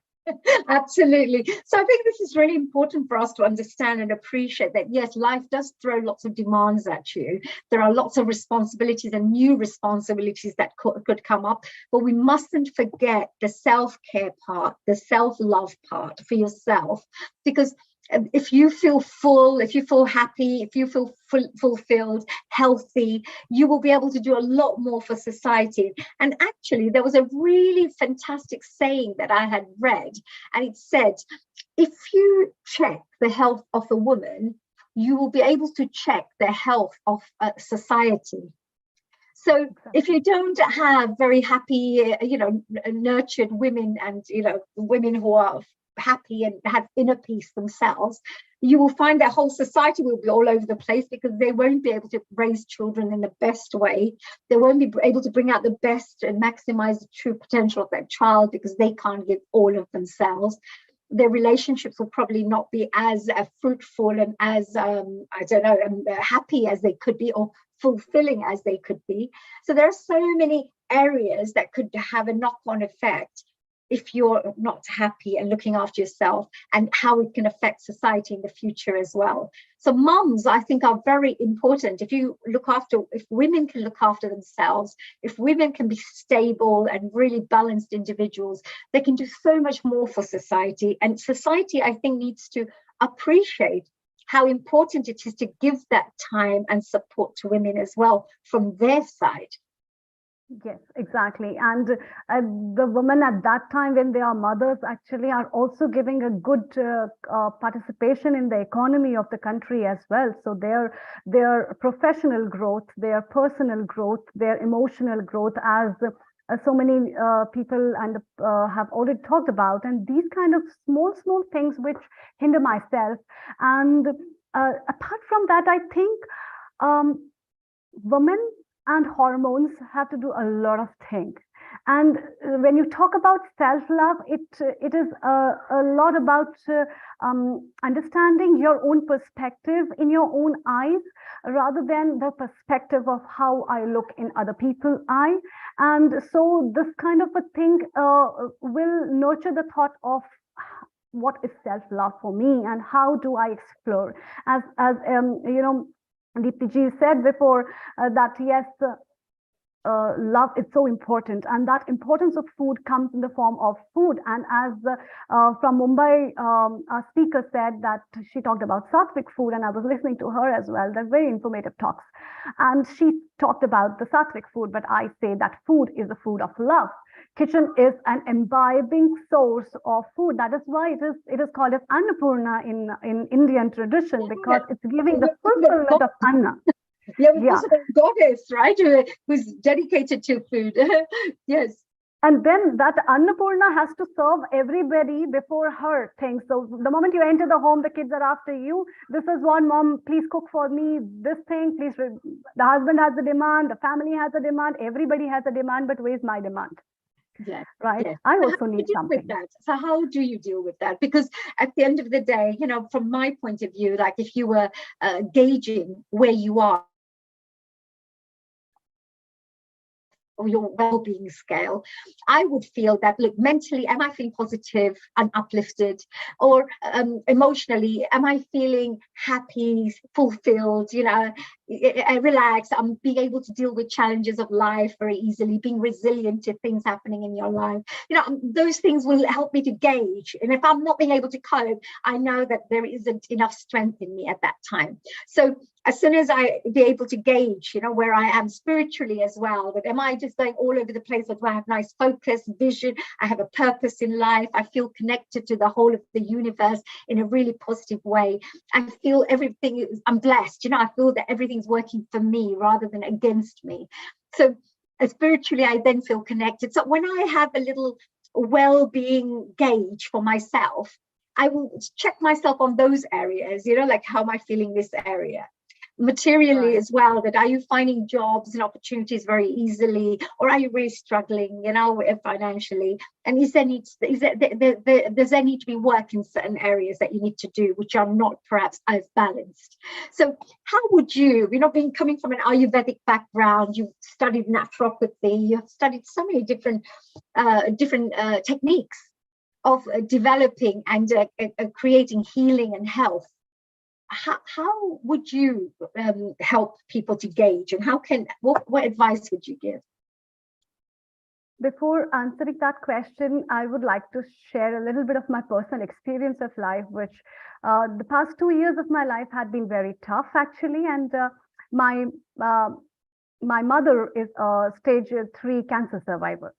Absolutely. So I think this is really important for us to understand and appreciate that, yes, life does throw lots of demands at you. There are lots of responsibilities and new responsibilities that could come up, but we mustn't forget the self-care part, the self-love part for yourself, because if you feel full, if you feel happy, if you feel fulfilled, healthy, you will be able to do a lot more for society. And actually, there was a really fantastic saying that I had read, and it said, if you check the health of a woman, you will be able to check the health of society. So if you don't have very happy, nurtured women, and, women who are happy and have inner peace themselves, you will find that whole society will be all over the place, because they won't be able to raise children in the best way. They won't be able to bring out the best and maximize the true potential of their child, because they can't give all of themselves. Their relationships will probably not be as fruitful and as, happy as they could be, or fulfilling as they could be. So there are so many areas that could have a knock-on effect if you're not happy and looking after yourself, and how it can affect society in the future as well. So mums, I think, are very important. If women can look after themselves, if women can be stable and really balanced individuals, they can do so much more for society. And society, I think, needs to appreciate how important it is to give that time and support to women as well from their side. Yes, exactly. And the women at that time, when they are mothers, actually are also giving a good participation in the economy of the country as well. So their professional growth, their personal growth, their emotional growth, as so many people and have already talked about, and these kind of small things which hinder myself. And apart from that, I think women and hormones have to do a lot of things. And when you talk about self-love, it is a lot about understanding your own perspective in your own eyes, rather than the perspective of how I look in other people's eye. And so this kind of a thing will nurture the thought of what is self-love for me, and how do I explore, as Deepti ji said before, that yes, love is so important, and that importance of food comes in the form of food. And as from Mumbai, our speaker said that she talked about sattvic food, and I was listening to her as well. They're very informative talks, and she talked about the sattvic food, but I say that food is the food of love. Kitchen is an imbibing source of food. That is why it is called as Annapurna in Indian tradition, because it's giving the fulfillment of Anna. Yeah, because of a goddess, right? Who's dedicated to food. Yes. And then that Annapurna has to serve everybody before her thing. So the moment you enter the home, the kids are after you. This is one, mom, please cook for me this thing. Please, the husband has a demand, the family has a demand, everybody has a demand, but where's my demand? Yes, right. Yes. I also need something. So how do you deal with that? Because at the end of the day, from my point of view, like if you were gauging where you are, or your well-being scale, I would feel that, look, mentally, am I feeling positive and uplifted? Or emotionally, am I feeling happy, fulfilled, relaxed? I'm being able to deal with challenges of life very easily, being resilient to things happening in your life. Those things will help me to gauge. And if I'm not being able to cope, I know that there isn't enough strength in me at that time. So as soon as I be able to gauge, where I am spiritually as well, but am I just going all over the place, or do I have nice focus, vision? I have a purpose in life. I feel connected to the whole of the universe in a really positive way. I feel I'm blessed. I feel that everything's working for me rather than against me. So spiritually, I then feel connected. So when I have a little well-being gauge for myself, I will check myself on those areas, like how am I feeling this area? Materially as well, that are you finding jobs and opportunities very easily, or are you really struggling, financially? And does there need to be work in certain areas that you need to do which are not perhaps as balanced? So how would you, coming from an Ayurvedic background, you've studied naturopathy, you've studied so many different techniques. of developing and creating healing and health, how would you help people to gauge, and what advice would you give? Before answering that question, I would like to share a little bit of my personal experience of life, which the past 2 years of my life had been very tough, actually. And my my mother is a stage 3 cancer survivor,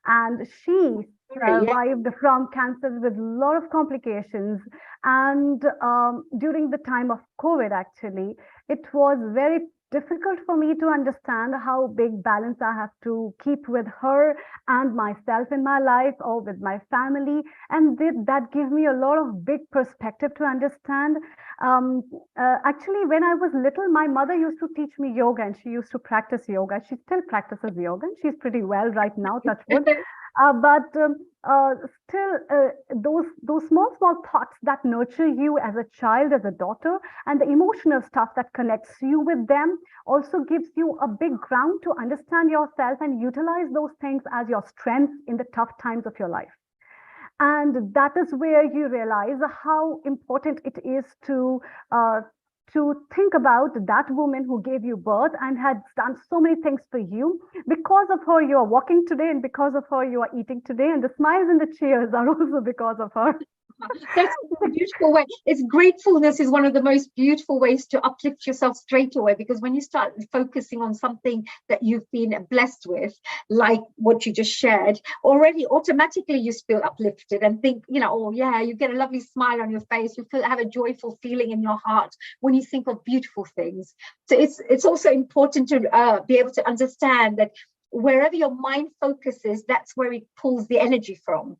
and she survived from cancer with a lot of complications. And during the time of COVID, actually, it was very difficult for me to understand how big balance I have to keep with her and myself in my life or with my family. And that gives me a lot of big perspective to understand. Actually, when I was little, my mother used to teach me yoga, and she used to practice yoga. She still practices yoga, and she's pretty well right now, touch wood. But still, those small thoughts that nurture you as a child, as a daughter, and the emotional stuff that connects you with them also gives you a big ground to understand yourself and utilize those things as your strengths in the tough times of your life. And that is where you realize how important it is to think about that woman who gave you birth and had done so many things for you. Because of her, you are walking today, and because of her, you are eating today. And the smiles and the cheers are also because of her. That's a beautiful way. It's gratefulness is one of the most beautiful ways to uplift yourself straight away, because when you start focusing on something that you've been blessed with, like what you just shared, already automatically you feel uplifted and think, oh yeah, you get a lovely smile on your face. You have a joyful feeling in your heart when you think of beautiful things. So it's also important to be able to understand that wherever your mind focuses, that's where it pulls the energy from.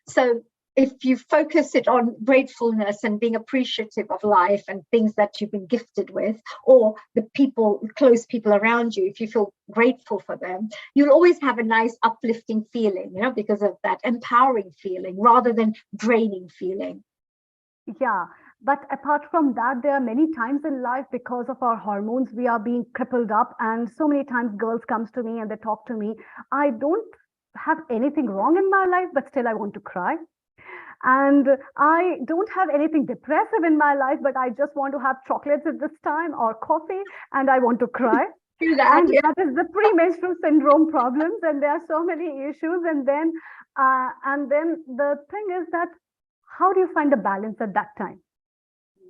So if you focus it on gratefulness and being appreciative of life and things that you've been gifted with, or the close people around you, if you feel grateful for them, you'll always have a nice uplifting feeling, because of that empowering feeling rather than draining feeling. Yeah. But apart from that, there are many times in life, because of our hormones, we are being crippled up. And so many times girls comes to me and they talk to me. I don't have anything wrong in my life, but still I want to cry. And I don't have anything depressive in my life, but I just want to have chocolates at this time or coffee, and I want to cry. That is the premenstrual syndrome problems, and there are so many issues. And then the thing is that how do you find the balance at that time?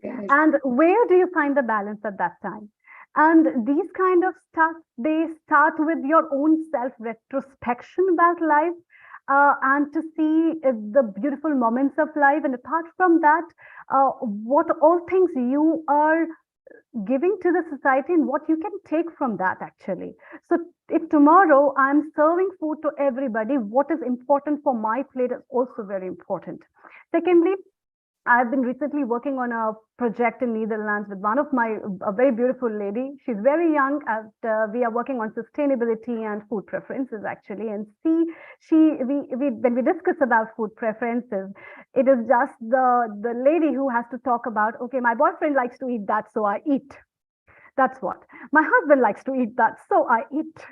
And where do you find the balance at that time? And these kind of stuff, they start with your own self-retrospection about life. And to see the beautiful moments of life. And apart from that, what all things you are giving to the society and what you can take from that, actually. So if tomorrow I'm serving food to everybody, what is important for my plate is also very important. Secondly, I've been recently working on a project in Netherlands with one of a very beautiful lady. She's very young, and we are working on sustainability and food preferences, actually. And when we discuss about food preferences, it is just the lady who has to talk about, okay, my boyfriend likes to eat that, so I eat. That's what. My husband likes to eat that, so I eat.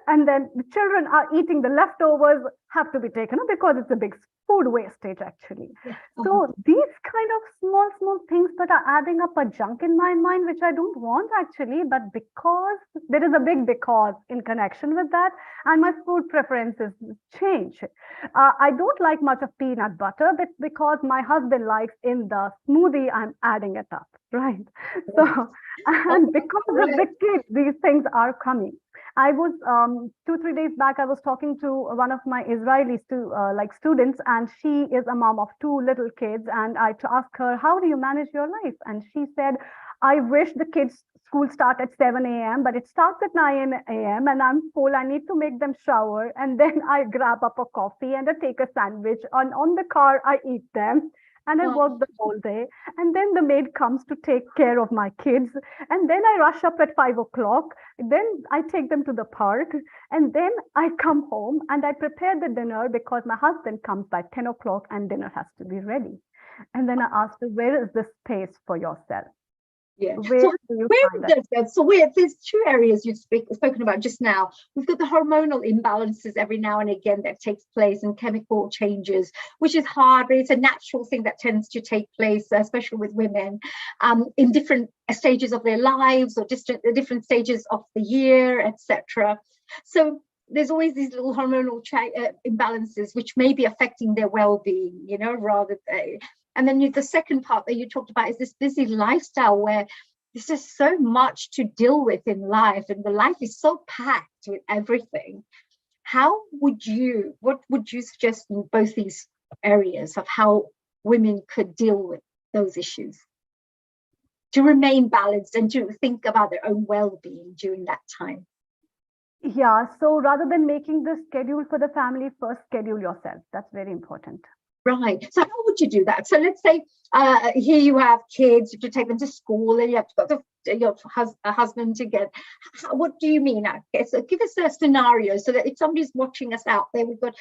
And then the children are eating the leftovers, have to be taken up because it's a big food wastage, actually. So these kind of small things that are adding up a junk in my mind, which I don't want, actually, but because there is a big because in connection with that, and my food preferences change. I don't like much of peanut butter, but because my husband likes in the smoothie, I'm adding it up, right? So, and because of the kids, these things are coming. I was 2-3 days back, I was talking to one of my Israeli students, and she is a mom of 2 little kids. And I asked her, how do you manage your life? And she said, I wish the kids' school start at 7 a.m., but it starts at 9 a.m. and I'm full. I need to make them shower. And then I grab up a coffee and I take a sandwich. On the car, I eat them. And I work the whole day. And then the maid comes to take care of my kids. And then I rush up at 5 o'clock. Then I take them to the park. And then I come home and I prepare the dinner because my husband comes by 10 o'clock and dinner has to be ready. And then I asked her, where is the space for yourself? Yeah. Where So do you where find it that? does go, so there's two areas you've spoken about just now. We've got the hormonal imbalances every now and again that takes place, and chemical changes, which is hard, but it's a natural thing that tends to take place, especially with women, in different stages of their lives or different stages of the year, etc. So there's always these little hormonal imbalances which may be affecting their well-being, you know, and then the second part that you talked about is this busy lifestyle where there's just so much to deal with in life, and the life is so packed with everything. What would you suggest in both these areas of how women could deal with those issues to remain balanced and to think about their own well-being during that time? Yeah, so rather than making the schedule for the family, first schedule yourself. That's very important. Right. So how would you do that? So let's say here you have kids, you have to take them to school, and you have to go to your husband to get. What do you mean? Okay, so give us a scenario so that if somebody's watching us out there, we've got,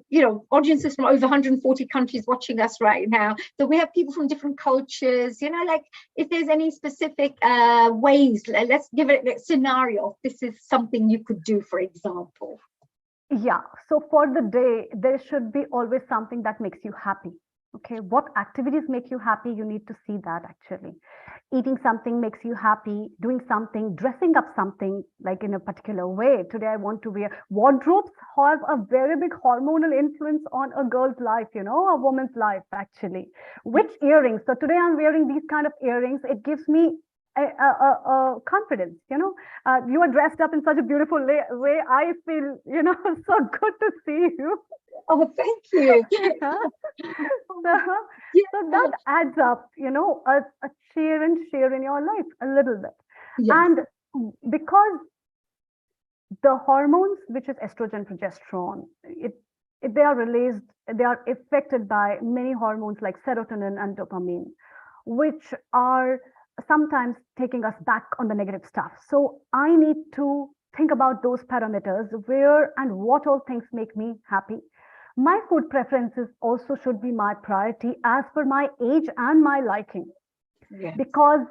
you know, audiences from over 140 countries watching us right now. So we have people from different cultures, you know, like if there's any specific ways, let's give it a scenario. This is something you could do, for example. Yeah, so for the day, there should be always something that makes you happy. Okay, what activities make you happy? You need to see that actually. Eating something makes you happy, doing something, dressing up something like in a particular way. Today, I want to wear wardrobes have a very big hormonal influence on a girl's life, you know, a woman's life actually. Which earrings? So today I'm wearing these kind of earrings. It gives me a confidence, you know. You are dressed up in such a beautiful way. I feel, you know, so good to see you. Oh, thank you. So that adds up, you know, a cheer and share in your life a little bit. Yes. And because the hormones, which is estrogen, progesterone, they are released, they are affected by many hormones like serotonin and dopamine, which are sometimes taking us back on the negative stuff. So I need to think about those parameters, where and what all things make me happy. My food preferences also should be my priority as per my age and my liking. Yes. Because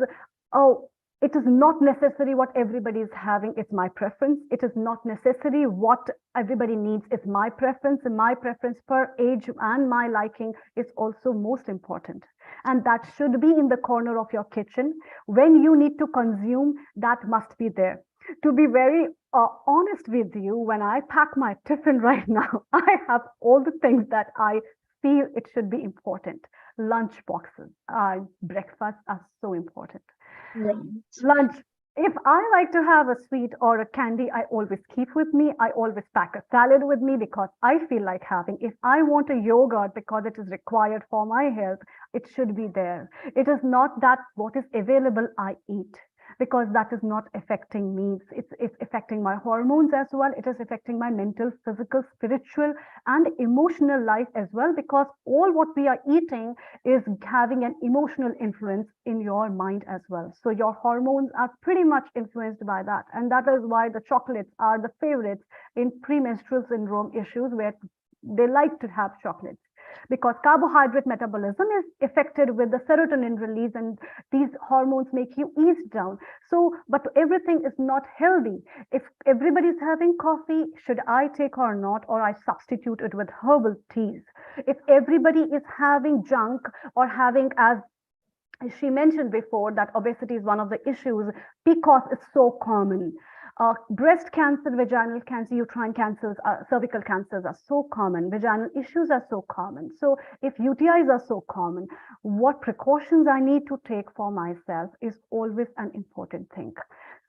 it is not necessary what everybody is having, it's my preference. It is not necessary what everybody needs, it's my preference, and my preference per age and my liking is also most important. And that should be in the corner of your kitchen. When you need to consume, that must be there. To be very honest with you, when I pack my tiffin right now, I have all the things that I feel it should be important. Lunch boxes, breakfast are so important. Right. Lunch. If I like to have a sweet or a candy, I always keep with me. I always pack a salad with me because I feel like having. If I want a yogurt because it is required for my health, it should be there. It is not that what is available I eat, because that is not affecting me. It's affecting my hormones as well. It is affecting my mental, physical, spiritual, and emotional life as well, because all what we are eating is having an emotional influence in your mind as well. So your hormones are pretty much influenced by that. And that is why the chocolates are the favorites in premenstrual syndrome issues, where they like to have chocolates, because carbohydrate metabolism is affected with the serotonin release, and these hormones make you ease down. So, but everything is not healthy. If everybody's having coffee, should I take or not, or I substitute it with herbal teas? If everybody is having junk or having, as she mentioned before, that obesity is one of the issues because it's so common. Breast cancer, vaginal cancer, uterine cancers, cervical cancers are so common. Vaginal issues are so common. So if UTIs are so common, what precautions I need to take for myself is always an important thing.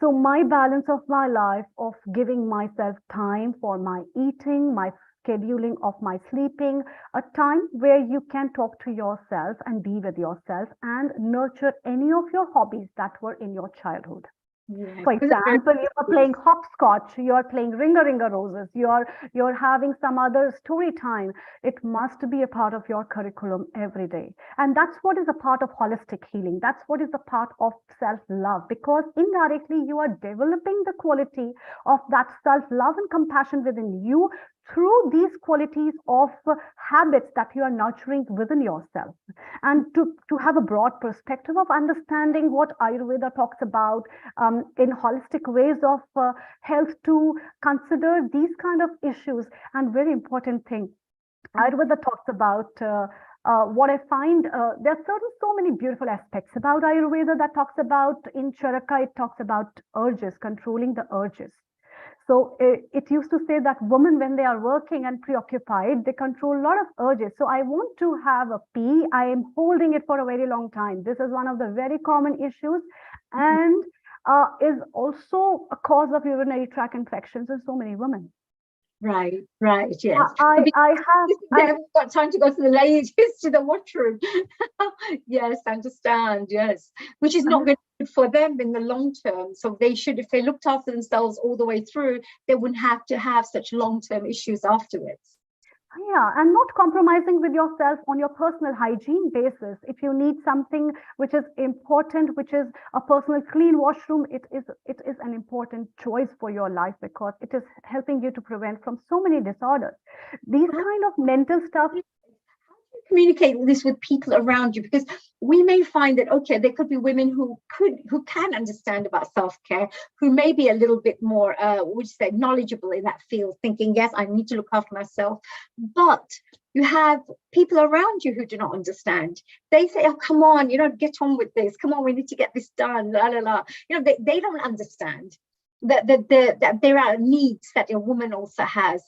So my balance of my life, of giving myself time for my eating, my scheduling of my sleeping, a time where you can talk to yourself and be with yourself and nurture any of your hobbies that were in your childhood. Yeah. For example, you are playing hopscotch, you are playing Ringa Roses, you're having some other story time. It must be a part of your curriculum every day. And that's what is a part of holistic healing. That's what is a part of self-love, because indirectly you are developing the quality of that self-love and compassion within you through these qualities of habits that you are nurturing within yourself, and to have a broad perspective of understanding what Ayurveda talks about in holistic ways of health, to consider these kind of issues. And very important thing, Ayurveda talks about what I find, there are so many beautiful aspects about Ayurveda that talks about, in Charaka, it talks about urges, controlling the urges. So it used to say that women, when they are working and preoccupied, they control a lot of urges. So I want to have a pee. I am holding it for a very long time. This is one of the very common issues, and is also a cause of urinary tract infections in so many women. Right, yes. I haven't got time to go to the ladies to the washroom. Yes, understand. Yes, which is not good for them in the long term. So they should, if they looked after themselves all the way through, they wouldn't have to have such long-term issues afterwards. Yeah, and not compromising with yourself on your personal hygiene basis. If you need something which is important, which is a personal clean washroom, it is an important choice for your life, because it is helping you to prevent from so many disorders. These kind of mental stuff. Communicate this with people around you, because we may find that, okay, there could be women who can understand about self-care, who may be a little bit more would say knowledgeable in that field, thinking, yes, I need to look after myself. But you have people around you who do not understand. They say, oh, come on, get on with this, come on, we need to get this done, la la la. They don't understand that there are needs that a woman also has.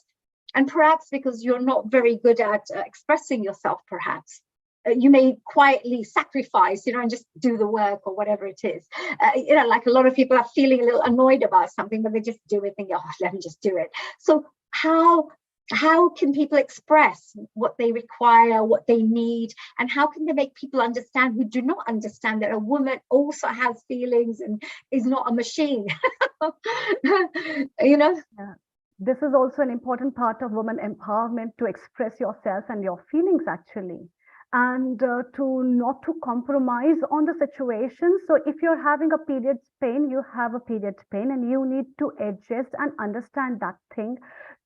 And perhaps because you're not very good at expressing yourself, perhaps you may quietly sacrifice, and just do the work or whatever it is. Like a lot of people are feeling a little annoyed about something, but they just do it, thinking, oh, let me just do it. So how can people express what they require, what they need, and how can they make people understand who do not understand that a woman also has feelings and is not a machine? Yeah. This is also an important part of women empowerment, to express yourself and your feelings, actually, and to not to compromise on the situation. So if you're having a period pain, you have a period pain, and you need to adjust and understand that thing,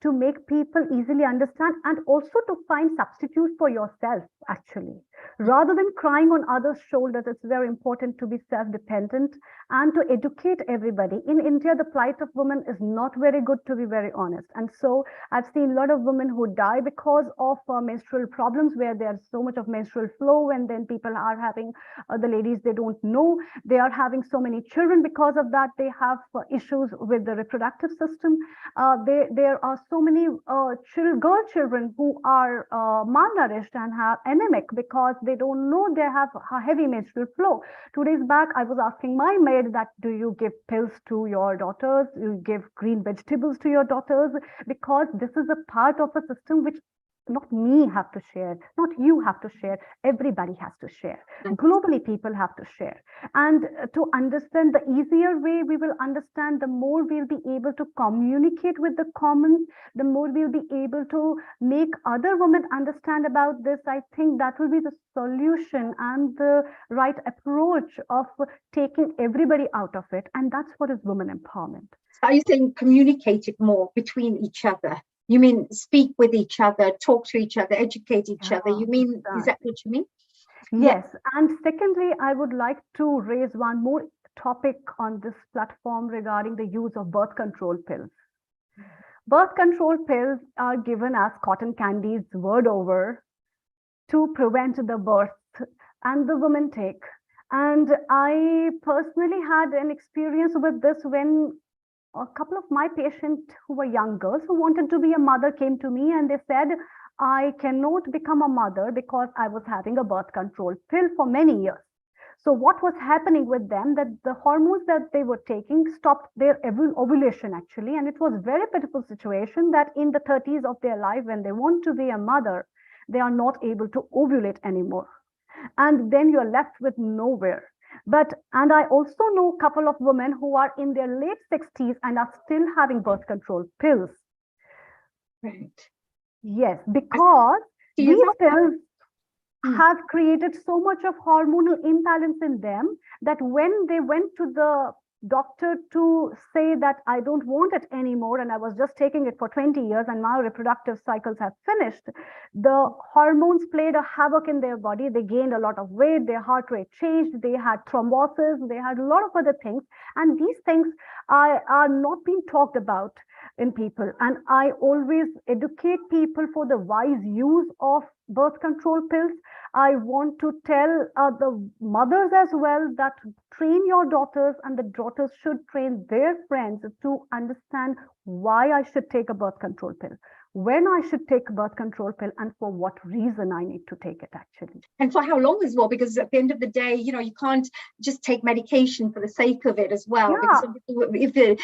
to make people easily understand, and also to find substitutes for yourself, actually, rather than crying on others' shoulders. It's very important to be self-dependent and to educate everybody. In India, the plight of women is not very good, to be very honest. And so I've seen a lot of women who die because of menstrual problems, where there's so much of menstrual flow, and then people are having, the ladies, they don't know, they are having so many children because of that. They have issues with the reproductive system. There are so many girl children who are malnourished and have anemic, because they don't know they have a heavy menstrual flow. 2 days back, I was asking my maid that, do you give pills to your daughters? Do you give green vegetables to your daughters? Because this is a part of a system which not me have to share, not you have to share, everybody has to share. Globally, people have to share. And to understand, the easier way we will understand, the more we'll be able to communicate with the commons, the more we'll be able to make other women understand about this. I think that will be the solution and the right approach of taking everybody out of it. And that's what is women empowerment. Are you saying communicate it more between each other? You mean speak with each other, talk to each other, educate each other? You mean, is that what you mean? Yes. And secondly, I would like to raise one more topic on this platform regarding the use of birth control pills. Birth control pills are given as cotton candies word over to prevent the birth, and the women take. And I personally had an experience with this when a couple of my patients who were young girls who wanted to be a mother came to me, and they said, I cannot become a mother because I was having a birth control pill for many years. So what was happening with them, that the hormones that they were taking stopped their ovulation, actually. And it was a very pitiful situation that in the 30s of their life, when they want to be a mother, they are not able to ovulate anymore. And then you're left with nowhere. And I also know a couple of women who are in their late 60s and are still having birth control pills. Right. Yes, because these pills have created so much of hormonal imbalance in them that when they went to the doctor to say that I don't want it anymore and I was just taking it for 20 years and now reproductive cycles have finished, the hormones played a havoc in their body. They gained a lot of weight, their heart rate changed, they had thrombosis, they had a lot of other things. And these things are not being talked about in people. And I always educate people for the wise use of birth control pills. I want to tell the mothers as well that train your daughters, and the daughters should train their friends to understand why I should take a birth control pill, when I should take a birth control pill, and for what reason I need to take it actually. And for how long as well, because at the end of the day, you know, you can't just take medication for the sake of it as well. Yeah. Because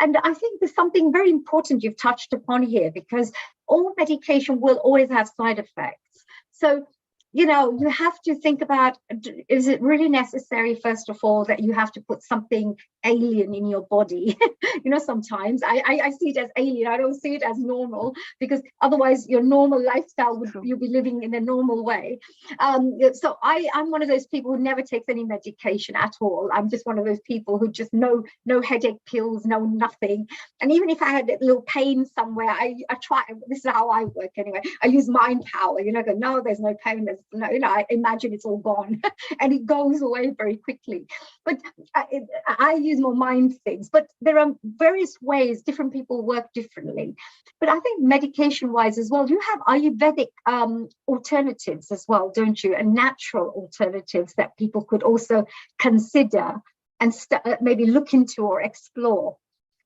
and I think there's something very important you've touched upon here, because all medication will always have side effects. So, you know, you have to think about, is it really necessary, first of all, that you have to put something alien in your body? You know, sometimes I see it as alien. I don't see it as normal, because otherwise your normal lifestyle would, you'll be living in a normal way. So I'm one of those people who never takes any medication at all. I'm just one of those people who just no headache pills, no nothing. And even if I had a little pain somewhere, I try, this is how I work anyway, I use mind power, you know, go, no, there's no pain, there's no, you know, I imagine it's all gone and it goes away very quickly. But I use more mind things, but there are various ways different people work differently. But I think medication wise as well, you have Ayurvedic alternatives as well, don't you, and natural alternatives that people could also consider and maybe look into or explore.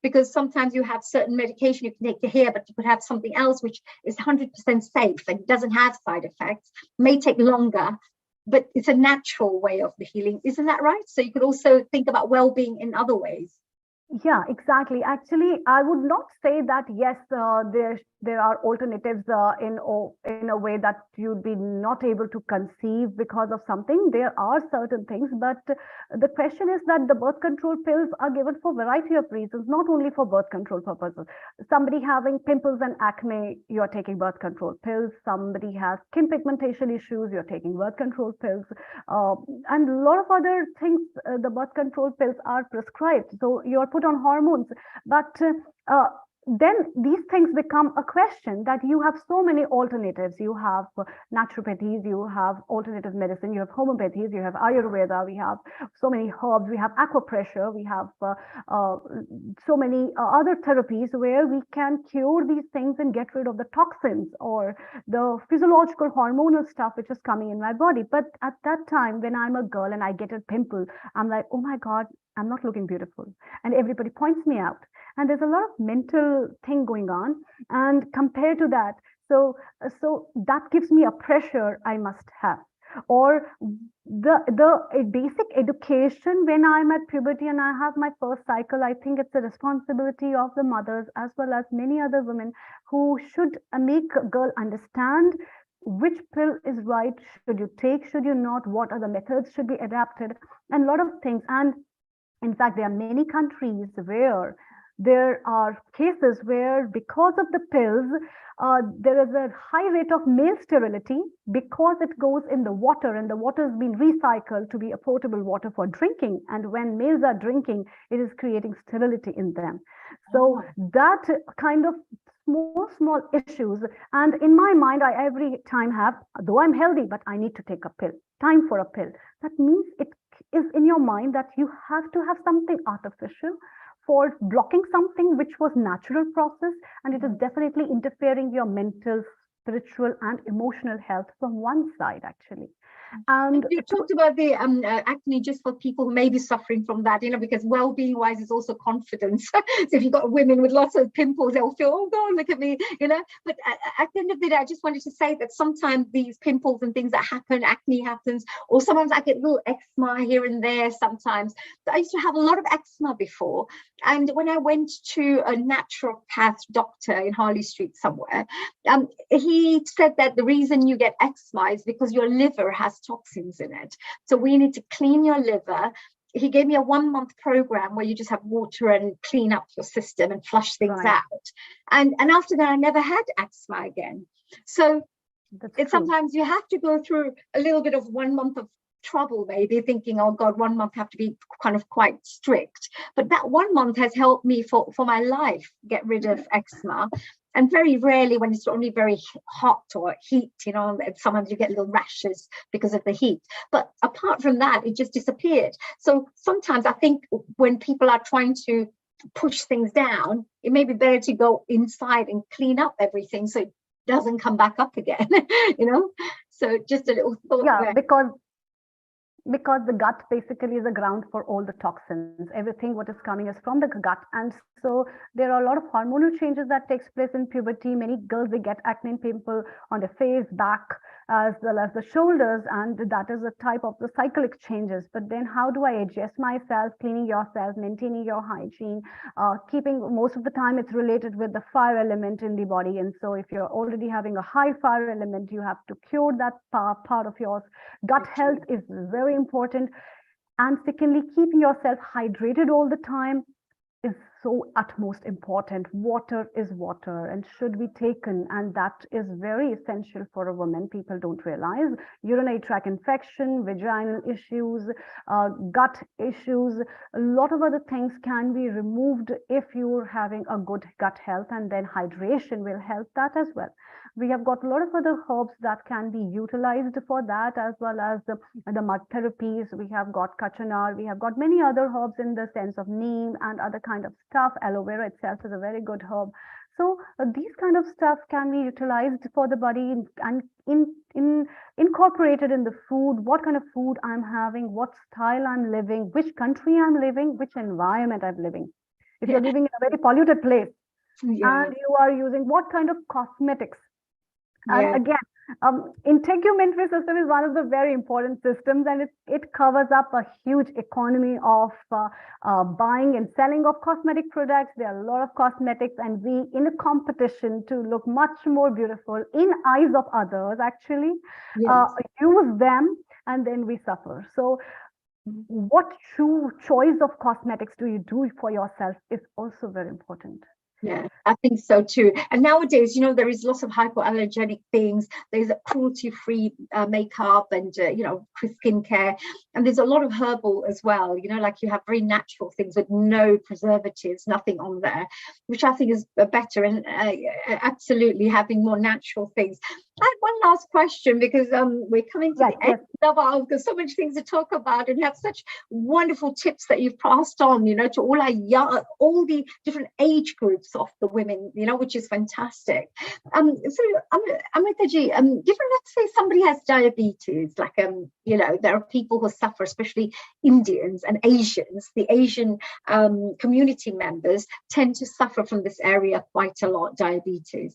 Because sometimes you have certain medication you can take to here, but you could have something else which is 100% safe and doesn't have side effects, may take longer, but it's a natural way of the healing. Isn't that right? So you could also think about well-being in other ways. Yeah, exactly. Actually, I would not say that, yes, there are alternatives in a way that you'd be not able to conceive because of something. There are certain things, but the question is that the birth control pills are given for a variety of reasons, not only for birth control purposes. Somebody having pimples and acne, you're taking birth control pills. Somebody has skin pigmentation issues, you're taking birth control pills. And a lot of other things, the birth control pills are prescribed. So you're put on hormones, but then these things become a question that you have so many alternatives. You have naturopathies, you have alternative medicine, you have homeopathies, you have Ayurveda, we have so many herbs, we have acupressure, we have so many other therapies where we can cure these things and get rid of the toxins or the physiological hormonal stuff which is coming in my body. But at that time, when I'm a girl and I get a pimple, I'm like, oh my God, I'm not looking beautiful. And everybody points me out. And there's a lot of mental thing going on. And compared to that, so that gives me a pressure I must have. Or the basic education when I'm at puberty and I have my first cycle, I think it's a responsibility of the mothers as well as many other women who should make a girl understand which pill is right, should you take, should you not, what other methods should be adapted, and a lot of things. And in fact, there are many countries where there are cases where because of the pills, there is a high rate of male sterility because it goes in the water and the water has been recycled to be a potable water for drinking. And when males are drinking, it is creating sterility in them. So that kind of small issues. And in my mind, I every time have, though I'm healthy, but I need to take a pill, time for a pill. That means it is in your mind that you have to have something artificial for blocking something which was natural process, and it is definitely interfering your mental, spiritual and emotional health from one side actually. And you talked about the acne, just for people who may be suffering from that, you know, because well-being wise is also confidence. So if you've got women with lots of pimples, they'll feel, oh God, look at me, you know. But at the end of the day, I just wanted to say that sometimes these pimples and things that happen, acne happens, or sometimes I get little eczema here and there sometimes. So I used to have a lot of eczema before. And when I went to a naturopath doctor in Harley Street somewhere, he said that the reason you get eczema is because your liver has toxins in it. So we need to clean your liver. He gave me a 1-month program where you just have water and clean up your system and flush things out. And after that, I never had eczema again. So it's sometimes you have to go through a little bit of 1 month of trouble, maybe thinking, oh God, 1 month have to be kind of quite strict. But that 1 month has helped me for my life get rid of eczema. And very rarely when it's only very hot or heat, you know, sometimes you get little rashes because of the heat. But apart from that, it just disappeared. So sometimes I think when people are trying to push things down, it may be better to go inside and clean up everything so it doesn't come back up again, you know? So just a little thought. Yeah, there. because the gut basically is a ground for all the toxins. Everything what is coming is from the gut, and so there are a lot of hormonal changes that takes place in puberty. Many girls, they get acne and pimple on the face, back, as well as the shoulders, and that is a type of the cyclic changes. But then how do I adjust myself? Cleaning yourself, maintaining your hygiene, keeping, most of the time it's related with the fire element in the body. And so if you're already having a high fire element, you have to cure that part of yours. Gut health is very important. And secondly, keeping yourself hydrated all the time is so utmost important. Water is water and should be taken, and that is very essential for a woman. People don't realize urinary tract infection, vaginal issues, gut issues, a lot of other things can be removed if you're having a good gut health, and then hydration will help that as well. We have got a lot of other herbs that can be utilized for that, as well as the mud therapies. We have got kachanar, we have got many other herbs in the sense of neem and other kind of stuff. Aloe vera itself is a very good herb. So these kind of stuff can be utilized for the body and incorporated in the food, what kind of food I'm having, what style I'm living, which country I'm living, which environment I'm living. If you're living in a very polluted place, and you are using what kind of cosmetics. And again, integumentary system is one of the very important systems, and it covers up a huge economy of buying and selling of cosmetic products. There are a lot of cosmetics, and we, in a competition to look much more beautiful in eyes of others, actually use them, and then we suffer. So what true choice of cosmetics do you do for yourself is also very important. Yeah, I think so too. And nowadays, you know, there is lots of hypoallergenic things. There's a cruelty-free makeup and, you know, skincare. And there's a lot of herbal as well, you know, like you have very natural things with no preservatives, nothing on there, which I think is better, and absolutely having more natural things. I have one last question, because we're coming to the end of our, there's so much things to talk about, and you have such wonderful tips that you've passed on, you know, to all our young, all the different age groups of the women, you know, which is fantastic. So Amritaji, given, let's say somebody has diabetes, like you know, there are people who suffer, especially Indians and Asians. The Asian community members tend to suffer from this area quite a lot, diabetes.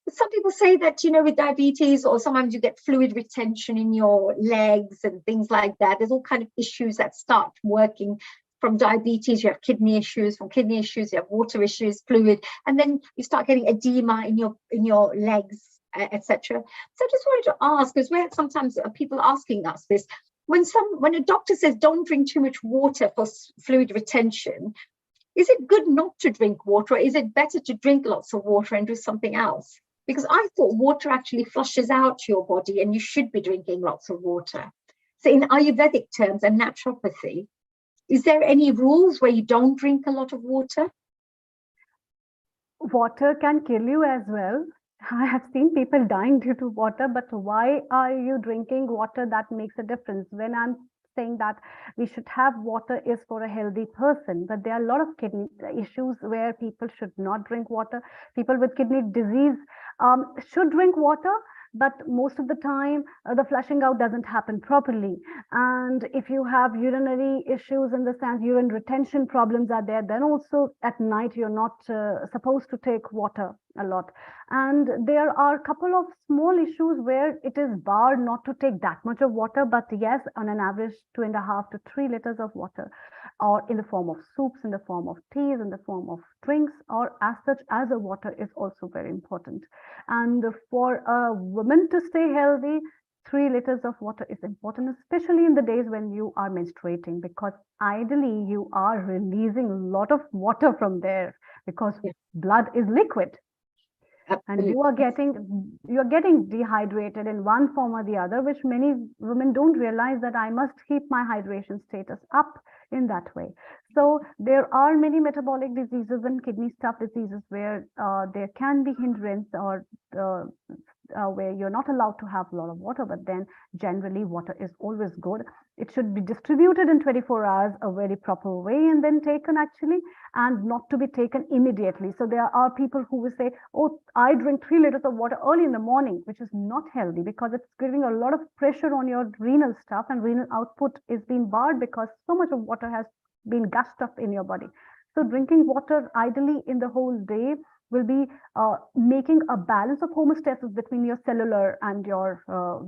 Some people say that, you know, with diabetes, or sometimes you get fluid retention in your legs and things like that. There's all kind of issues that start working from diabetes. You have kidney issues, from kidney issues you have water issues, fluid, and then you start getting edema in your legs, etc. So I just wanted to ask, because we're sometimes people asking us this, when a doctor says don't drink too much water for fluid retention, is it good not to drink water, or is it better to drink lots of water and do something else? Because I thought water actually flushes out your body, and you should be drinking lots of water. So in Ayurvedic terms and naturopathy, is there any rules where you don't drink a lot of water? Water can kill you as well. I have seen people dying due to water, but why are you drinking water? That makes a difference. When I'm saying that we should have water is for a healthy person, but there are a lot of kidney issues where people should not drink water. People with kidney disease should drink water, but most of the time the flushing out doesn't happen properly. And if you have urinary issues, in the sense urine retention problems are there, then also at night you're not supposed to take water a lot. And there are a couple of small issues where it is barred not to take that much of water, but yes, on an average 2.5 to 3 liters of water, or in the form of soups, in the form of teas, in the form of drinks, or as such as a water is also very important. And for a woman to stay healthy, 3 liters of water is important, especially in the days when you are menstruating, because ideally you are releasing a lot of water from there, because blood is liquid. And you're getting dehydrated in one form or the other, which many women don't realize, that I must keep my hydration status up in that way. So there are many metabolic diseases and kidney stuff diseases where there can be hindrance, or where you're not allowed to have a lot of water, but then generally water is always good. It should be distributed in 24 hours a very proper way, and then taken actually, and not to be taken immediately. So there are people who will say, oh, I drink 3 liters of water early in the morning, which is not healthy, because it's giving a lot of pressure on your renal stuff, and renal output is being barred because so much of water has been gushed up in your body. So drinking water ideally in the whole day will be making a balance of homeostasis between your cellular and your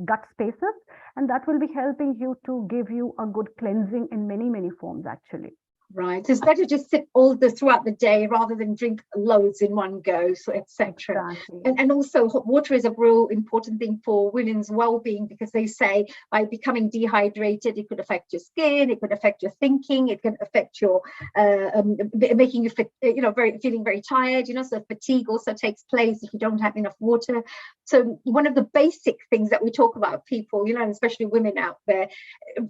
gut spaces, and that will be helping you to give you a good cleansing in many, many forms actually. Right. It's better to sip all throughout the day rather than drink loads in one go, so etc. Exactly. And also water is a real important thing for women's well-being, because they say by becoming dehydrated, it could affect your skin, it could affect your thinking, it can affect your making you feeling very tired, so fatigue also takes place if you don't have enough water. So one of the basic things that we talk about, people, especially women out there,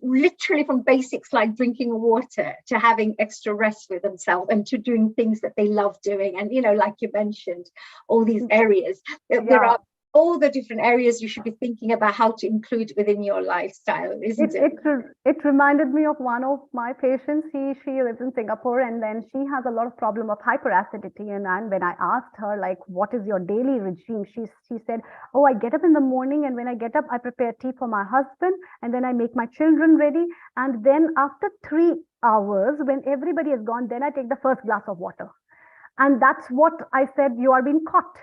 literally from basics like drinking water to having extra rest with themselves and to doing things that they love doing, and like you mentioned, all these areas, there are all the different areas you should be thinking about how to include within your lifestyle, isn't it? It reminded me of one of my patients. She lives in Singapore, and then she has a lot of problem of hyperacidity. And when I asked her, like, what is your daily regime, she said, oh, I get up in the morning, and when I get up, I prepare tea for my husband, and then I make my children ready, and then after 3 hours, when everybody is gone, then I take the first glass of water. And that's what I said, you are being caught.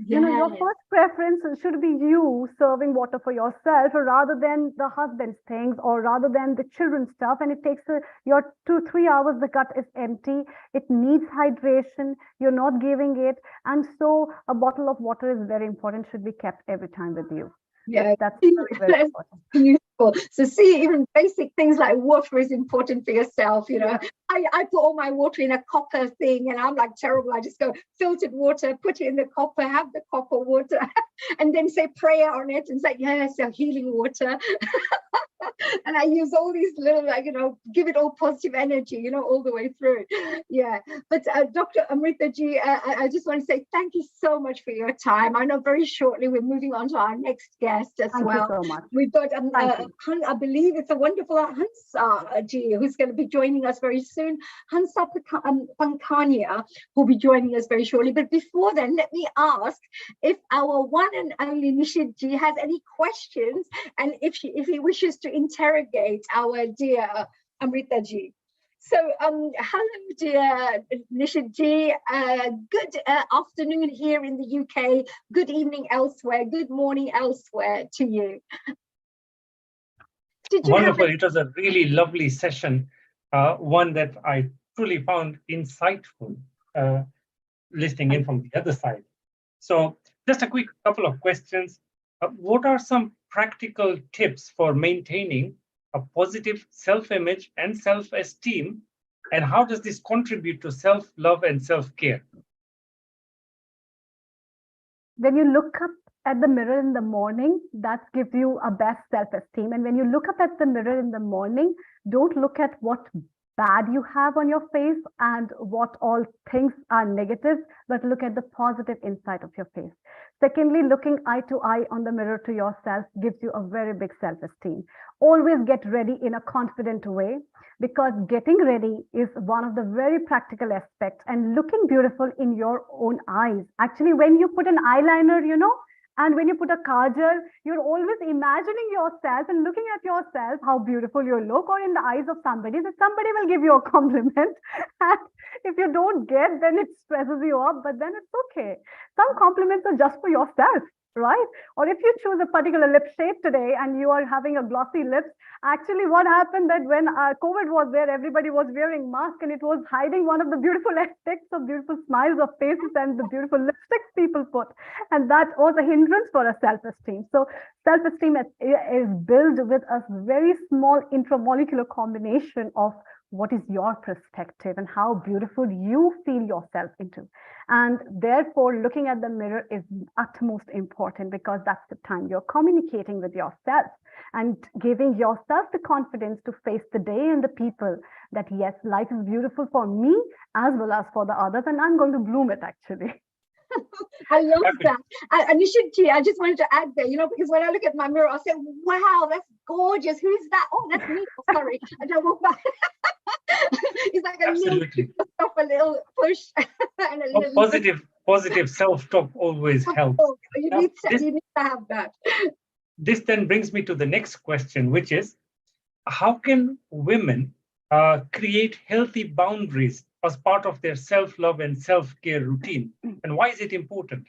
Yes. Your first preference should be you serving water for yourself, rather than the husband's things, or rather than the children's stuff. And it takes your 2-3 hours, the gut is empty, it needs hydration, you're not giving it. And so a bottle of water is very important, should be kept every time with you. Yeah, that's very, very important. Beautiful. So see, even basic things like water is important for yourself. I put all my water in a copper thing, and I'm like terrible. I just go filtered water, put it in the copper, have the copper water, and then say prayer on it and say, yes, healing water. And I use all these little, give it all positive energy, all the way through. Yeah. But Dr. Amrita Ji, I just want to say thank you so much for your time. I know very shortly we're moving on to our next guest as well. Thank you so much. We've got, I believe it's a wonderful Hansa Ji, who's going to be joining us very soon. Hansa Pankania will be joining us very shortly. But before then, let me ask if our one and only Nishid Ji has any questions, and if he wishes to interrogate our dear Amrita Ji. So, hello, dear Nishid Ji. Good afternoon here in the UK. Good evening elsewhere. Good morning elsewhere to you. Wonderful. It was a really lovely session, one that I truly found insightful, listening in from the other side. So just a quick couple of questions. What are some practical tips for maintaining a positive self-image and self-esteem, and how does this contribute to self-love and self-care? When you look up at the mirror in the morning, that gives you a best self-esteem. And when you look up at the mirror in the morning, don't look at what bad you have on your face and what all things are negative, but look at the positive inside of your face. Secondly, looking eye to eye on the mirror to yourself gives you a very big self-esteem. Always get ready in a confident way, because getting ready is one of the very practical aspects, and looking beautiful in your own eyes. Actually, when you put an eyeliner, and when you put a kajal, you're always imagining yourself and looking at yourself, how beautiful you look, or in the eyes of somebody, that somebody will give you a compliment. And if you don't get, then it stresses you up, but then it's okay. Some compliments are just for yourself, right? Or if you choose a particular lip shape today and you are having a glossy lips, actually what happened that when COVID was there, everybody was wearing masks, and it was hiding one of the beautiful aspects of beautiful smiles of faces and the beautiful lipsticks people put. And that was a hindrance for a self-esteem. So self-esteem is built with a very small intramolecular combination of what is your perspective and how beautiful you feel yourself into. And therefore, looking at the mirror is utmost important, because that's the time you're communicating with yourself and giving yourself the confidence to face the day and the people that, yes, life is beautiful for me as well as for the others, and I'm going to bloom it actually. I love that. And you should too. I just wanted to add there, because when I look at my mirror, I say, wow, that's gorgeous. Who's that? Oh, that's me. Oh, sorry. I don't walk back. It's like a little push and a little positive self-talk always helps. You need to have that. This then brings me to the next question, which is, how can women create healthy boundaries as part of their self-love and self-care routine? And why is it important?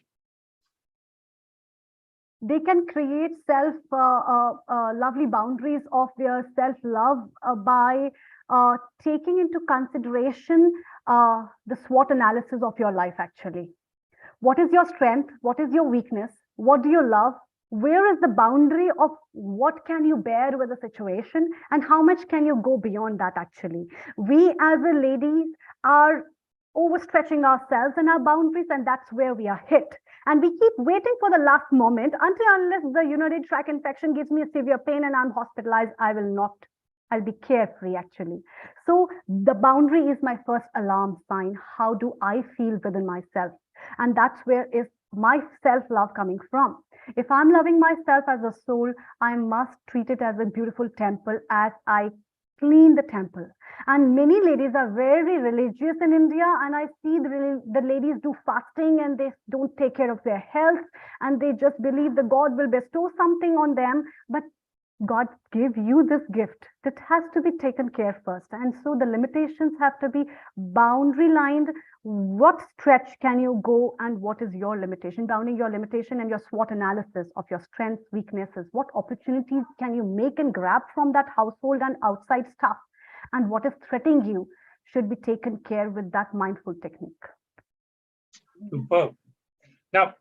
They can create lovely boundaries of their self-love by taking into consideration the SWOT analysis of your life actually. What is your strength? What is your weakness? What do you love? Where is the boundary of what can you bear with a situation, and how much can you go beyond that actually? We as a ladies are overstretching ourselves and our boundaries, and that's where we are hit. And we keep waiting for the last moment unless the urinary tract infection gives me a severe pain and I'm hospitalized. I'll be carefree actually. So the boundary is my first alarm sign. How do I feel within myself? And that's where is my self-love coming from. If I'm loving myself as a soul, I must treat it as a beautiful temple as I clean the temple. And many ladies are very religious in India, and I see the ladies do fasting and they don't take care of their health, and they just believe that God will bestow something on them. But God gave you this gift that has to be taken care first. And so the limitations have to be boundary lined. What stretch can you go and what is your limitation? Bounding your limitation and your SWOT analysis of your strengths, weaknesses. What opportunities can you make and grab from that household and outside stuff? And what is threatening you should be taken care with that mindful technique. Superb. Now,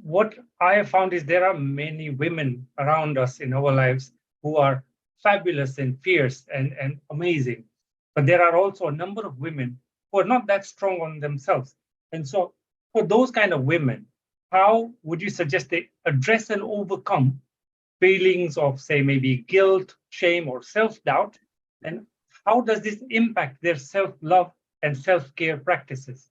what I have found is there are many women around us in our lives who are fabulous and fierce and amazing. But there are also a number of women who are not that strong on themselves. And so for those kind of women, how would you suggest they address and overcome feelings of, say, maybe guilt, shame, or self-doubt? And how does this impact their self-love and self-care practices?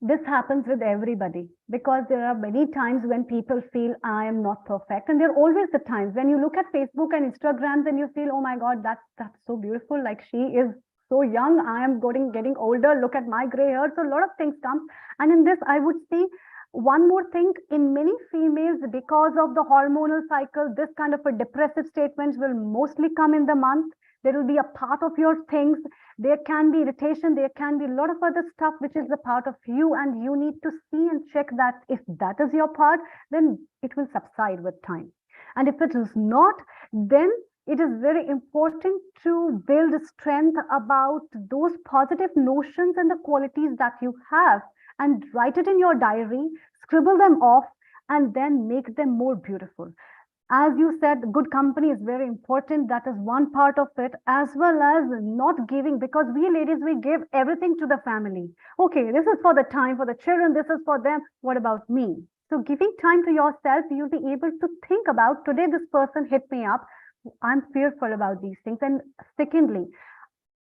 This happens with everybody, because there are many times when people feel I am not perfect. And there are always the times when you look at Facebook and Instagrams and you feel, oh my God, that's so beautiful. Like, she is so young. I am getting older. Look at my gray hair. So a lot of things come. And in this, I would see one more thing. In many females, because of the hormonal cycle, this kind of a depressive statements will mostly come in the month. There will be a part of your things. There can be irritation. There can be a lot of other stuff which is a part of you, and you need to see and check that if that is your part, then it will subside with time. And if it is not, then it is very important to build strength about those positive notions and the qualities that you have, and write it in your diary, scribble them off, and then make them more beautiful. As you said, good company is very important. That is one part of it, as well as not giving, because we ladies, we give everything to the family. Okay, this is for the time for the children, this is for them. What about me? So giving time to yourself, you'll be able to think about, today this person hit me up. I'm fearful about these things. And secondly,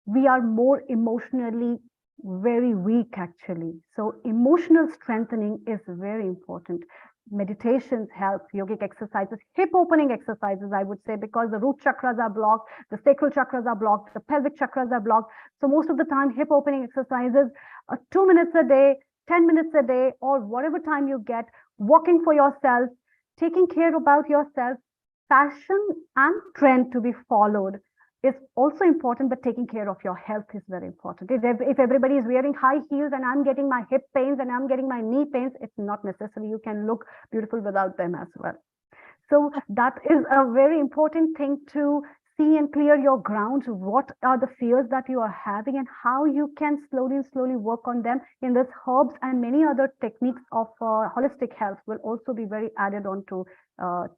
we are more emotionally very weak actually. So emotional strengthening is very important. Meditations help, yogic exercises, hip opening exercises, I would say, because the root chakras are blocked, the sacral chakras are blocked, the pelvic chakras are blocked. So most of the time, hip opening exercises, 2 minutes a day, 10 minutes a day, or whatever time you get, walking for yourself, taking care about yourself. Fashion and trend to be followed is also important, but taking care of your health is very important. If everybody is wearing high heels and I'm getting my hip pains and I'm getting my knee pains, it's not necessary. You can look beautiful without them as well. So that is a very important thing to see and clear your grounds. What are the fears that you are having and how you can slowly work on them. In this, herbs and many other techniques of holistic health will also be very added on to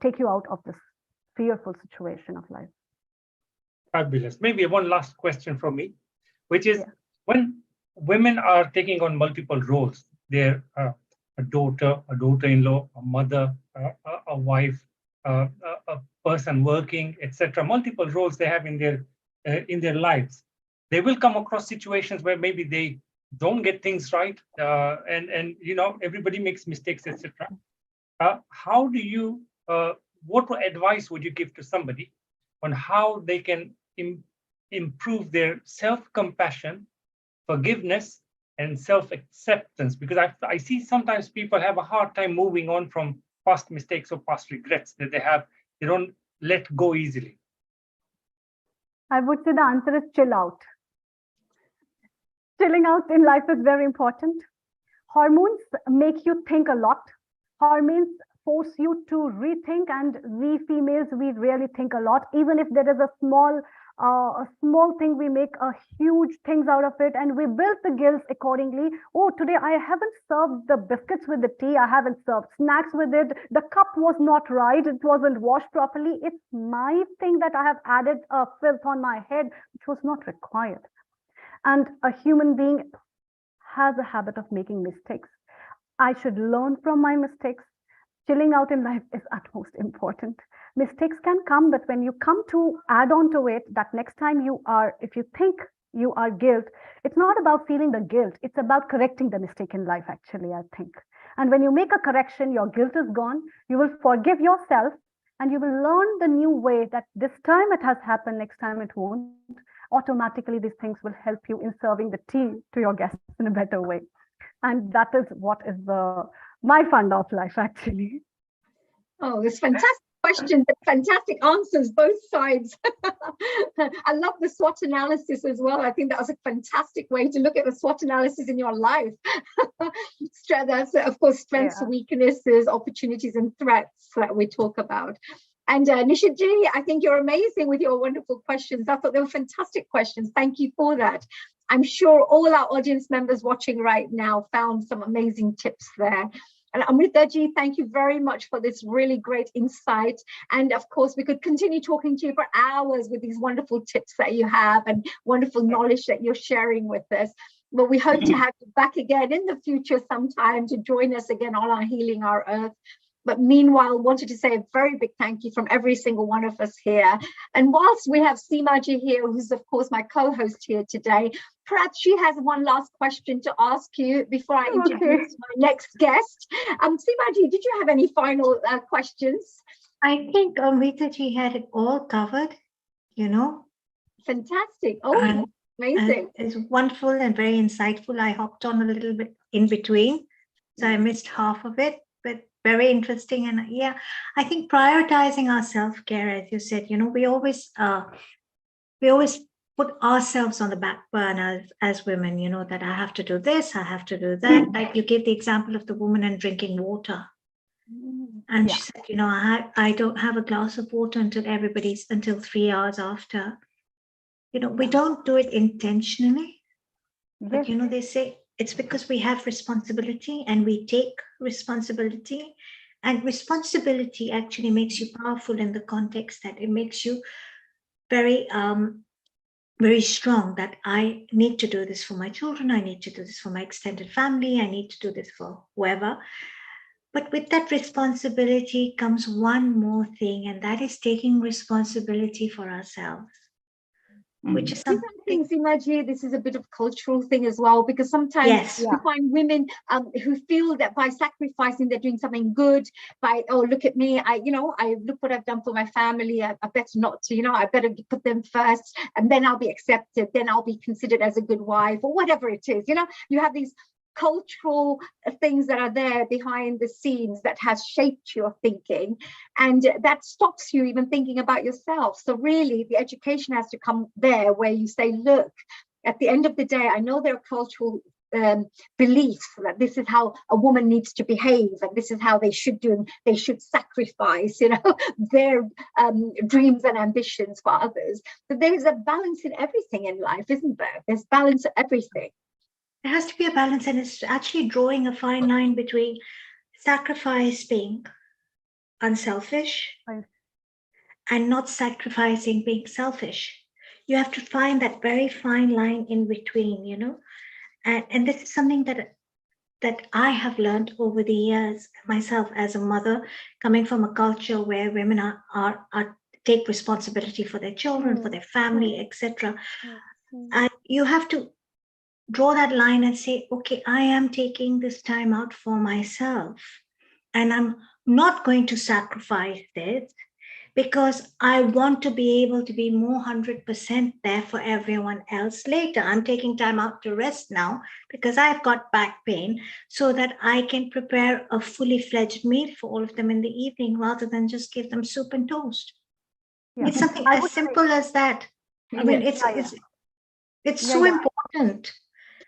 take you out of this fearful situation of life. Fabulous. Maybe one last question from me, which is when women are taking on multiple roles, they're a daughter, a daughter-in-law, a mother, a wife, a person working, etc. Multiple roles they have in their lives. They will come across situations where maybe they don't get things right, and everybody makes mistakes, etc. How do you? What advice would you give to somebody on how they can improve their self-compassion, forgiveness, and self-acceptance? Because I see sometimes people have a hard time moving on from past mistakes or past regrets that they have. They don't let go easily. I would say the answer is chill out. Chilling out in life is very important. Hormones make you think a lot. Hormones force you to rethink, and we females, we really think a lot. Even if there is a small thing, we make a huge things out of it, and we build the guilt accordingly. Oh, today I haven't served the biscuits with the tea. I haven't served snacks with it. The cup was not right. It wasn't washed properly. It's my thing that I have added a filth on my head, which was not required. And a human being has a habit of making mistakes. I should learn from my mistakes. Chilling out in life is utmost important. Mistakes can come, but when you come to add on to it, that next time if you think you are guilt, it's not about feeling the guilt. It's about correcting the mistake in life, actually, I think. And when you make a correction, your guilt is gone. You will forgive yourself, and you will learn the new way that this time it has happened, next time it won't. Automatically, these things will help you in serving the tea to your guests in a better way. And that is what is my fund of life, actually. Oh, it's fantastic questions, fantastic answers, both sides. I love the SWOT analysis as well. I think that was a fantastic way to look at the SWOT analysis in your life. That's, of course, strengths, weaknesses, opportunities, and threats that we talk about. And Nishitji, I think you're amazing with your wonderful questions. I thought they were fantastic questions. Thank you for that. I'm sure all our audience members watching right now found some amazing tips there. And Amritaji, thank you very much for this really great insight. And of course, we could continue talking to you for hours with these wonderful tips that you have and wonderful knowledge that you're sharing with us. But we hope to have you back again in the future sometime to join us again on our Healing Our Earth. But meanwhile, wanted to say a very big thank you from every single one of us here. And whilst we have Seemaji here, who's of course my co-host here today, perhaps she has one last question to ask you before I introduce my next guest. Seemaji, did you have any final questions? I think Amritaji had it all covered, Fantastic. Oh, amazing. It's wonderful and very insightful. I hopped on a little bit in between, so I missed half of it, but very interesting. And I think prioritizing our self-care, as you said, we always put ourselves on the back burner as women, that I have to do this, I have to do that. Like you gave the example of the woman and drinking water. And she said, I don't have a glass of water until 3 hours after. We don't do it intentionally, but they say it's because we have responsibility and we take responsibility. And responsibility actually makes you powerful in the context that it makes you very, very strong, that I need to do this for my children. I need to do this for my extended family. I need to do this for whoever. But with that responsibility comes one more thing, and that is taking responsibility for ourselves. Which is something. Seemaji, this is a bit of a cultural thing as well, because sometimes you find women who feel that by sacrificing, they're doing something good. Look at me, I look what I've done for my family. I better not to, I better put them first, and then I'll be accepted. Then I'll be considered as a good wife, or whatever it is. You have these cultural things that are there behind the scenes that has shaped your thinking, and that stops you even thinking about yourself. So really the education has to come there, where you say, look, at the end of the day, I know there are cultural beliefs that this is how a woman needs to behave, and this is how they should do, and they should sacrifice their dreams and ambitions for others. But there is a balance in everything in life, isn't there? There's balance in everything. There has to be a balance, and it's actually drawing a fine line between sacrifice being unselfish and not sacrificing being selfish. you have to find that very fine line in between, and this is something that I have learned over the years myself as a mother, coming from a culture where women are take responsibility for their children, for their family, etc. And you have to draw that line and say, okay, I am taking this time out for myself, and I'm not going to sacrifice this because I want to be able to be more 100% there for everyone else later. I'm taking time out to rest now because I've got back pain, so that I can prepare a fully fledged meal for all of them in the evening rather than just give them soup and toast. Yeah. It's something I as would say- simple as that. I mean, Yes. it's Yeah, so yeah. important.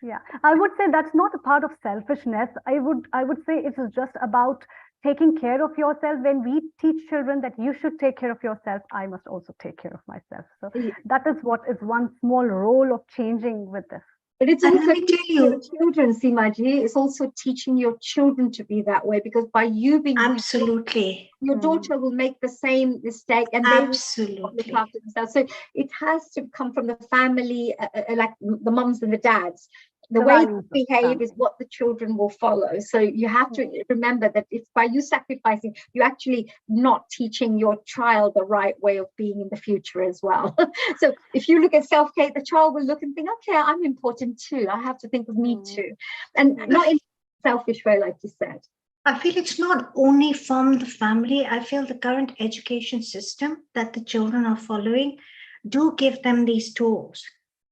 Yeah, I would say that's not a part of selfishness. I would say it is just about taking care of yourself. When we teach children that you should take care of yourself, I must also take care of myself. So Yeah. that is what is one small role of changing with this. But it's And also let me tell teaching your you, children, Simaji, it's also teaching your children to be that way, because by you being who absolutely, your daughter will make the same mistake and they will look absolutely. after themselves. So it has to come from the family, like the mums and the dads. The The way values they of behave is family. what the children will follow. So you have to remember that it's by you sacrificing, you're actually not teaching your child the right way of being in the future as well. So if you look at self-care, the child will look and think, okay, I'm important too. I have to think of me too. And not in a selfish way, like you said. I feel it's not only from the family. I feel the current education system that the children are following do give them these tools.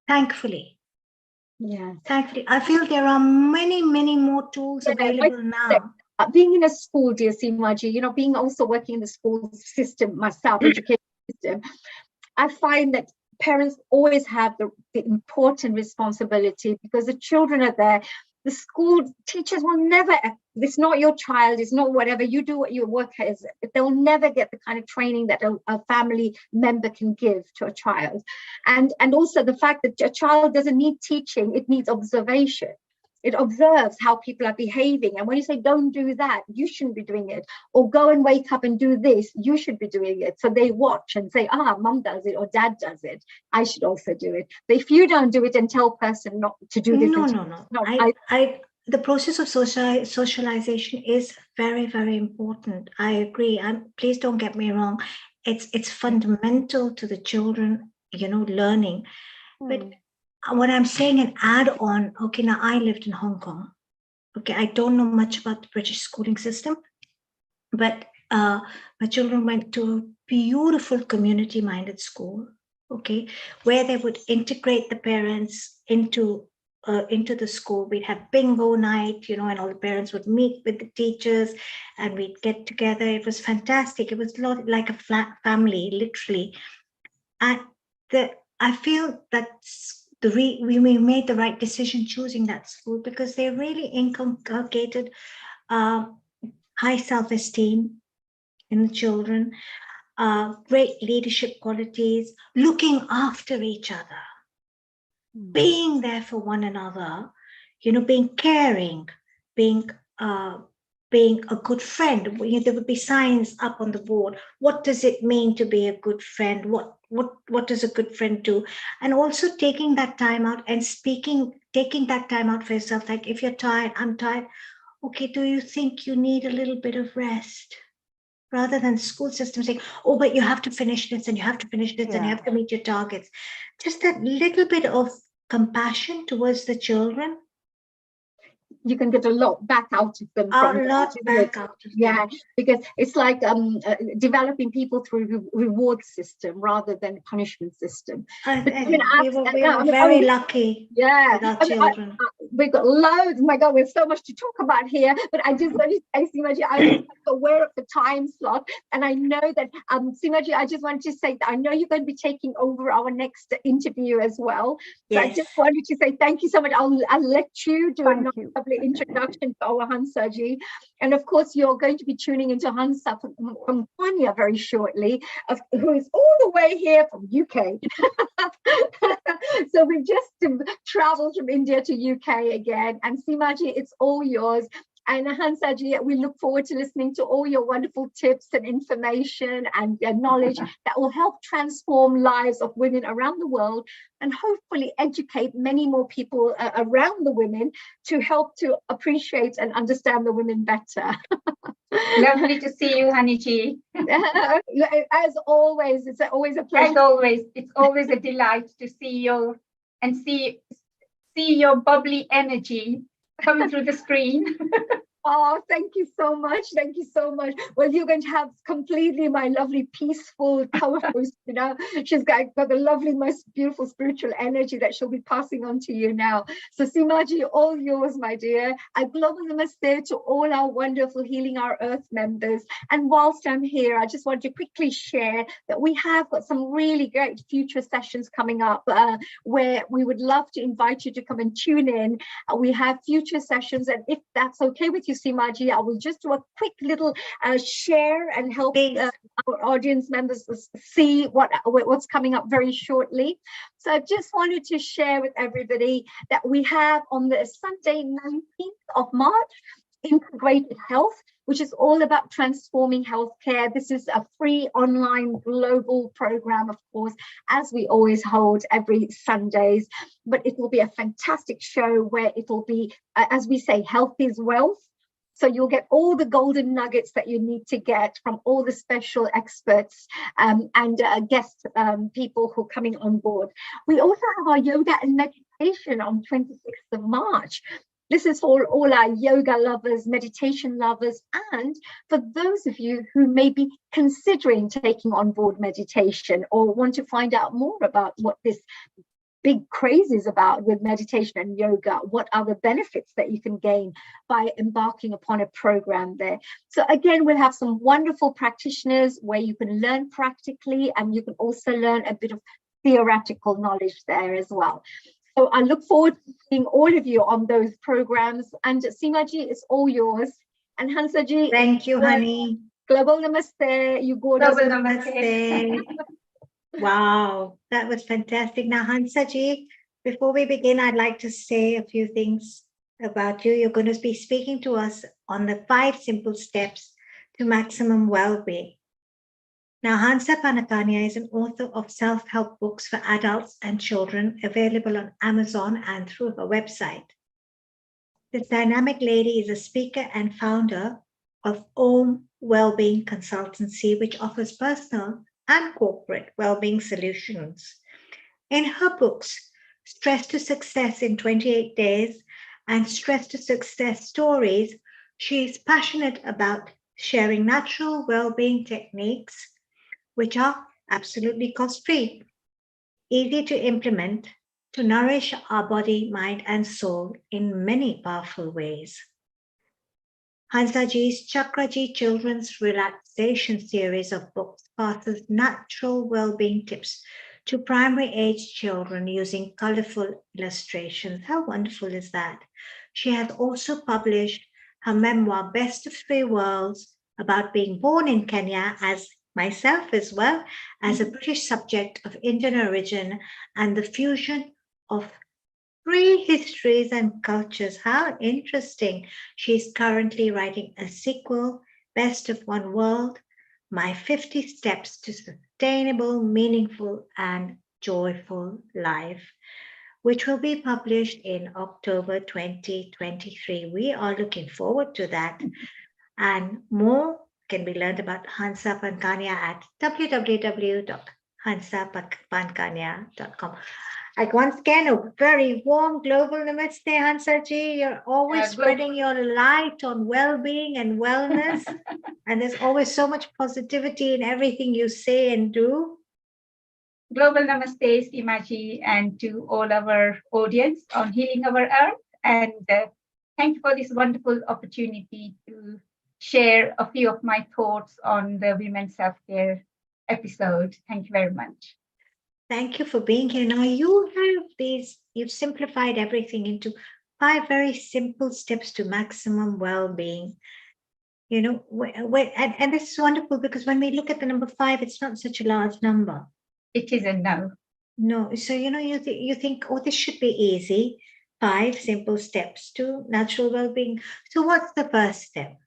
Thankfully, Yeah. I feel there are many, many more tools Yeah, available now. Being in a school, dear Simaji, being also working in the school system myself, education system, I find that parents always have the important responsibility, because the children are there. The school teachers will never, it's not your child, it's not whatever, you do what your work is. They'll never get the kind of training that a family member can give to a child. And also the fact that a child doesn't need teaching, it needs observation. It observes how people are behaving. And when you say, don't do that, you shouldn't be doing it. Or go and wake up and do this, you should be doing it. So they watch and say, mum does it or dad does it, I should also do it. But if you don't do it and tell person not to do this. No. The process of socialization is very, very important. I agree. Please don't get me wrong. It's fundamental to the children, learning. But what I'm saying, an add on, okay, now I lived in Hong Kong. Okay, I don't know much about the British schooling system, but my children went to a beautiful community-minded school, okay, where they would integrate the parents into the school. We'd have bingo night, and all the parents would meet with the teachers and we'd get together. It was fantastic. It was like a flat family, literally. And I feel that's we made the right decision choosing that school, because they really inculcated high self-esteem in the children, great leadership qualities, looking after each other, being there for one another, being caring, being a good friend. There would be signs up on the board. What does it mean to be a good friend? What does a good friend do? And also taking that time out and taking that time out for yourself. Like, if you're tired, I'm tired. Okay, do you think you need a little bit of rest? Rather than school system saying, oh, but you have to finish this and you have to finish this and you have to meet your targets. Just that little bit of compassion towards the children. You can get a lot back out of them. Because it's like developing people through reward system rather than punishment system. We were very lucky. Yeah, with our children. We've got loads. Oh my God, there's so much to talk about here. But I just want to say, Simaji, I'm aware of the time slot, and I know that Simaji, I just want to say that I know you're going to be taking over our next interview as well. So I just wanted to say thank you so much. I'll let you do a lovely introduction to our Hansaji, and of course you're going to be tuning into Hansa from Kenya very shortly, who is all the way here from UK. So we've just traveled from India to UK again, and Simaji, it's all yours. And Hansaji, we look forward to listening to all your wonderful tips and information and knowledge that will help transform lives of women around the world and hopefully educate many more people around the women to help to appreciate and understand the women better. Lovely to see you, Haniji. As always, it's always a pleasure. As always, it's always a delight to see you and see your bubbly energy coming through the screen. Oh, thank you so much. Thank you so much. Well, you're going to have completely my lovely, peaceful co-host, you know. She's got the lovely, most beautiful spiritual energy that she'll be passing on to you now. So Seemaji, all yours, my dear. A global namaste to all our wonderful Healing Our Earth members. And whilst I'm here, I just want to quickly share that we have got some really great future sessions coming up where we would love to invite you to come and tune in. We have future sessions, and if that's okay with you, Seemaji, I will just do a quick little share and help our audience members see what's coming up very shortly. So I just wanted to share with everybody that we have on the Sunday 19th of March, Integrated Health, which is all about transforming healthcare. This is a free online global program, of course, as we always hold every Sundays, but it will be a fantastic show where it will be, as we say, health is wealth. So you'll get all the golden nuggets that you need to get from all the special experts and guest people who are coming on board. We also have our yoga and meditation on 26th of March. This is for all our yoga lovers, meditation lovers, and for those of you who may be considering taking on board meditation or want to find out more about what this big craze is about with meditation and yoga. What are the benefits that you can gain by embarking upon a program there? So again, we'll have some wonderful practitioners where you can learn practically, and you can also learn a bit of theoretical knowledge there as well. So I look forward to seeing all of you on those programs. And Seemaji, it's all yours. And Hansaji, thank you, honey. Global namaste. You gorgeous. Global namaste. Wow, that was fantastic. Now, Hansaji, before we begin, I'd like to say a few things about you. You're going to be speaking to us on the 5 simple steps to maximum well-being. Now, Hansa Panakania is an author of self-help books for adults and children available on Amazon and through her website. This dynamic lady is a speaker and founder of Om Wellbeing Consultancy, which offers personal and corporate well-being solutions. In her books, Stress to Success in 28 Days and Stress to Success Stories, she is passionate about sharing natural well-being techniques, which are absolutely cost-free, easy to implement, to nourish our body, mind, and soul in many powerful ways. Hansaji's Chakraji Children's Relaxation series of books passes natural well-being tips to primary age children using colorful illustrations. How wonderful is that? She has also published her memoir, Best of Three Worlds, about being born in Kenya as myself as well, as a British subject of Indian origin, and the fusion of 3 histories and cultures. How interesting. She's currently writing a sequel, Best of One World, My 50 Steps to Sustainable, Meaningful, and Joyful Life, which will be published in October 2023. We are looking forward to that. And more can be learned about Hansa Pankania at www.hansapankania.com. Like once again, a very warm global namaste, Hansaji. You're always spreading your light on well-being and wellness. And there's always so much positivity in everything you say and do. Global namaste, Seemaji, and to all our audience on Healing Our Earth. And thank you for this wonderful opportunity to share a few of my thoughts on the Women's Self-Care episode. Thank you very much. Thank you for being here. Now you've simplified everything into 5 very simple steps to maximum well-being. You know, and this is wonderful because when we look at the number 5, it's not such a large number. It isn't, no. No, so you know, you think, oh, this should be easy. 5 simple steps to natural well-being. So what's the first step?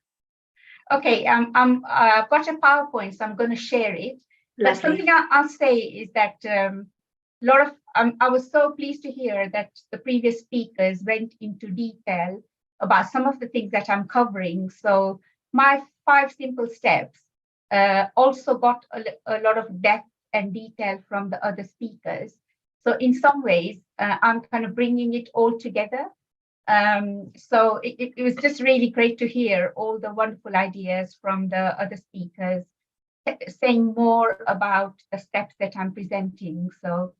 Okay, I've got a PowerPoint, so I'm going to share it. But Lovely. something I'll say is that I was so pleased to hear that the previous speakers went into detail about some of the things that I'm covering. So my 5 simple steps also got a lot of depth and detail from the other speakers. So in some ways, I'm kind of bringing it all together. So it was just really great to hear all the wonderful ideas from the other speakers saying more about the steps that I'm presenting. So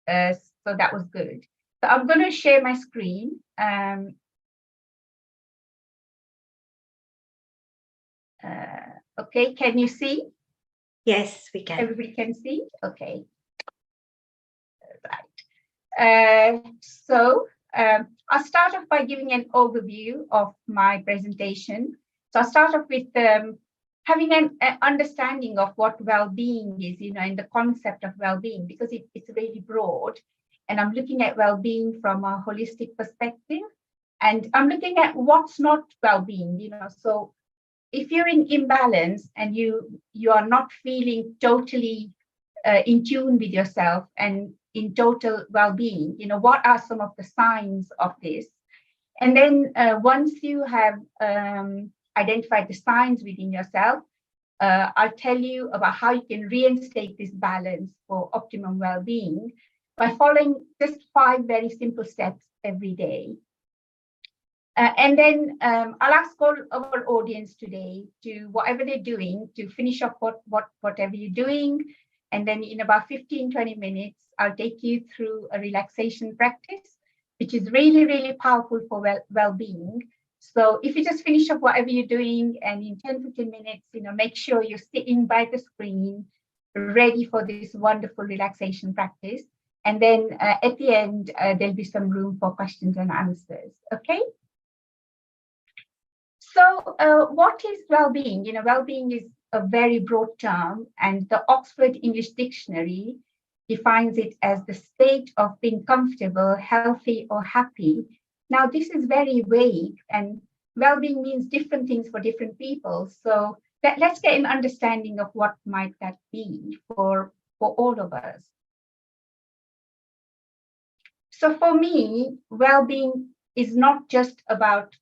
that was good. So I'm going to share my screen. Okay, can you see? Yes, we can. Everybody can see? Okay. Right. I'll start off by giving an overview of my presentation. So I'll start off with having an understanding of what well-being is, and the concept of well-being, because it's really broad. And I'm looking at well-being from a holistic perspective. And I'm looking at what's not well-being, So if you're in imbalance and you are not feeling totally in tune with yourself and in total well-being, what are some of the signs of this? And then once you have identified the signs within yourself, I'll tell you about how you can reinstate this balance for optimum well-being by following just 5 very simple steps every day. And then I'll ask all our audience today to, whatever they're doing, to finish up whatever you're doing. And then in about 15-20 minutes, I'll take you through a relaxation practice, which is really, really powerful for well-being. So if you just finish up whatever you're doing, and in 10-15 minutes, make sure you're sitting by the screen, ready for this wonderful relaxation practice. And then at the end, there'll be some room for questions and answers. Okay? So what is well-being? Well-being is a very broad term, and the Oxford English Dictionary defines it as the state of being comfortable, healthy, or happy. Now, this is very vague, and well-being means different things for different people. So let's get an understanding of what might that be for all of us. So for me, well-being is not just about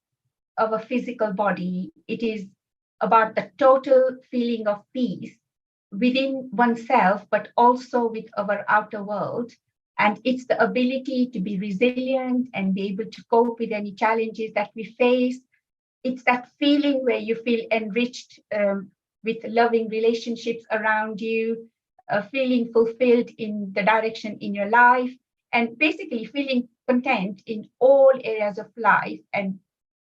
our physical body. It is about the total feeling of peace within oneself, but also with our outer world. And it's the ability to be resilient and be able to cope with any challenges that we face. It's that feeling where you feel enriched with loving relationships around you, feeling fulfilled in the direction in your life, and basically feeling content in all areas of life. And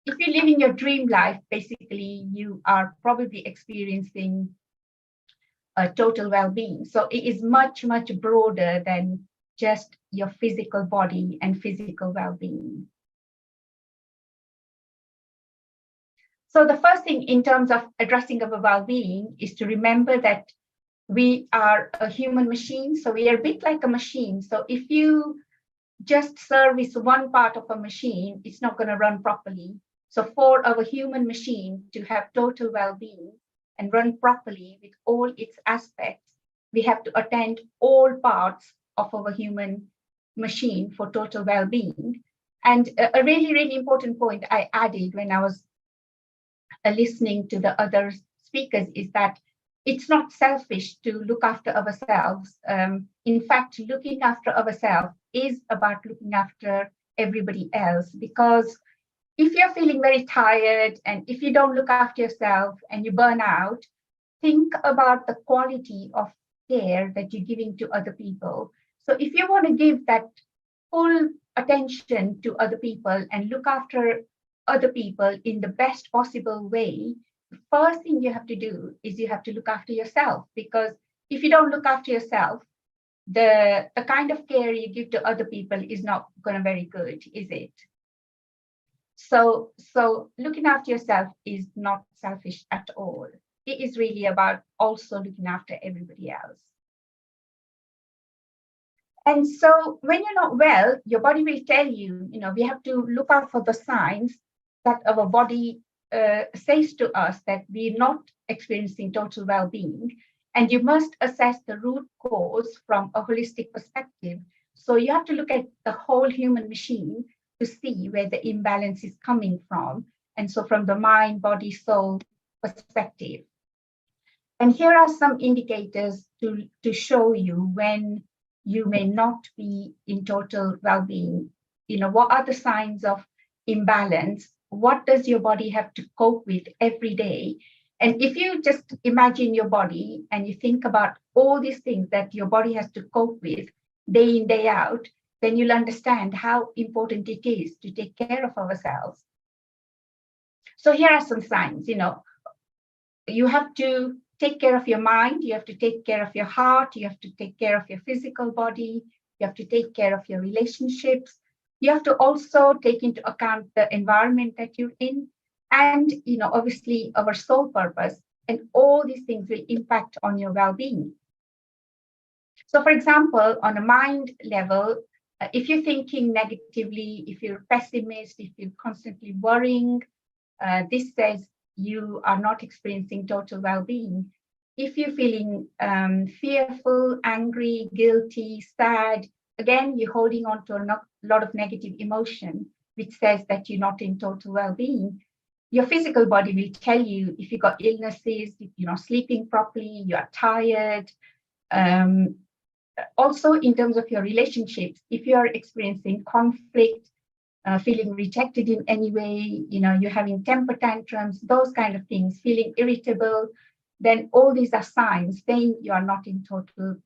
if you're living your dream life, basically, you are probably experiencing a total well-being. So it is much, much broader than just your physical body and physical well-being. So the first thing in terms of addressing our well-being is to remember that we are a human machine. So we are a bit like a machine. So if you just service one part of a machine, it's not going to run properly. So for our human machine to have total well-being and run properly with all its aspects, we have to attend all parts of our human machine for total well-being. And a really, really important point I added when I was listening to the other speakers is that it's not selfish to look after ourselves. In fact, looking after ourselves is about looking after everybody else, because if you're feeling very tired and if you don't look after yourself and you burn out, think about the quality of care that you're giving to other people. So if you want to give that full attention to other people and look after other people in the best possible way, the first thing you have to do is you have to look after yourself, because if you don't look after yourself, the kind of care you give to other people is not going to be very good, is it? So looking after yourself is not selfish at all. It is really about also looking after everybody else. And so when you're not well, your body will tell you, we have to look out for the signs that our body says to us that we're not experiencing total well-being. And you must assess the root cause from a holistic perspective. So you have to look at the whole human machine to see where the imbalance is coming from. And so from the mind, body, soul perspective. And here are some indicators to show you when you may not be in total well-being. What are the signs of imbalance? What does your body have to cope with every day? And if you just imagine your body and you think about all these things that your body has to cope with day in, day out, then you'll understand how important it is to take care of ourselves. So here are some signs. You have to take care of your mind, you have to take care of your heart, you have to take care of your physical body, you have to take care of your relationships. You have to also take into account the environment that you're in, and obviously our sole purpose, and all these things will impact on your well-being. So for example, on a mind level, if you're thinking negatively, if you're a pessimist, if you're constantly worrying, this says you are not experiencing total well-being. If you're feeling fearful, angry, guilty, sad, again, you're holding on to a lot of negative emotion, which says that you're not in total well-being. Your physical body will tell you if you've got illnesses, if you're not sleeping properly, you are tired. Also, in terms of your relationships, if you are experiencing conflict, feeling rejected in any way, you're having temper tantrums, those kind of things, feeling irritable, then all these are signs saying you are not in total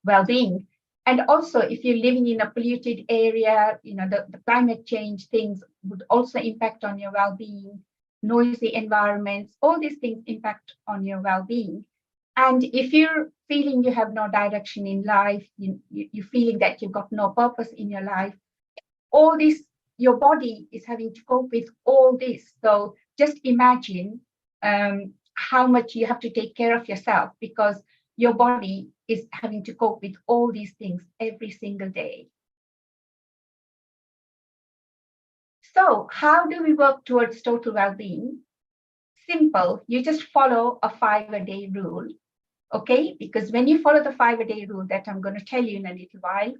well-being. And also, if you're living in a polluted area, the climate change things would also impact on your well-being, noisy environments, all these things impact on your well-being. And if you're feeling you have no direction in life, you're feeling that you've got no purpose in your life, all this, your body is having to cope with all this. So just imagine how much you have to take care of yourself, because your body is having to cope with all these things every single day. So how do we work towards total well-being? Simple, you just follow a 5-a-day rule, okay? Because when you follow the 5-a-day rule that I'm going to tell you in a little while,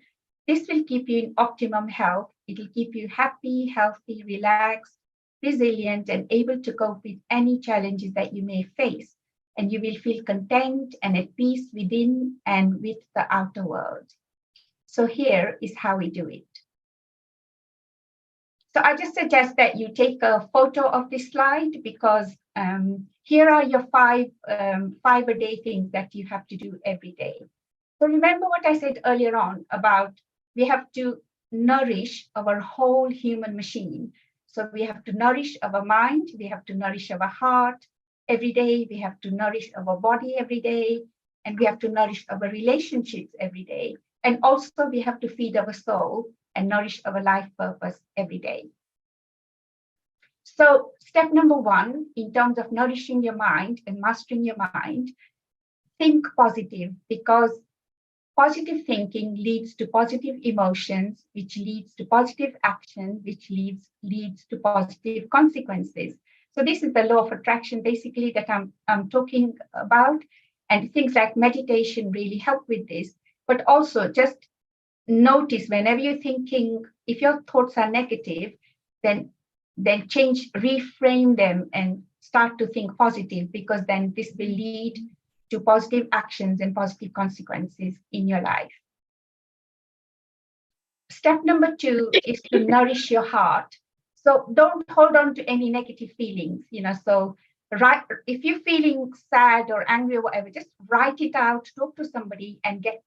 this will keep you in optimum health. It'll keep you happy, healthy, relaxed, resilient, and able to cope with any challenges that you may face. And you will feel content and at peace within and with the outer world. So here is how we do it. So I just suggest that you take a photo of this slide, because here are your 5-a-day things that you have to do every day. So remember what I said earlier on about we have to nourish our whole human machine. So we have to nourish our mind, we have to nourish our heart every day, we have to nourish our body every day, and we have to nourish our relationships every day. And also we have to feed our soul and nourish our life purpose every day. So step number 1, in terms of nourishing your mind and mastering your mind, think positive, because positive thinking leads to positive emotions, which leads to positive action, which leads to positive consequences. So this is the law of attraction, basically, that I'm talking about. And things like meditation really help with this. But also just notice whenever you're thinking, if your thoughts are negative, then reframe them and start to think positive, because then this will lead to positive actions and positive consequences in your life. Step number 2 is to nourish your heart. So don't hold on to any negative feelings, so if you're feeling sad or angry or whatever, just write it out, talk to somebody and get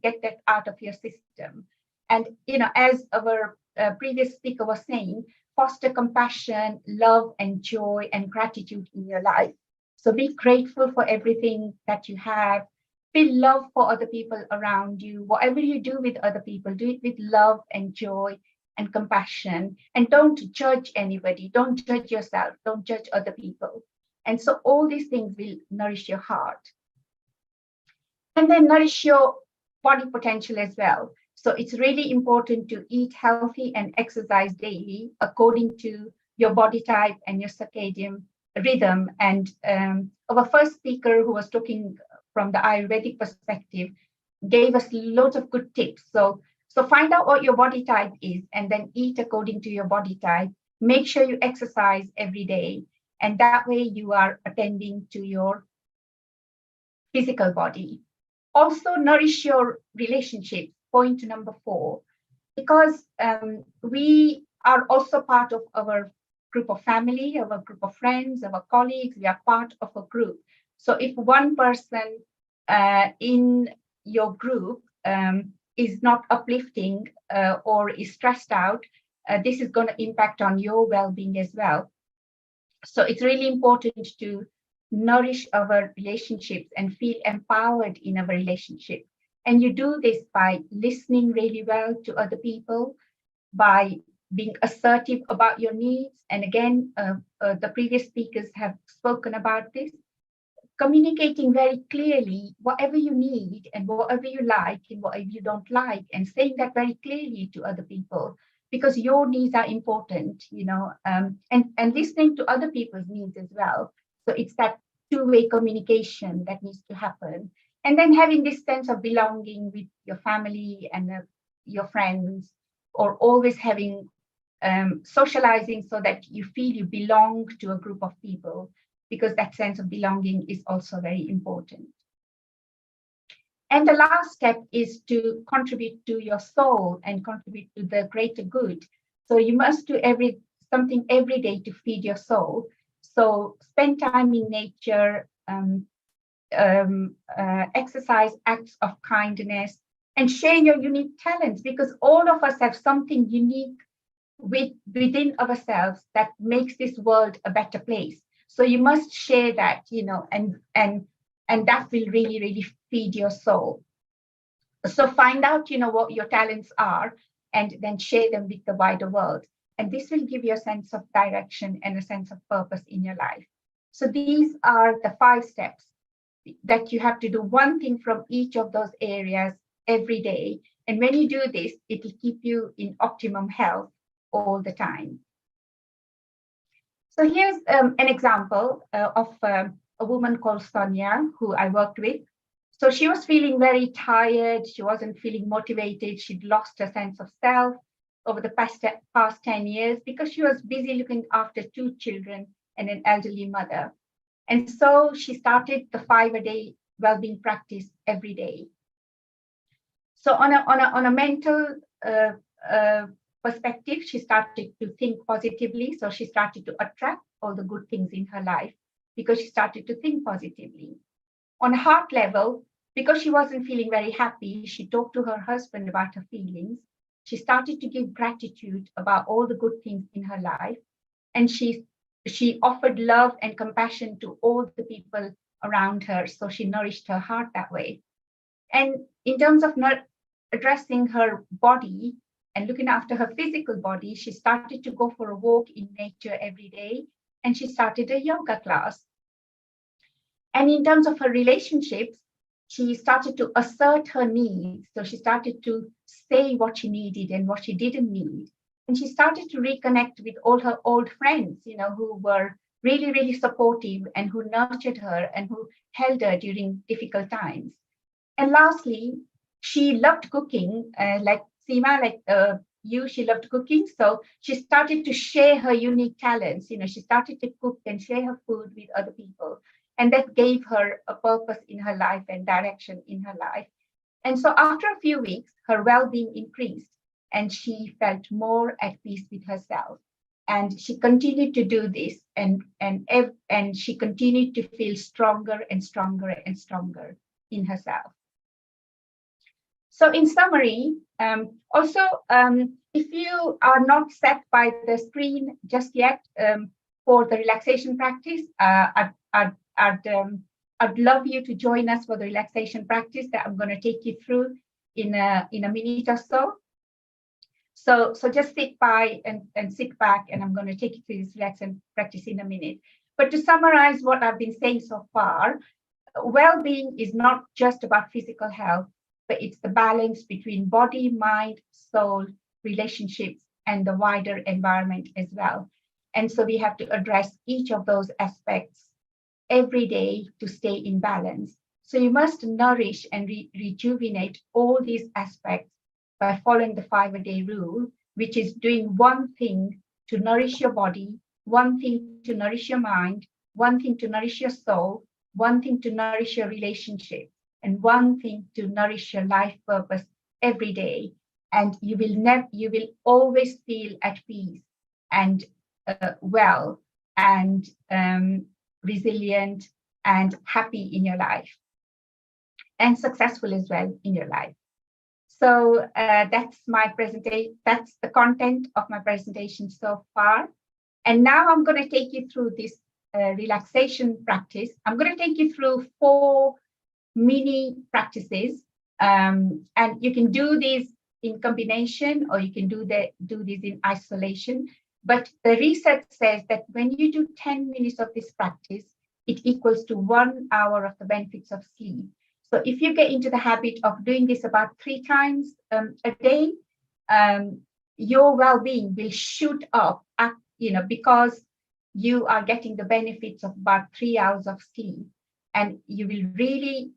that out of your system. And, as our previous speaker was saying, foster compassion, love and joy and gratitude in your life. So be grateful for everything that you have. Feel love for other people around you. Whatever you do with other people, do it with love and joy and compassion. And don't judge anybody. Don't judge yourself. Don't judge other people. And so all these things will nourish your heart. And then nourish your body potential as well. So it's really important to eat healthy and exercise daily according to your body type and your circadian rhythm. And our first speaker, who was talking from the Ayurvedic perspective, gave us loads of good tips. So find out what your body type is and then eat according to your body type. Make sure you exercise every day. And that way you are attending to your physical body. Also nourish your relationships, point number 4, because we are also part of our group of family, our group of friends, our colleagues. We are part of a group. So if one person in your group is not uplifting or is stressed out, this is going to impact on your well-being as well. So it's really important to nourish our relationships and feel empowered in our relationship. And you do this by listening really well to other people, by being assertive about your needs. And again, the previous speakers have spoken about this. Communicating very clearly whatever you need and whatever you like and whatever you don't like, and saying that very clearly to other people, because your needs are important, and listening to other people's needs as well. So it's that two-way communication that needs to happen. And then having this sense of belonging with your family and your friends, or always having socializing so that you feel you belong to a group of people, because that sense of belonging is also very important. And the last step is to contribute to your soul and contribute to the greater good. So you must do something every day to feed your soul. So spend time in nature, exercise acts of kindness, and share your unique talents, because all of us have something unique within ourselves that makes this world a better place. So you must share that, and that will really, really feed your soul. So find out, what your talents are, and then share them with the wider world. And this will give you a sense of direction and a sense of purpose in your life. So these are the 5 steps that you have to do, one thing from each of those areas every day. And when you do this, it will keep you in optimum health all the time. So here's an example of a woman called Sonia, who I worked with. So she was feeling very tired. She wasn't feeling motivated. She'd lost her sense of self over the past 10 years because she was busy looking after 2 children and an elderly mother. And so she started the 5-a-day well-being practice every day. So on a mental perspective, she started to think positively. So she started to attract all the good things in her life because she started to think positively. On a heart level, because she wasn't feeling very happy, she talked to her husband about her feelings. She started to give gratitude about all the good things in her life. And she offered love and compassion to all the people around her. So she nourished her heart that way. And in terms of not addressing her body and looking after her physical body, she started to go for a walk in nature every day. And she started a yoga class. And in terms of her relationships, she started to assert her needs. So she started to say what she needed and what she didn't need. And she started to reconnect with all her old friends, who were really, really supportive and who nurtured her and who held her during difficult times. And lastly, she loved cooking, like Seema, she loved cooking. So she started to share her unique talents. She started to cook and share her food with other people. And that gave her a purpose in her life and direction in her life. And so after a few weeks, her well-being increased and she felt more at peace with herself. And she continued to do this, and she continued to feel stronger and stronger and stronger in herself. So in summary, if you are not set by the screen just yet for the relaxation practice, I'd love you to join us for the relaxation practice that I'm going to take you through in a minute or so. So just sit by and sit back, and I'm going to take you through this relaxation practice in a minute. But to summarize what I've been saying so far, well-being is not just about physical health. but it's the balance between body, mind, soul, relationships, and the wider environment as well. And so we have to address each of those aspects every day to stay in balance. So you must nourish and rejuvenate all these aspects by following the 5-a-day rule, which is doing one thing to nourish your body, one thing to nourish your mind, one thing to nourish your soul, one thing to nourish your relationship, and one thing to nourish your life purpose every day. And you will always feel at peace and well and resilient and happy in your life and successful as well in your life. So that's my presentation. That's the content of my presentation so far. And now I'm going to take you through this relaxation practice. I'm going to take you through 4 mini practices, and you can do these in combination or you can do these in isolation. But the research says that when you do 10 minutes of this practice, it equals to 1 hour of the benefits of sleep. So if you get into the habit of doing this about 3 times a day, your well-being will shoot up, because you are getting the benefits of about 3 hours of sleep, and you will really,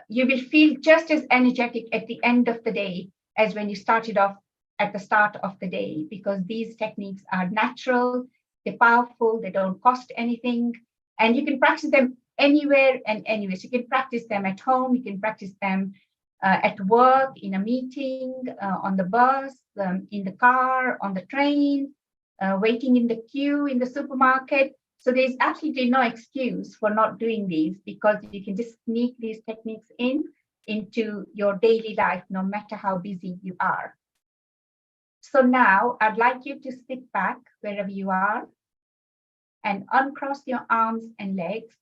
you will feel just as energetic at the end of the day as when you started off at the start of the day, because these techniques are natural, they're powerful, they don't cost anything, and you can practice them anywhere and anywhere. So you can practice them at home, you can practice them at work, in a meeting, on the bus, in the car, on the train, waiting in the queue in the supermarket. So there's absolutely no excuse for not doing these, because you can just sneak these techniques into your daily life, no matter how busy you are. So now I'd like you to sit back wherever you are and uncross your arms and legs.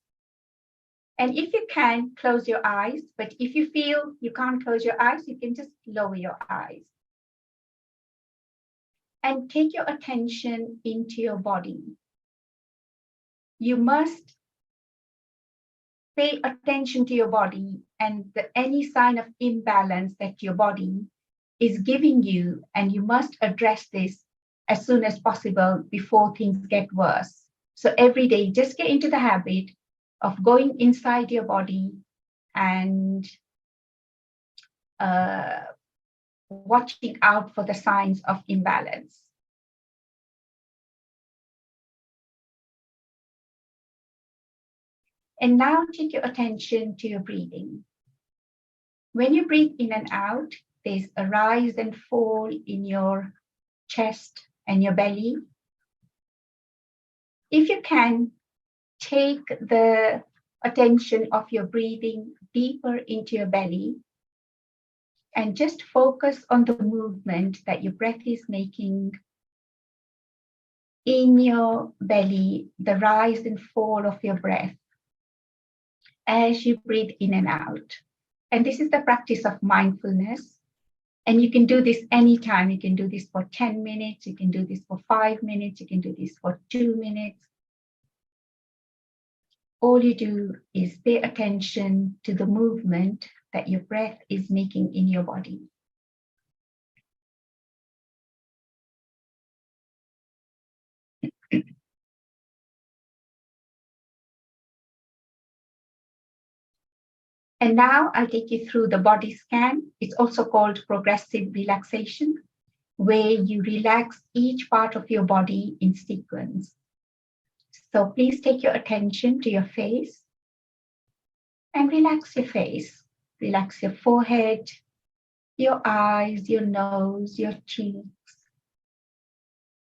And if you can, close your eyes. But if you feel you can't close your eyes, you can just lower your eyes. And take your attention into your body. You must pay attention to your body and any sign of imbalance that your body is giving you, and you must address this as soon as possible before things get worse. So every day, just get into the habit of going inside your body and watching out for the signs of imbalance. And now take your attention to your breathing. When you breathe in and out, there's a rise and fall in your chest and your belly. If you can, take the attention of your breathing deeper into your belly and just focus on the movement that your breath is making in your belly, the rise and fall of your breath as you breathe in and out. And this is the practice of mindfulness. And you can do this anytime. You can do this for 10 minutes. You can do this for 5 minutes. You can do this for 2 minutes. All you do is pay attention to the movement that your breath is making in your body. And now I'll take you through the body scan. It's also called progressive relaxation, where you relax each part of your body in sequence. So please take your attention to your face and relax your face. Relax your forehead, your eyes, your nose, your cheeks.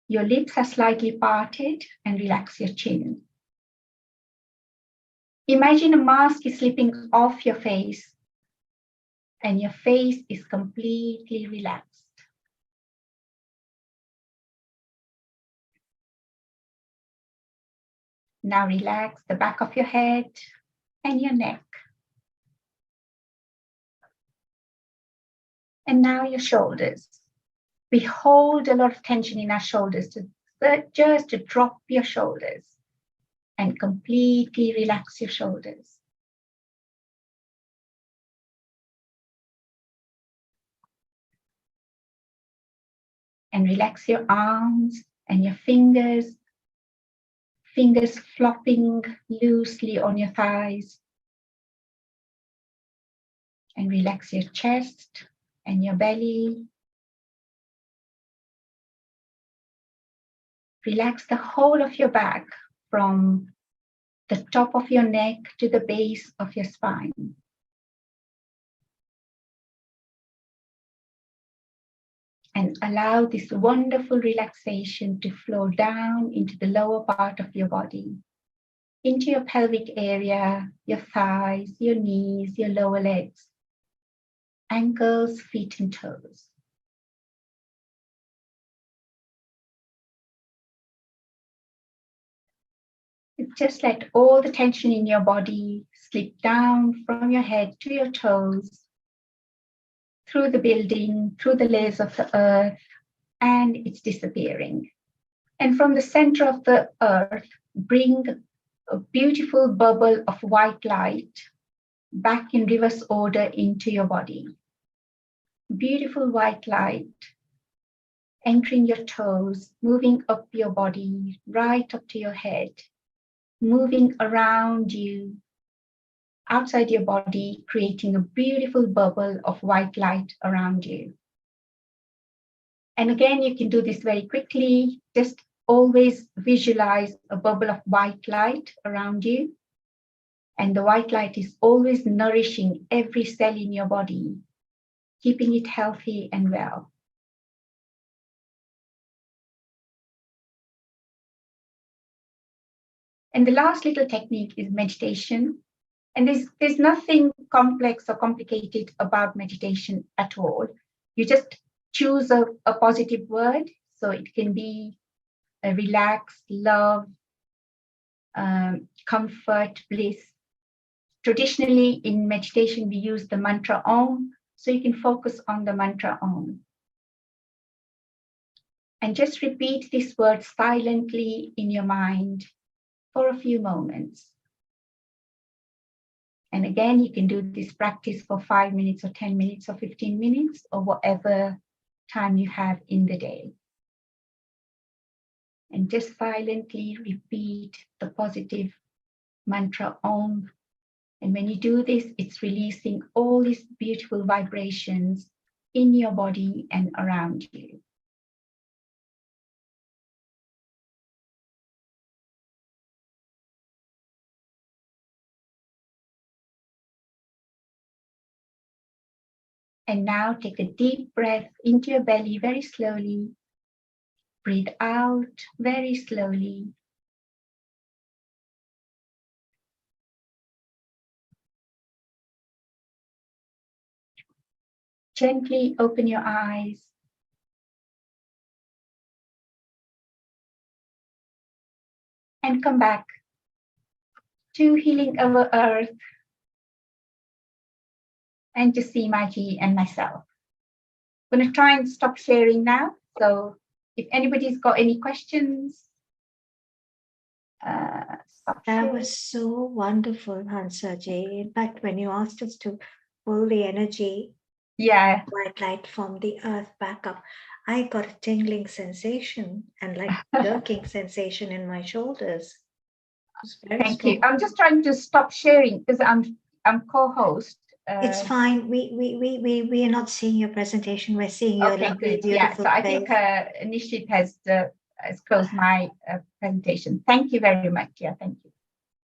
Your lips are slightly parted, and relax your chin. Imagine a mask is slipping off your face and your face is completely relaxed. Now relax the back of your head and your neck. And now your shoulders. We hold a lot of tension in our shoulders, just to drop your shoulders and completely relax your shoulders. And relax your arms and your fingers flopping loosely on your thighs. And relax your chest and your belly. Relax the whole of your back from the top of your neck to the base of your spine. And allow this wonderful relaxation to flow down into the lower part of your body, into your pelvic area, your thighs, your knees, your lower legs, ankles, feet, and toes. Just let all the tension in your body slip down from your head to your toes, through the building, through the layers of the earth, and it's disappearing. And from the center of the earth, bring a beautiful bubble of white light back in reverse order into your body. Beautiful white light entering your toes, moving up your body, right up to your head, moving around you, outside your body, creating a beautiful bubble of white light around you. And again, you can do this very quickly. Just always visualize a bubble of white light around you. And the white light is always nourishing every cell in your body, keeping it healthy and well. And the last little technique is meditation. And there's nothing complex or complicated about meditation at all. You just choose a positive word. So it can be a relax, love, comfort, bliss. Traditionally in meditation, we use the mantra Om. So you can focus on the mantra Om. And just repeat this word silently in your mind for a few moments. And again, you can do this practice for 5 minutes or 10 minutes or 15 minutes or whatever time you have in the day. And just silently repeat the positive mantra Om. And when you do this, it's releasing all these beautiful vibrations in your body and around you. And now take a deep breath into your belly very slowly. Breathe out very slowly. Gently open your eyes. And come back to Healing Our Earth and to Seemaji and myself. I'm going to try and stop sharing now. So if anybody's got any questions, stop sharing. That was so wonderful, Hansaji. In fact, when you asked us to pull the energy, white light from the earth back up, I got a tingling sensation and like jerking sensation in my shoulders. Thank you. I'm just trying to stop sharing because I'm co-host. It's fine. We are not seeing your presentation. We're seeing your lovely, beautiful Yeah, so I think Nishit has closed my presentation. Thank you very much. Yeah, thank you.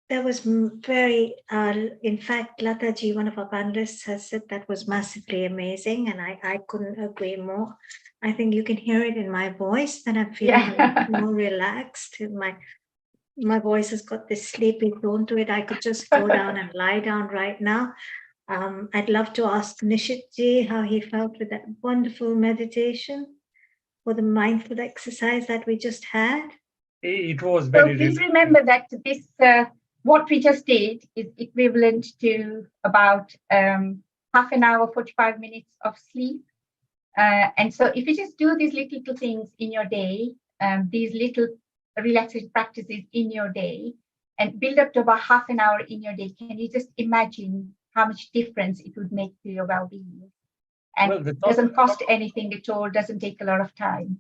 That was very, in fact, Lataji, one of our panelists, has said that was massively amazing, and I couldn't agree more. I think you can hear it in my voice that I'm feeling more relaxed. My voice has got this sleepy tone to it. I could just go down and lie down right now. I'd love to ask Nishitji how he felt with that wonderful meditation or the mindful exercise that we just had. It was very. So please remember that this what we just did is equivalent to about half an hour, 45 minutes of sleep. And so if you just do these little things in your day, these little relaxation practices in your day, and build up to about half an hour in your day, can you just imagine how much difference it would make to your well-being? And it doesn't cost anything at all, doesn't take a lot of time.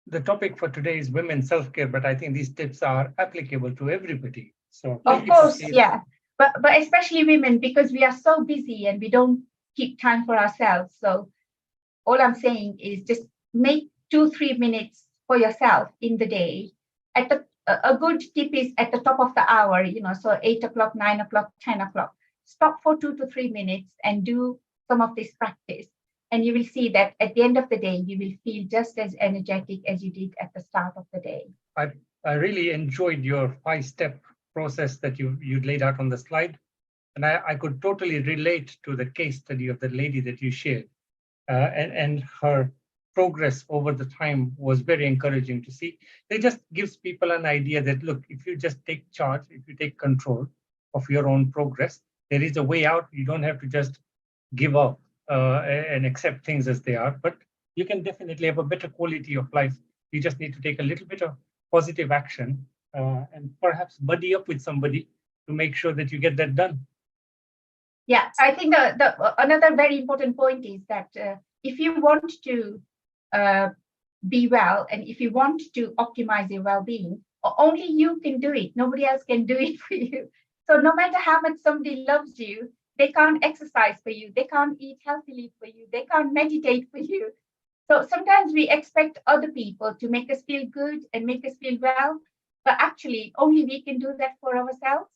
the topic for today is women's self-care, but I think these tips are applicable to everybody. So Of course, yeah. But especially women, because we are so busy and we don't keep time for ourselves. So all I'm saying is just make 2-3 minutes for yourself in the day. At the a good tip is at the top of the hour, so 8 o'clock, 9 o'clock, 10 o'clock. Stop for 2 to 3 minutes and do some of this practice. And you will see that at the end of the day, you will feel just as energetic as you did at the start of the day. I really enjoyed your 5-step process that you laid out on the slide. And I could totally relate to the case study of the lady that you shared. And her progress over the time was very encouraging to see. It just gives people an idea that, look, if you just take charge, if you take control of your own progress, there is a way out. You don't have to just give up and accept things as they are, but you can definitely have a better quality of life. You just need to take a little bit of positive action and perhaps buddy up with somebody to make sure that you get that done. Yeah, I think the another very important point is that if you want to be well and if you want to optimize your well-being, only you can do it. Nobody else can do it for you. So no matter how much somebody loves you, they can't exercise for you. They can't eat healthily for you. They can't meditate for you. So sometimes we expect other people to make us feel good and make us feel well, but actually only we can do that for ourselves.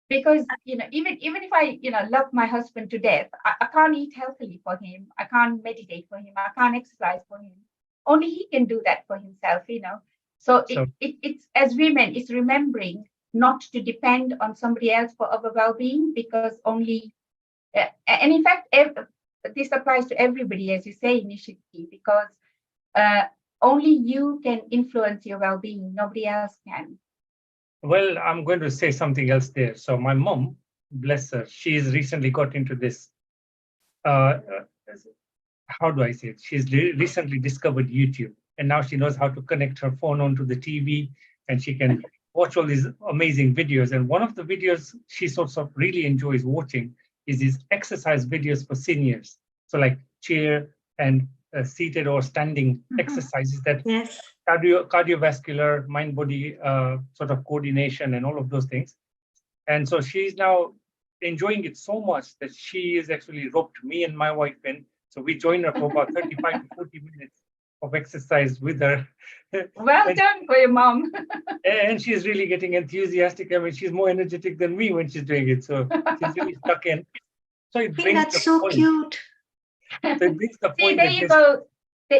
Because even if I love my husband to death, I can't eat healthily for him. I can't meditate for him. I can't exercise for him. Only he can do that for himself. So it's as women, it's remembering not to depend on somebody else for our well-being, because only and in fact this applies to everybody, as you say initially, because only you can influence your well-being. Nobody else can. Well, I'm going to say something else there. So my mom, bless her, she's recently got into this. How do I say it? She's recently discovered YouTube, and now she knows how to connect her phone onto the TV, and she can watch all these amazing videos. And one of the videos she sort of really enjoys watching is these exercise videos for seniors. So like chair and seated or standing exercises that cardiovascular, mind-body sort of coordination and all of those things. And so she's now enjoying it so much that she has actually roped me and my wife in. So we join her for about 35 to 40 minutes of exercise with her. Well done for your mom. And she's really getting enthusiastic. I mean, she's more energetic than me when she's doing it. So she's really stuck in. So it brings that's so point. cute. So it brings the point. See, there you go.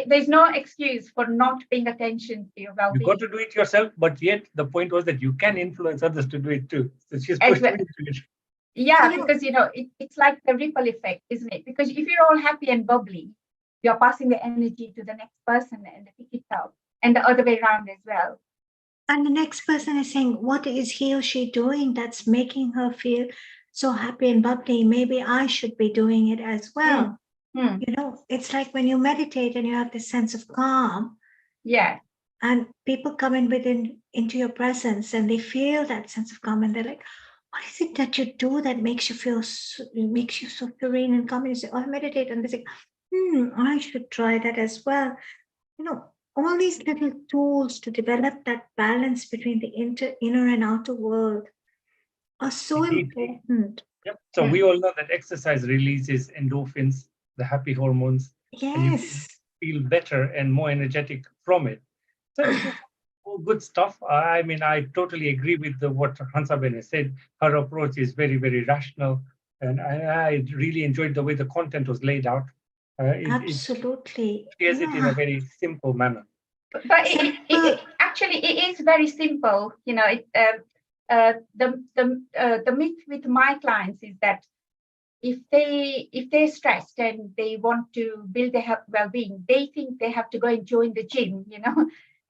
There's no excuse for not paying attention to your well-being. You got to do it yourself, but yet the point was that you can influence others to do it too. So she's pushed me into it. Yeah, because it's like the ripple effect, isn't it? Because if you're all happy and bubbly, you're passing the energy to the next person and they pick it up, and the other way around as well. And the next person is saying, what is he or she doing that's making her feel so happy and bubbly? Maybe I should be doing it as well. It's like when you meditate and you have this sense of calm. Yeah. And people come into your presence and they feel that sense of calm and they're like, what is it that you do that makes you feel makes you so serene and calm? And you say, oh, I meditate. And they say, I should try that as well. All these little tools to develop that balance between the inner and outer world are so important. Yep. So we all know that exercise releases endorphins, the happy hormones. Yes. And you feel better and more energetic from it. So it's all good stuff. I mean, I totally agree with what Hansaben has said. Her approach is very, very rational. And I really enjoyed the way the content was laid out. Absolutely. She has it in a very simple manner. But it is very simple. The myth with my clients is that if they're stressed and they want to build their well-being, they think they have to go and join the gym,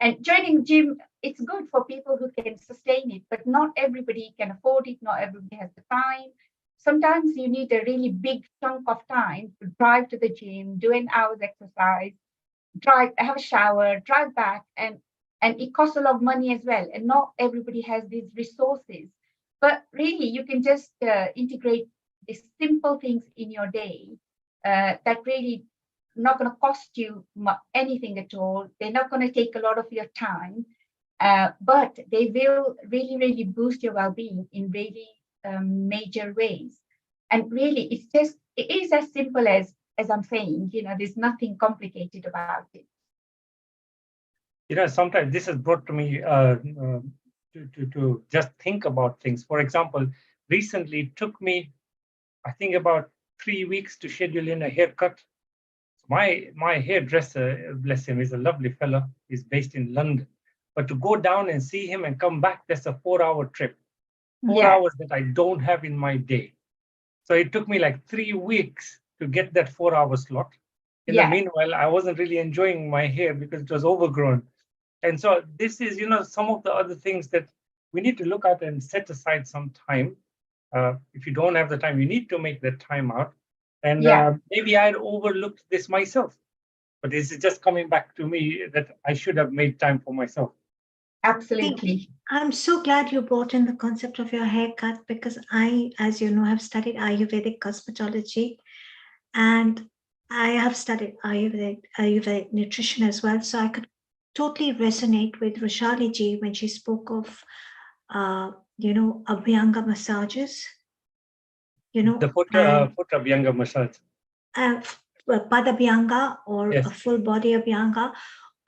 And joining gym, it's good for people who can sustain it, but not everybody can afford it. Not everybody has the time. Sometimes you need a really big chunk of time to drive to the gym, do an hour's exercise, have a shower, drive back, and it costs a lot of money as well. And not everybody has these resources. But really, you can just integrate these simple things in your day that really not going to cost you anything at all. They're not going to take a lot of your time, but they will really, really boost your well-being in really major ways. And really, it is as simple as I'm saying, there's nothing complicated about it. Sometimes this has brought to me to just think about things. For example, recently it took me, I think, about 3 weeks to schedule in a haircut. My hairdresser, bless him, is a lovely fellow. He's based in London. But to go down and see him and come back, that's a 4-hour trip. 4 hours that I don't have in my day. So it took me like 3 weeks to get that 4-hour slot. In the meanwhile, I wasn't really enjoying my hair because it was overgrown. And so this is, some of the other things that we need to look at and set aside some time. If you don't have the time, you need to make that time out. And maybe I'd overlooked this myself, but this is just coming back to me that I should have made time for myself. Absolutely. I'm so glad you brought in the concept of your haircut, because I, as you know, have studied Ayurvedic cosmetology, and I have studied Ayurvedic nutrition as well. So I could totally resonate with Roshali ji when she spoke of, Abhyanga massages. The foot Abhyanga massage. Pada Abhyanga, or a full body Abhyanga.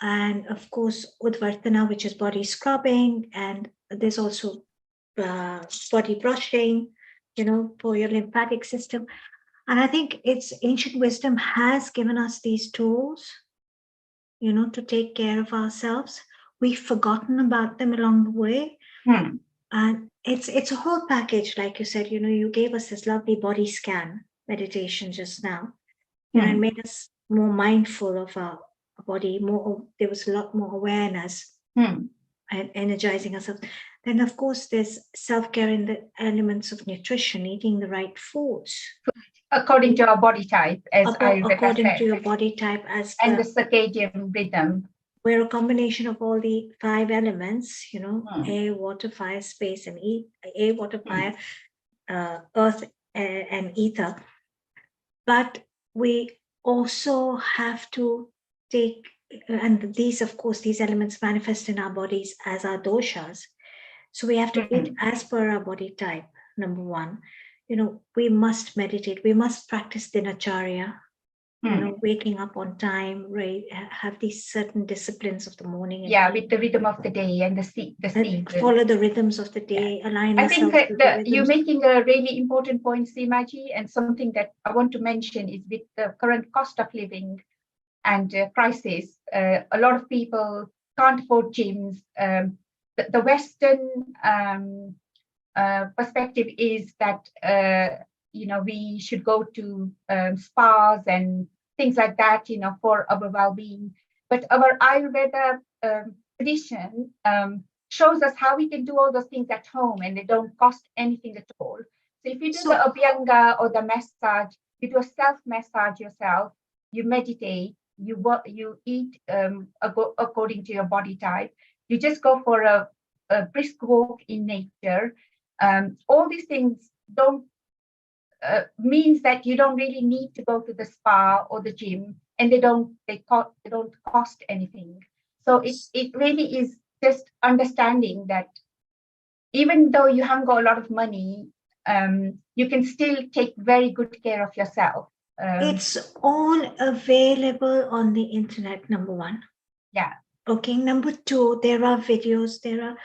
And of course, Udvartana, which is body scrubbing. And there's also body brushing, for your lymphatic system. And I think it's ancient wisdom has given us these tools, to take care of ourselves. We've forgotten about them along the way. And it's a whole package, like you said, you gave us this lovely body scan meditation just now, and made us more mindful of our body, there was a lot more awareness and energizing ourselves. Then of course there's self-care in the elements of nutrition, eating the right foods. According to our body type, according to your body type, and the circadian rhythm. We're a combination of all the 5 elements, air, water, fire, space, and air, water, fire, earth, and ether. But we also have to take, and these, of course, these elements manifest in our bodies as our doshas. So we have to eat as per our body type, number one. We must meditate. We must practice dinacharya, waking up on time, right? Have these certain disciplines of the morning. With the rhythm of the day and the season. Follow the rhythms of the day, align I think that you're making a really important point, Seemaji, and something that I want to mention is with the current cost of living and crisis, a lot of people can't afford gyms. The Western perspective is that we should go to spas and things like that, for our well-being. But our Ayurveda tradition shows us how we can do all those things at home, and they don't cost anything at all. So if you do the Abhyanga or the massage, you do a self-massage yourself, you meditate, you eat according to your body type, you just go for a brisk walk in nature. All these things don't means that you don't really need to go to the spa or the gym, and they don't cost anything. So it really is just understanding that even though you haven't got a lot of money, you can still take very good care of yourself. It's all available on the internet, number one. Yeah. Okay, number two, there are videos, there are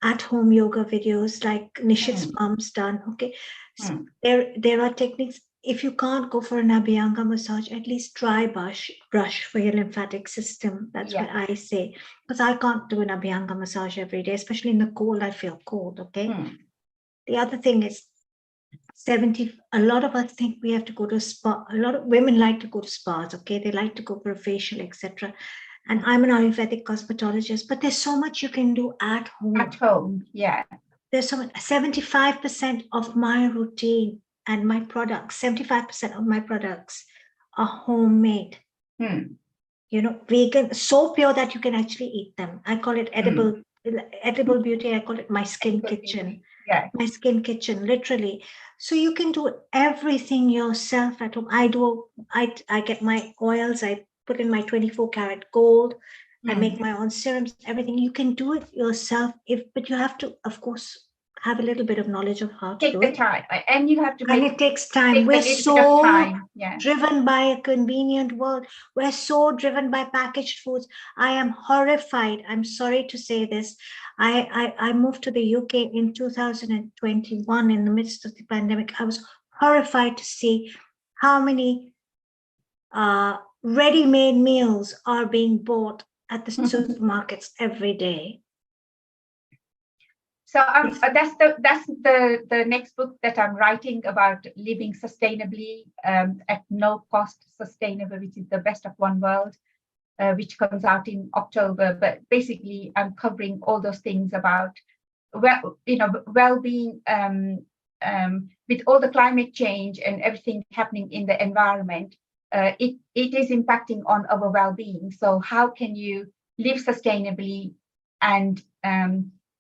at-home yoga videos like Nishit's mom's done. Okay, so there are techniques. If you can't go for an Abhyanga massage, at least try brush for your lymphatic system. That's what I say, because I can't do an Abhyanga massage every day, especially in the cold. I feel cold. Okay. The other thing is, a lot of us think we have to go to a spa. A lot of women like to go to spas. Okay, they like to go for a facial, etc. And I'm an Ayurvedic cosmetologist, but there's so much you can do at home. At home, yeah. There's so much. 75% of my routine and my products, 75% of my products are homemade. Vegan, so pure that you can actually eat them. I call it edible beauty. I call it my skin kitchen. Yeah. my skin kitchen, literally. So you can do everything yourself at home. I get my oils, I put in my 24 karat gold, I make my own serums, everything. You can do it yourself, but you have to, of course, have a little bit of knowledge of how to Take do the it. time, and you have to And make it takes time. take a We're little bit of so time. Yeah. driven by a convenient world. We're so driven by packaged foods. I am horrified. I'm sorry to say this. I moved to the UK in 2021 in the midst of the pandemic. I was horrified to see how many ready-made meals are being bought at the supermarkets every day. So that's the next book that I'm writing about living sustainably at no cost, sustainable, which is the best of one world, which comes out in October. But basically, I'm covering all those things about well-being with all the climate change and everything happening in the environment. It is impacting on our well-being. So how can you live sustainably and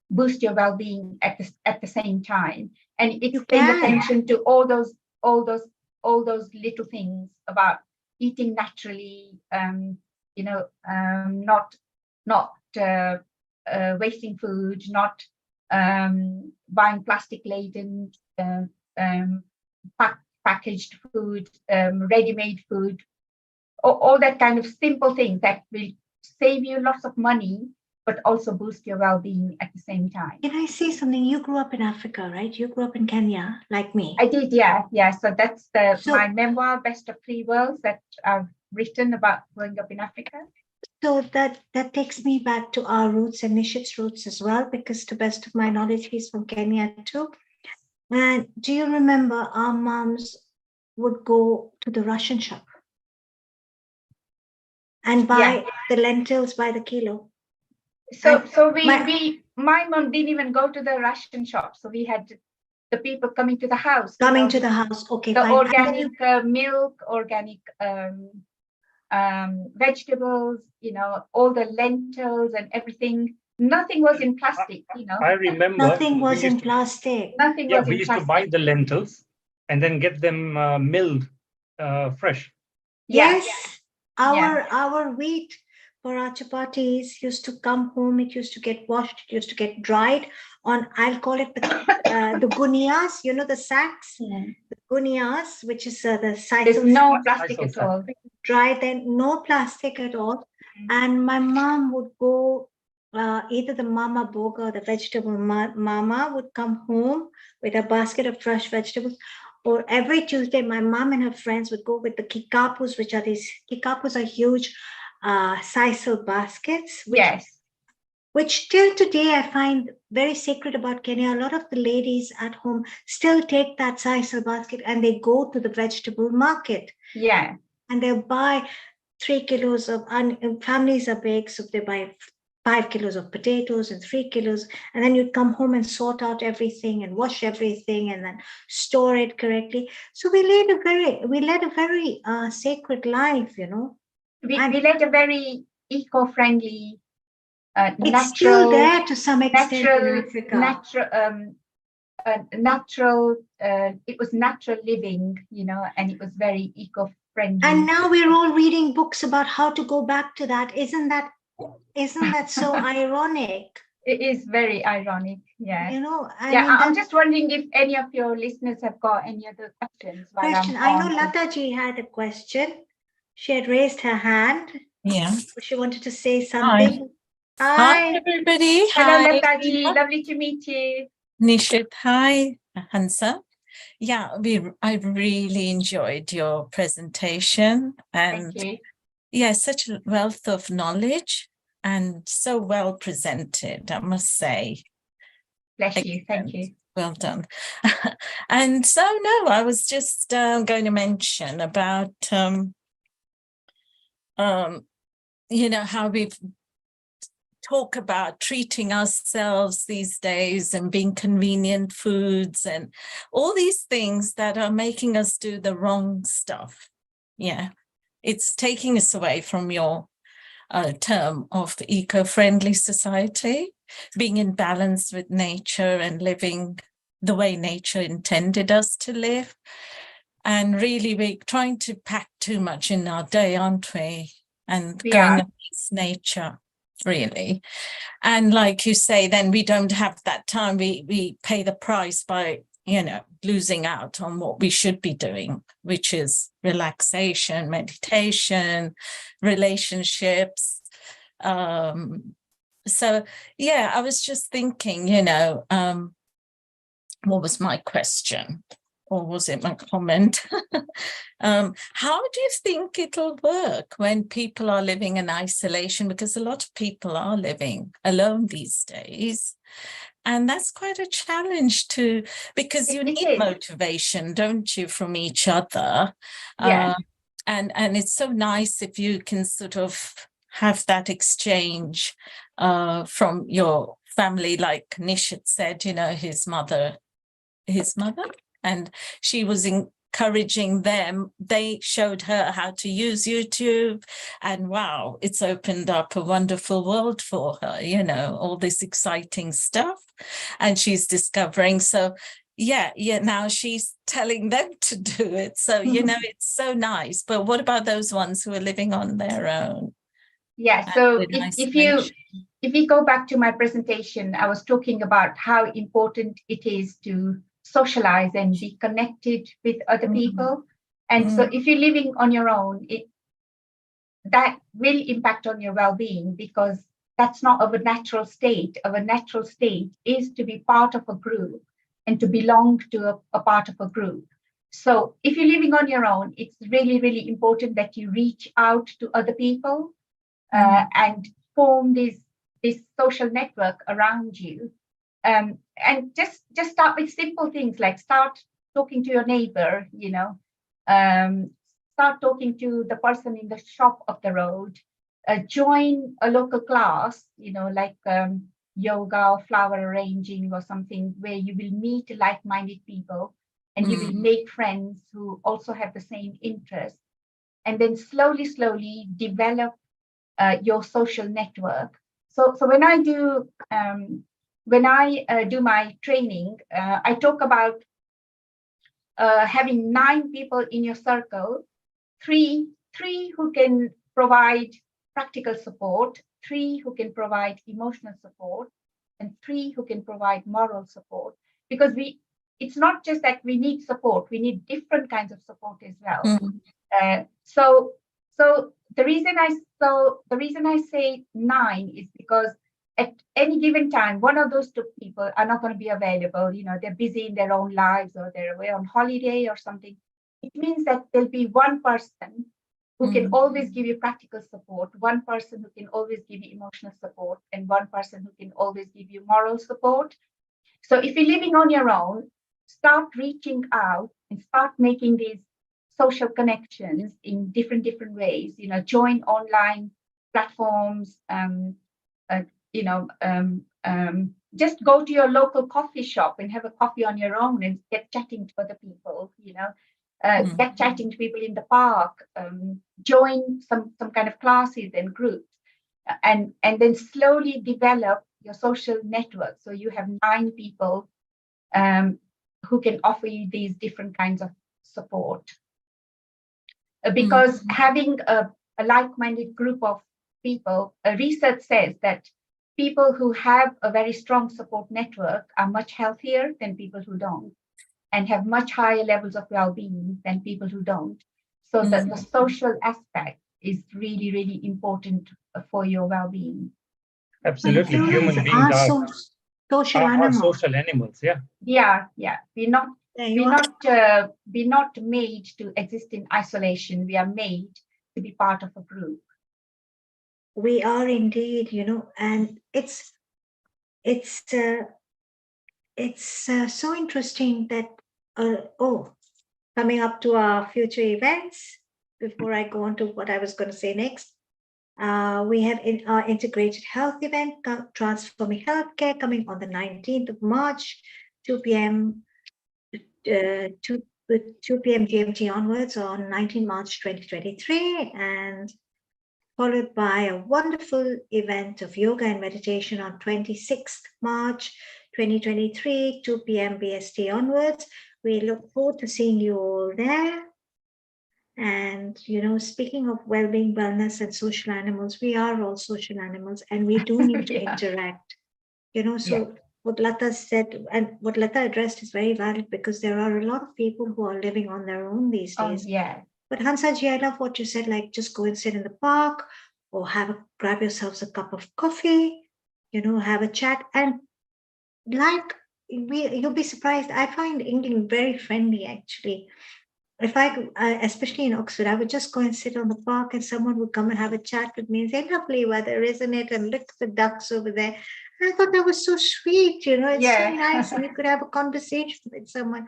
boost your well-being at the same time? And it's paying attention to all those little things about eating naturally, not wasting food, not buying plastic laden packaged food, ready-made food, all that kind of simple things that will save you lots of money, but also boost your well-being at the same time. Can I say something? You grew up in Africa, right? You grew up in Kenya, like me. I did, yeah. So that's my memoir, Best of Three Worlds, that I've written about growing up in Africa. So that takes me back to our roots and Nishit's roots as well, because to best of my knowledge, he's from Kenya too. And do you remember our moms would go to the Russian shop and buy the lentils by the kilo? So my mom didn't even go to the Russian shop. So we had the people coming to the house. Okay, the fine. Organic milk, organic vegetables, all the lentils and everything. Nothing was in plastic, I remember. Nothing was in plastic. Nothing was in plastic. We used to buy the lentils and then get them milled fresh. Yes. Our wheat for our chapatis used to come home. It used to get washed. It used to get dried on, I'll call it the gunias, the sacks, the gunias, which is the cycle. There's no plastic at all. Dry, then no plastic at all. And my mom would go, either the mama boga or the vegetable mama would come home with a basket of fresh vegetables. Or every Tuesday, my mom and her friends would go with the kikapus, which are huge sisal baskets. Which till today I find very sacred about Kenya. A lot of the ladies at home still take that sisal basket and they go to the vegetable market. Yeah. And they'll buy 3 kilos of, families are big, so they buy 5 kilos of potatoes and 3 kilos, and then you'd come home and sort out everything and wash everything and then store it correctly. So we led a very sacred life, We led a very eco-friendly, it's natural, still there to some extent in Africa. It was natural living, and it was very eco-friendly. And now we're all reading books about how to go back to that. Isn't that so ironic? It is very ironic, yeah. I'm just wondering if any of your listeners have got any other questions. I know Lata ji had a question. She had raised her hand. Yeah. She wanted to say something. Hi everybody. Hello, Hi. Lata ji. Lovely to meet you. Nishit, hi. Hansa. Yeah, I really enjoyed your presentation, and such a wealth of knowledge and so well presented, I must say. Bless you. Thank you. Well done. And so, no, I was just going to mention about, how we've talk about treating ourselves these days and being convenient foods and all these things that are making us do the wrong stuff. Yeah, it's taking us away from your term of eco-friendly society, being in balance with nature and living the way nature intended us to live. And really, we're trying to pack too much in our day, aren't we? And going against nature, really. And like you say, then we don't have that time. We pay the price by, losing out on what we should be doing, which is relaxation, meditation, relationships. So, yeah, I was just thinking, what was my question? Or was it my comment? How do you think it'll work when people are living in isolation? Because a lot of people are living alone these days. And that's quite a challenge because you need motivation, don't you, from each other? Yeah. And it's so nice if you can sort of have that exchange from your family, like Nish had said, his mother, and she was encouraging them. They showed her how to use YouTube, and wow, it's opened up a wonderful world for her, all this exciting stuff, and she's discovering. So yeah, now she's telling them to do it. So, it's so nice. But what about those ones who are living on their own? Yeah, so if you go back to my presentation, I was talking about how important it is to socialize and be connected with other people. And so if you're living on your own, that will impact on your well-being, because that's not our natural state. Our natural state is to be part of a group and to belong to a part of a group. So if you're living on your own, it's really, really important that you reach out to other people and form this social network around you. And just start with simple things, like start talking to your neighbor, start talking to the person in the shop of the road, join a local class, like yoga or flower arranging or something, where you will meet like-minded people and you will make friends who also have the same interests. And then slowly develop your social network. So when I do my training, I talk about having 9 people in your circle, three who can provide practical support, 3 who can provide emotional support, and 3 who can provide moral support. Because it's not just that we need support, we need different kinds of support as well. So the reason I say 9 is because at any given time, one of those 2 people are not going to be available. They're busy in their own lives, or they're away on holiday or something. It means that there'll be one person who can always give you practical support, one person who can always give you emotional support, and one person who can always give you moral support. So if you're living on your own, start reaching out and start making these social connections in different ways. Join online platforms. Just go to your local coffee shop and have a coffee on your own and get chatting to other people. Get chatting to people in the park. Join some kind of classes and groups, and then slowly develop your social network. So you have 9 people who can offer you these different kinds of support. Because having a like-minded group of people, research says that people who have a very strong support network are much healthier than people who don't, and have much higher levels of well-being than people who don't. So the social aspect is really, really important for your well-being. Absolutely. Human beings are social animals. Yeah. We're not made to exist in isolation. We are made to be part of a group. We are indeed, and it's so interesting that coming up to our future events, before I go on to what I was going to say next, we have our integrated health event, Transforming Healthcare, coming on the 19th of March, 2 p.m. 2 p.m. GMT onwards on 19 March 2023, and followed by a wonderful event of yoga and meditation on 26th March 2023, 2 p.m. BST onwards. We look forward to seeing you all there. And, speaking of well-being, wellness, and social animals, we are all social animals and we do need to interact. So what Lata said and what Lata addressed is very valid because there are a lot of people who are living on their own these days. But Hansaji, I love what you said, like just go and sit in the park or grab yourselves a cup of coffee, have a chat. And like you'll be surprised. I find England very friendly, actually. If especially in Oxford, I would just go and sit on the park and someone would come and have a chat with me and say, lovely weather, isn't it? And look at the ducks over there. And I thought that was so sweet, it's so nice. And you could have a conversation with someone.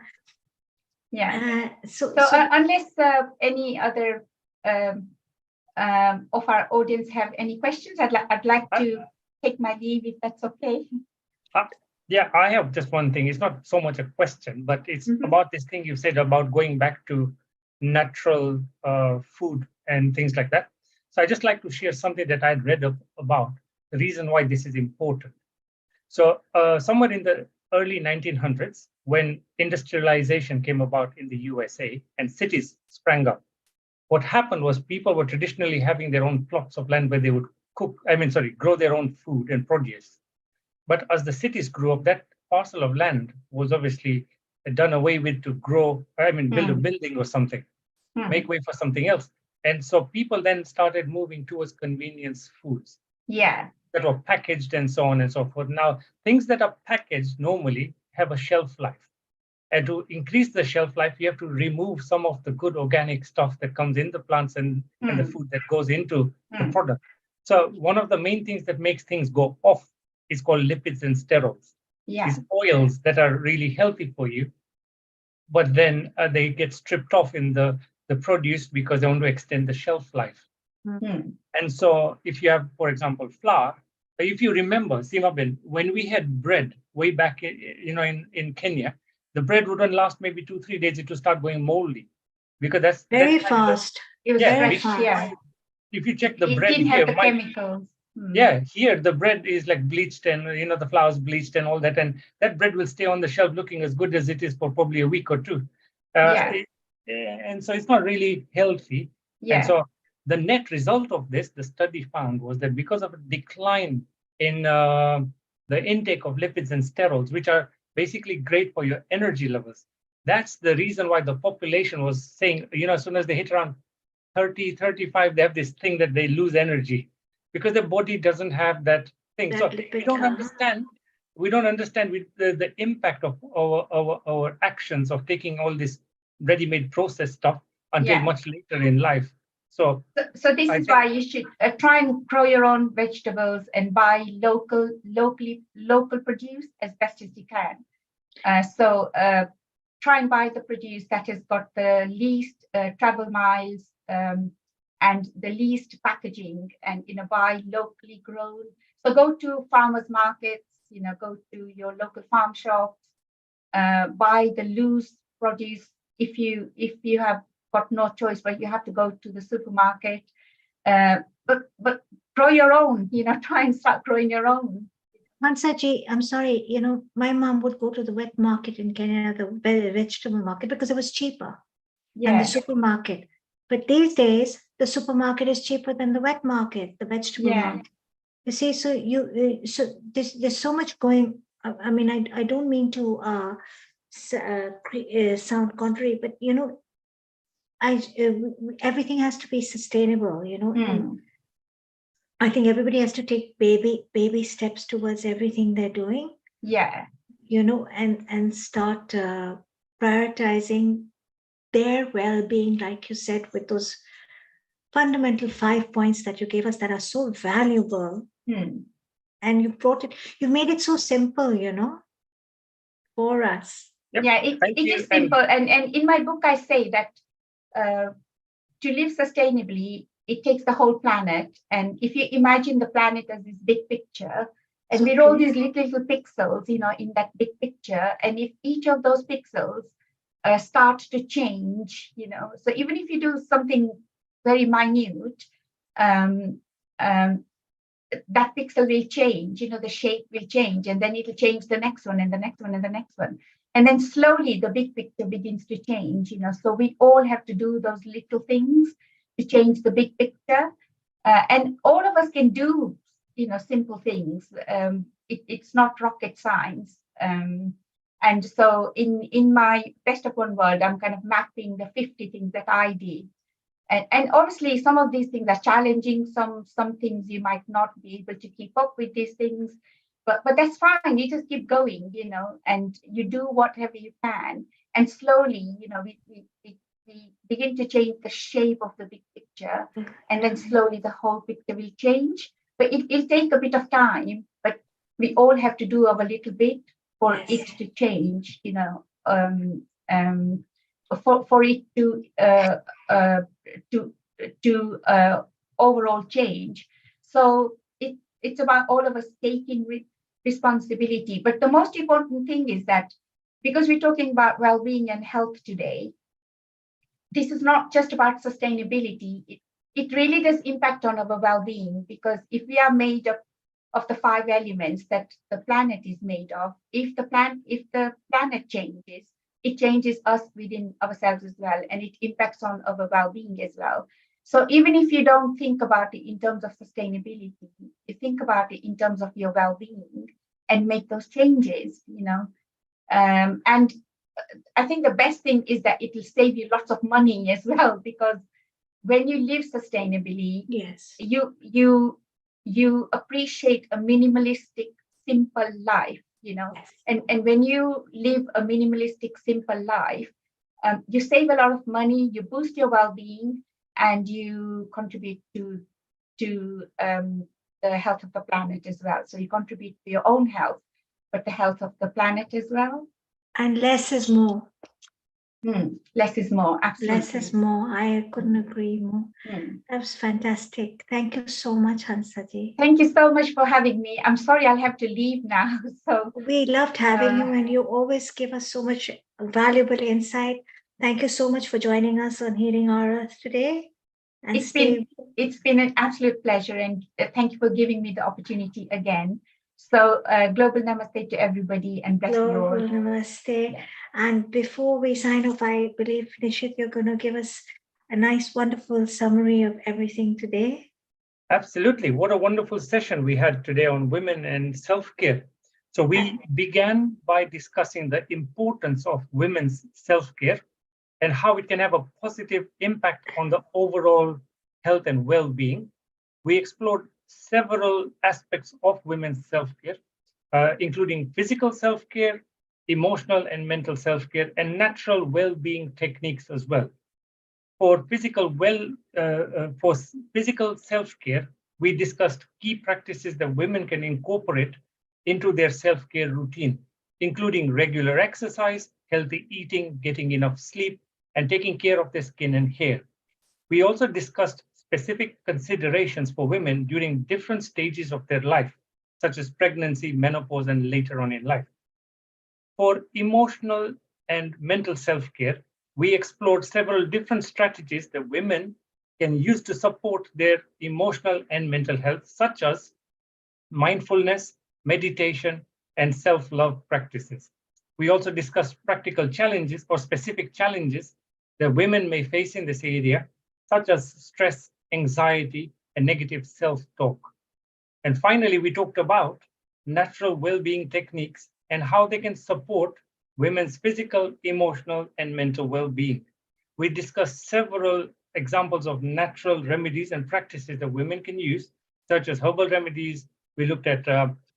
So unless any other of our audience have any questions, I'd like to take my leave if that's okay. Yeah, I have just one thing. It's not so much a question, but it's about this thing you said about going back to natural food and things like that. So I just like to share something that I'd read about the reason why this is important. So somewhere in the early 1900s, when industrialization came about in the USA and cities sprang up, what happened was people were traditionally having their own plots of land where they would grow their own food and produce. But as the cities grew up, that parcel of land was obviously done away with to build a building or something, make way for something else. And so people then started moving towards convenience foods. That were packaged and so on and so forth. Now, things that are packaged normally have a shelf life. And to increase the shelf life, you have to remove some of the good organic stuff that comes in the plants and the food that goes into the product. So one of the main things that makes things go off is called lipids and sterols. These oils that are really healthy for you, but then they get stripped off in the produce because they want to extend the shelf life. And so if you have, for example, flour, if you remember, Seema Ben, when we had bread way back in Kenya, the bread wouldn't last maybe 2-3 days. It would start going moldy because that's very fast. It was very fast. If you check the bread didn't here, have the chemicals. Here the bread is like bleached and the flour is bleached and all that, and that bread will stay on the shelf looking as good as it is for probably a week or two. And so it's not really healthy. And so the net result of this, the study found, was that because of a decline in the intake of lipids and sterols, which are basically great for your energy levels, that's the reason why the population was saying, as soon as they hit around 30, 35, they have this thing that they lose energy because the body doesn't have that thing. So we don't understand the impact of our actions of taking all this ready-made processed stuff until much later in life. So this is why you should try and grow your own vegetables and buy local produce as best as you can. Try and buy the produce that has got the least travel miles and the least packaging, and buy locally grown. So go to farmers markets, go to your local farm shops, buy the loose produce if you have got no choice, but you have to go to the supermarket. But grow your own, try and start growing your own. Mansaji, I'm sorry, my mom would go to the wet market in Kenya, the vegetable market, because it was cheaper than the supermarket. But these days, the supermarket is cheaper than the wet market, the vegetable market. You see, so there's so much going. I mean, I don't mean to sound contrary, but everything has to be sustainable. And I think everybody has to take baby steps towards everything they're doing. And start prioritizing their well-being, like you said, with those fundamental 5 points that you gave us that are so valuable. And you made it so simple, for us. It is simple. And in my book, I say that to live sustainably, it takes the whole planet. And if you imagine the planet as this big picture, and we're all these little pixels, in that big picture. And if each of those pixels start to change, so even if you do something very minute, that pixel will change, the shape will change, and then it'll change the next one and the next one and the next one. And then slowly the big picture begins to change, so we all have to do those little things to change the big picture. And all of us can do, simple things. It's not rocket science. And so in my best of one world, I'm kind of mapping the 50 things that I did. And obviously, some of these things are challenging. Some things you might not be able to keep up with these things, but that's fine. You just keep going, and you do whatever you can. And slowly, we begin to change the shape of the big picture, and then slowly the whole picture will change. But it'll take a bit of time, but we all have to do our little bit for it to change, for it to overall change. So it's about all of us taking responsibility. But the most important thing is that, because we're talking about well-being and health today, this is not just about sustainability. It really does impact on our well-being, because if we are made up of the 5 elements that the planet is made of, if the planet changes, it changes us within ourselves as well, and it impacts on our well-being as well. So even if you don't think about it in terms of sustainability, you think about it in terms of your well-being and make those changes, and I think the best thing is that it will save you lots of money as well, because when you live sustainably, you appreciate a minimalistic, simple life, and when you live a minimalistic, simple life, you save a lot of money, you boost your well-being, and you contribute to the health of the planet as well. So you contribute to your own health, but the health of the planet as well. And less is more. Less is more, absolutely. Less is more. I couldn't agree more. That was fantastic. Thank you so much, Hansaji. Thank you so much for having me. I'm sorry I'll have to leave now. So we loved having you, and you always give us so much valuable insight. Thank you so much for joining us on Healing Auras today. And it's been an absolute pleasure, and thank you for giving me the opportunity again. So global namaste to everybody, and bless you all. Global namaste. Yeah. And before we sign off, I believe, Nishit, you're going to give us a nice, wonderful summary of everything today. Absolutely. What a wonderful session we had today on women and self-care. So we began by discussing the importance of women's self-care and how it can have a positive impact on the overall health and well-being. We explored several aspects of women's self-care, including physical self-care, emotional and mental self-care, and natural well-being techniques as well. For physical self-care, we discussed key practices that women can incorporate into their self-care routine, including regular exercise, healthy eating, getting enough sleep, and taking care of their skin and hair. We also discussed specific considerations for women during different stages of their life, such as pregnancy, menopause, and later on in life. For emotional and mental self-care, we explored several different strategies that women can use to support their emotional and mental health, such as mindfulness, meditation, and self-love practices. We also discussed practical challenges or specific challenges that women may face in this area, such as stress, anxiety, and negative self-talk. And finally, we talked about natural well-being techniques and how they can support women's physical, emotional, and mental well-being. We discussed several examples of natural remedies and practices that women can use, such as herbal remedies. We looked at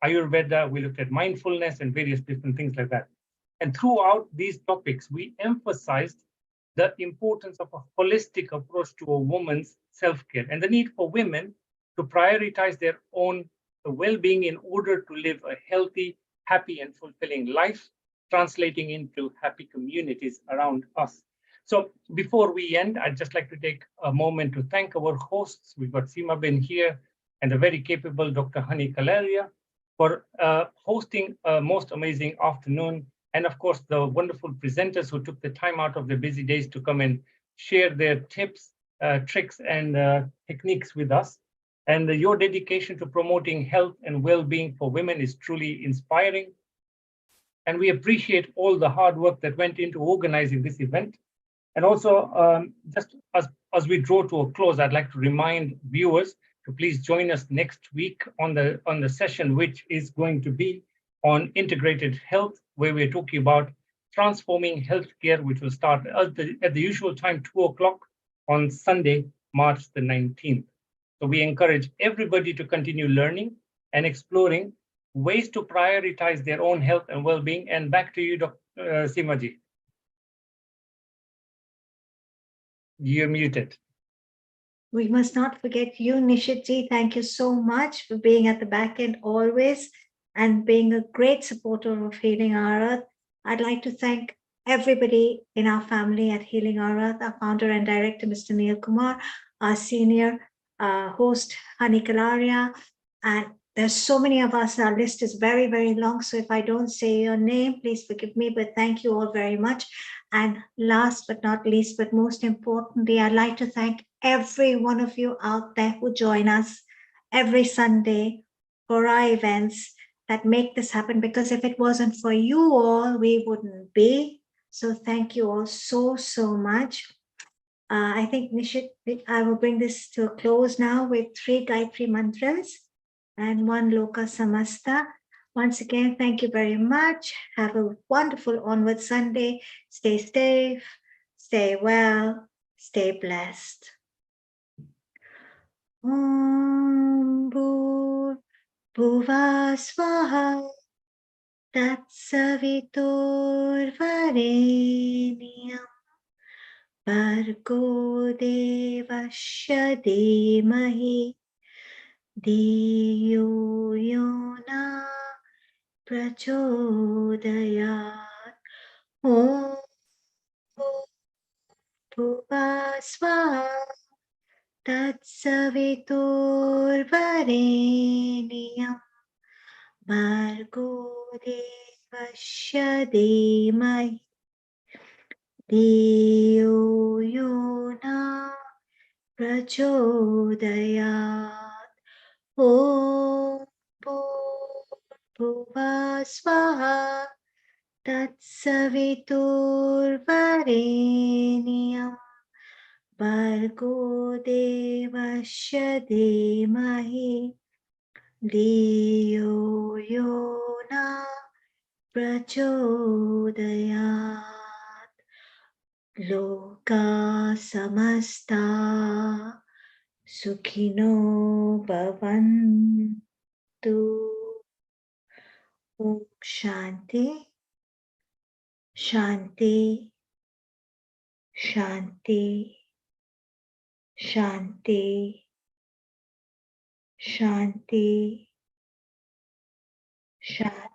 Ayurveda, we looked at mindfulness and various different things like that. And throughout these topics, we emphasized the importance of a holistic approach to a woman's self-care and the need for women to prioritize their own well-being in order to live a healthy, happy, and fulfilling life, translating into happy communities around us. So before we end, I'd just like to take a moment to thank our hosts. We've got Seema Ben here and the very capable Dr. Hani Kalaria for hosting a most amazing afternoon. And of course, the wonderful presenters who took the time out of their busy days to come and share their tips, tricks, and techniques with us. And your dedication to promoting health and well-being for women is truly inspiring. And we appreciate all the hard work that went into organizing this event. And also, just as we draw to a close, I'd like to remind viewers to please join us next week on the session, which is going to be on integrated health, where we're talking about transforming healthcare, which will start at the usual time, 2 o'clock on Sunday, March the 19th. So we encourage everybody to continue learning and exploring ways to prioritize their own health and well-being. And back to you, Dr. Simaji. You're muted. We must not forget you, Nishitji. Thank you so much for being at the back end always and being a great supporter of Healing Our Earth. I'd like to thank everybody in our family at Healing Our Earth, our founder and director, Mr. Neil Kumar, our senior host, Hani Kalaria, and there's so many of us. Our list is very, very long. So if I don't say your name, please forgive me, but thank you all very much. And last but not least, but most importantly, I'd like to thank every one of you out there who join us every Sunday for our events that make this happen, because if it wasn't for you all, we wouldn't be. So thank you all so, so much. I think, Nishit, I will bring this to a close now with 3 Gayatri mantras and 1 Loka Samasta. Once again, thank you very much. Have a wonderful onward Sunday. Stay safe, stay well, stay blessed. Om Bhuva Swaha Tatsavitur Varenyam Bhargo Devasya Dhimahi Dhiyo Yona Prachodayat. Om Bhuva Swaha Tatsavitur Varenyam Bhargo Devasya Dhimahi Dhiyo Yona Prachodayat. Om Bhuva Swaha Tatsavitur Varenyam Bhargo Devasya Dhimahi Dhiyo Yona Prachodayat. Loka Samasta Sukhino Bhavantu. Om Shanti, Shanti, Shanti, Shanti, Shanti, Shanti.